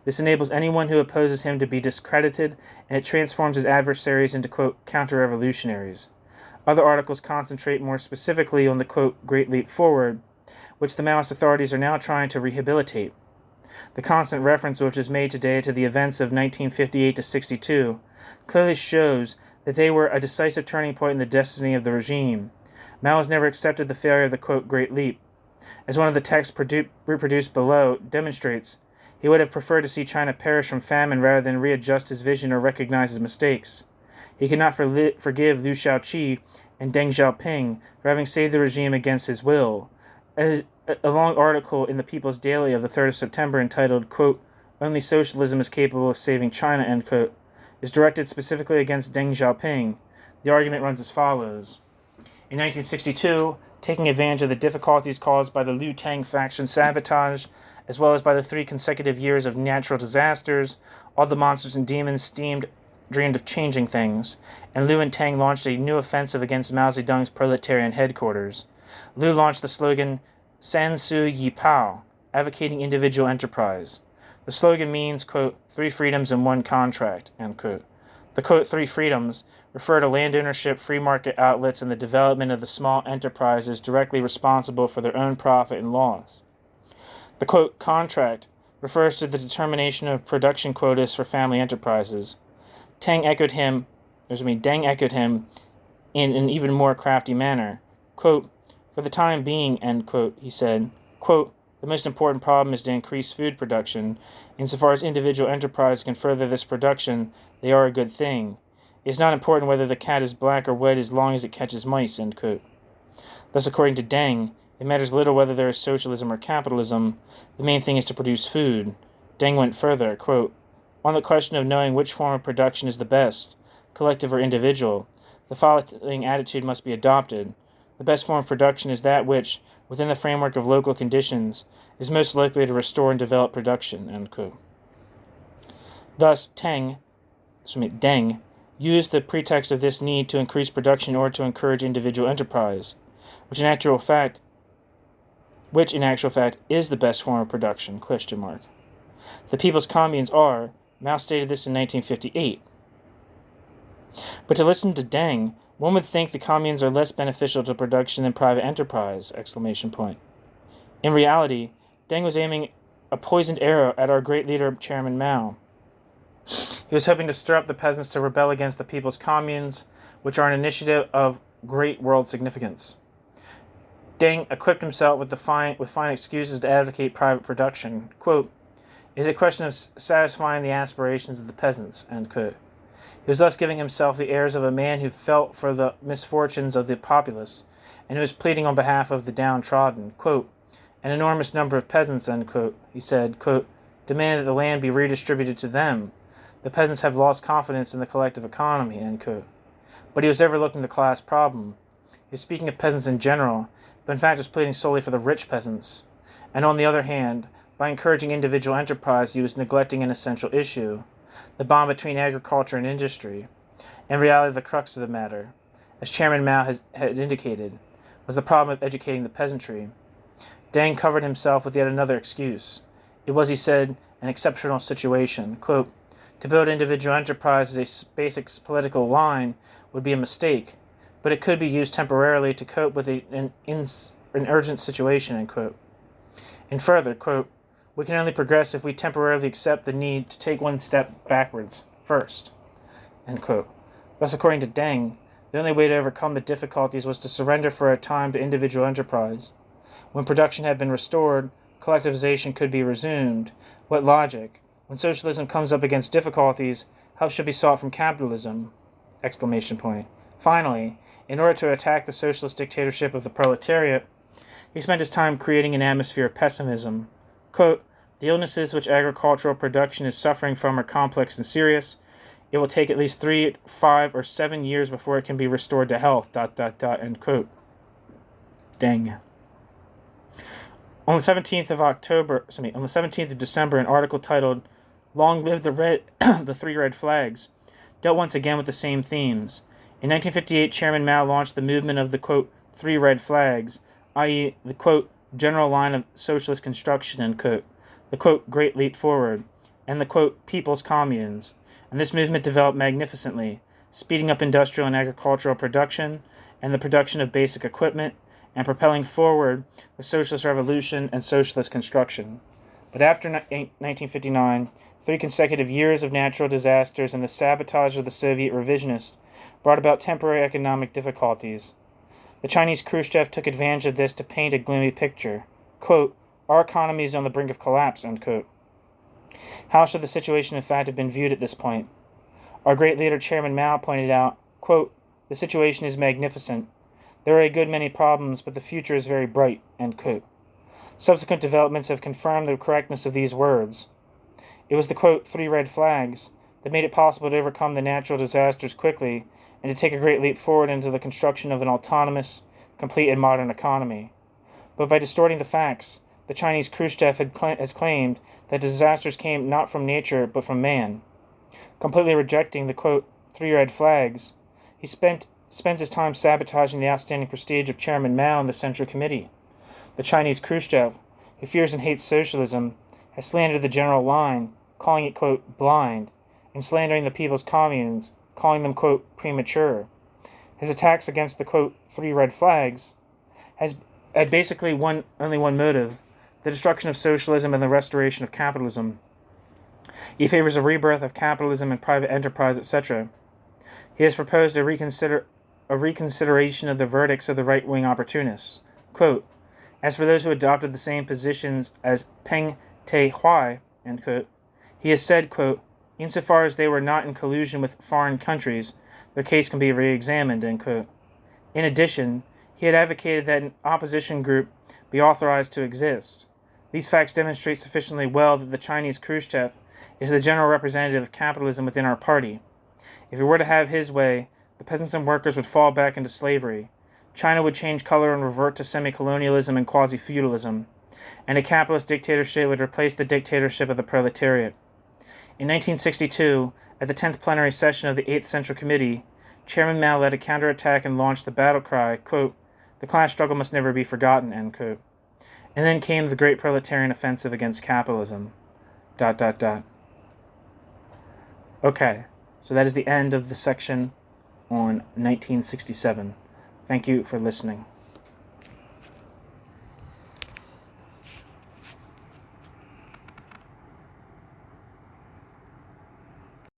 This enables anyone who opposes him to be discredited, and it transforms his adversaries into, quote, counter-revolutionaries. Other articles concentrate more specifically on the, quote, Great Leap Forward, which the Maoist authorities are now trying to rehabilitate. The constant reference which is made today to the events of 1958 to 62 clearly shows that they were a decisive turning point in the destiny of the regime. Mao has never accepted the failure of the, quote, Great Leap. As one of the texts reproduced below demonstrates, he would have preferred to see China perish from famine rather than readjust his vision or recognize his mistakes. He could not forgive Liu Shaoqi and Deng Xiaoping for having saved the regime against his will. A long article in the People's Daily of the 3rd of September entitled, quote, Only Socialism is Capable of Saving China, end quote, is directed specifically against Deng Xiaoping. The argument runs as follows. In 1962, taking advantage of the difficulties caused by the Liu Tang faction sabotage, as well as by the 3 consecutive years of natural disasters, all the monsters and demons dreamed of changing things, and Liu and Tang launched a new offensive against Mao Zedong's proletarian headquarters. Liu launched the slogan, San Su Yi Pao, advocating individual enterprise. The slogan means, quote, 3 freedoms and 1 contract, end quote. The, quote, 3 freedoms refer to land ownership, free market outlets, and the development of the small enterprises directly responsible for their own profit and loss. The, quote, contract refers to the determination of production quotas for family enterprises. Deng echoed him in an even more crafty manner. Quote, for the time being, end quote, he said, quote, the most important problem is to increase food production. Insofar as individual enterprise can further this production, they are a good thing. It is not important whether the cat is black or white as long as it catches mice, end quote. Thus, according to Deng, it matters little whether there is socialism or capitalism. The main thing is to produce food. Deng went further, quote, on the question of knowing which form of production is the best, collective or individual, the following attitude must be adopted. The best form of production is that which, within the framework of local conditions, is most likely to restore and develop production, end quote. Thus, Deng used the pretext of this need to increase production in order to encourage individual enterprise, which in actual fact is the best form of production, question mark. The people's communes are, Mao stated this in 1958. But to listen to Deng, one would think the communes are less beneficial to production than private enterprise! In reality, Deng was aiming a poisoned arrow at our great leader, Chairman Mao. He was hoping to stir up the peasants to rebel against the people's communes, which are an initiative of great world significance. Deng equipped himself with fine excuses to advocate private production. Quote, "It is a question of satisfying the aspirations of the peasants." End quote. He was thus giving himself the airs of a man who felt for the misfortunes of the populace, and who was pleading on behalf of the downtrodden. Quote, "An enormous number of peasants," end quote, he said, quote, "demand that the land be redistributed to them. The peasants have lost confidence in the collective economy," end quote. But he was overlooking the class problem. He was speaking of peasants in general, but in fact was pleading solely for the rich peasants. And on the other hand, by encouraging individual enterprise, he was neglecting an essential issue, the bond between agriculture and industry. In reality, the crux of the matter, as Chairman Mao had indicated, was the problem of educating the peasantry. Deng covered himself with yet another excuse. It was, he said, an exceptional situation. Quote, "To build individual enterprise as a basic political line would be a mistake, but it could be used temporarily to cope with an urgent situation," end quote. And further, quote, "We can only progress if we temporarily accept the need to take one step backwards first," end quote. Thus, according to Deng, the only way to overcome the difficulties was to surrender for a time to individual enterprise. When production had been restored, collectivization could be resumed. What logic? When socialism comes up against difficulties, help should be sought from capitalism! Finally, in order to attack the socialist dictatorship of the proletariat, he spent his time creating an atmosphere of pessimism. Quote, "The illnesses which agricultural production is suffering from are complex and serious. It will take at least 3, 5, or 7 years before it can be restored to health, ... end quote. Deng. On the 17th of December, an article titled "Long Live the Three Red Flags" dealt once again with the same themes. In 1958, Chairman Mao launched the movement of the, quote, "Three Red Flags," i.e. the, quote, "general line of socialist construction," end quote, the, quote, "Great Leap Forward," and the, quote, "People's Communes." And this movement developed magnificently, speeding up industrial and agricultural production and the production of basic equipment, and propelling forward the socialist revolution and socialist construction. But after 1959, 3 consecutive years of natural disasters and the sabotage of the Soviet revisionists brought about temporary economic difficulties. The Chinese Khrushchev took advantage of this to paint a gloomy picture. Quote, "Our economy is on the brink of collapse," end quote. How should the situation in fact have been viewed at this point? Our great leader Chairman Mao pointed out, quote, "The situation is magnificent. There are a good many problems, but the future is very bright," end quote. Subsequent developments have confirmed the correctness of these words. It was the, quote, "Three Red Flags" that made it possible to overcome the natural disasters quickly and to take a great leap forward into the construction of an autonomous, complete, and modern economy. But by distorting the facts, the Chinese Khrushchev has claimed that disasters came not from nature but from man. Completely rejecting the, quote, "Three Red Flags," he spends his time sabotaging the outstanding prestige of Chairman Mao and the Central Committee. The Chinese Khrushchev, who fears and hates socialism, has slandered the general line, calling it, quote, "blind," and slandering the people's communes, calling them, quote, "premature." His attacks against the, quote, "Three Red Flags" had basically only one motive, the destruction of socialism and the restoration of capitalism. He favors a rebirth of capitalism and private enterprise, etc. He has proposed a reconsideration of the verdicts of the right-wing opportunists. Quote, "As for those who adopted the same positions as Peng Te-Huai," end quote, he has said, quote, "Insofar as they were not in collusion with foreign countries, their case can be re-examined," end quote. In addition, he had advocated that an opposition group be authorized to exist. These facts demonstrate sufficiently well that the Chinese Khrushchev is the general representative of capitalism within our party. If he were to have his way, the peasants and workers would fall back into slavery. China would change color and revert to semi-colonialism and quasi-feudalism, and a capitalist dictatorship would replace the dictatorship of the proletariat. In 1962, at the 10th plenary session of the 8th Central Committee, Chairman Mao led a counterattack and launched the battle cry, quote, "The class struggle must never be forgotten," end quote. And then came the Great Proletarian Offensive against capitalism. dot dot dot. Okay, so that is the end of the section on 1967. Thank you for listening.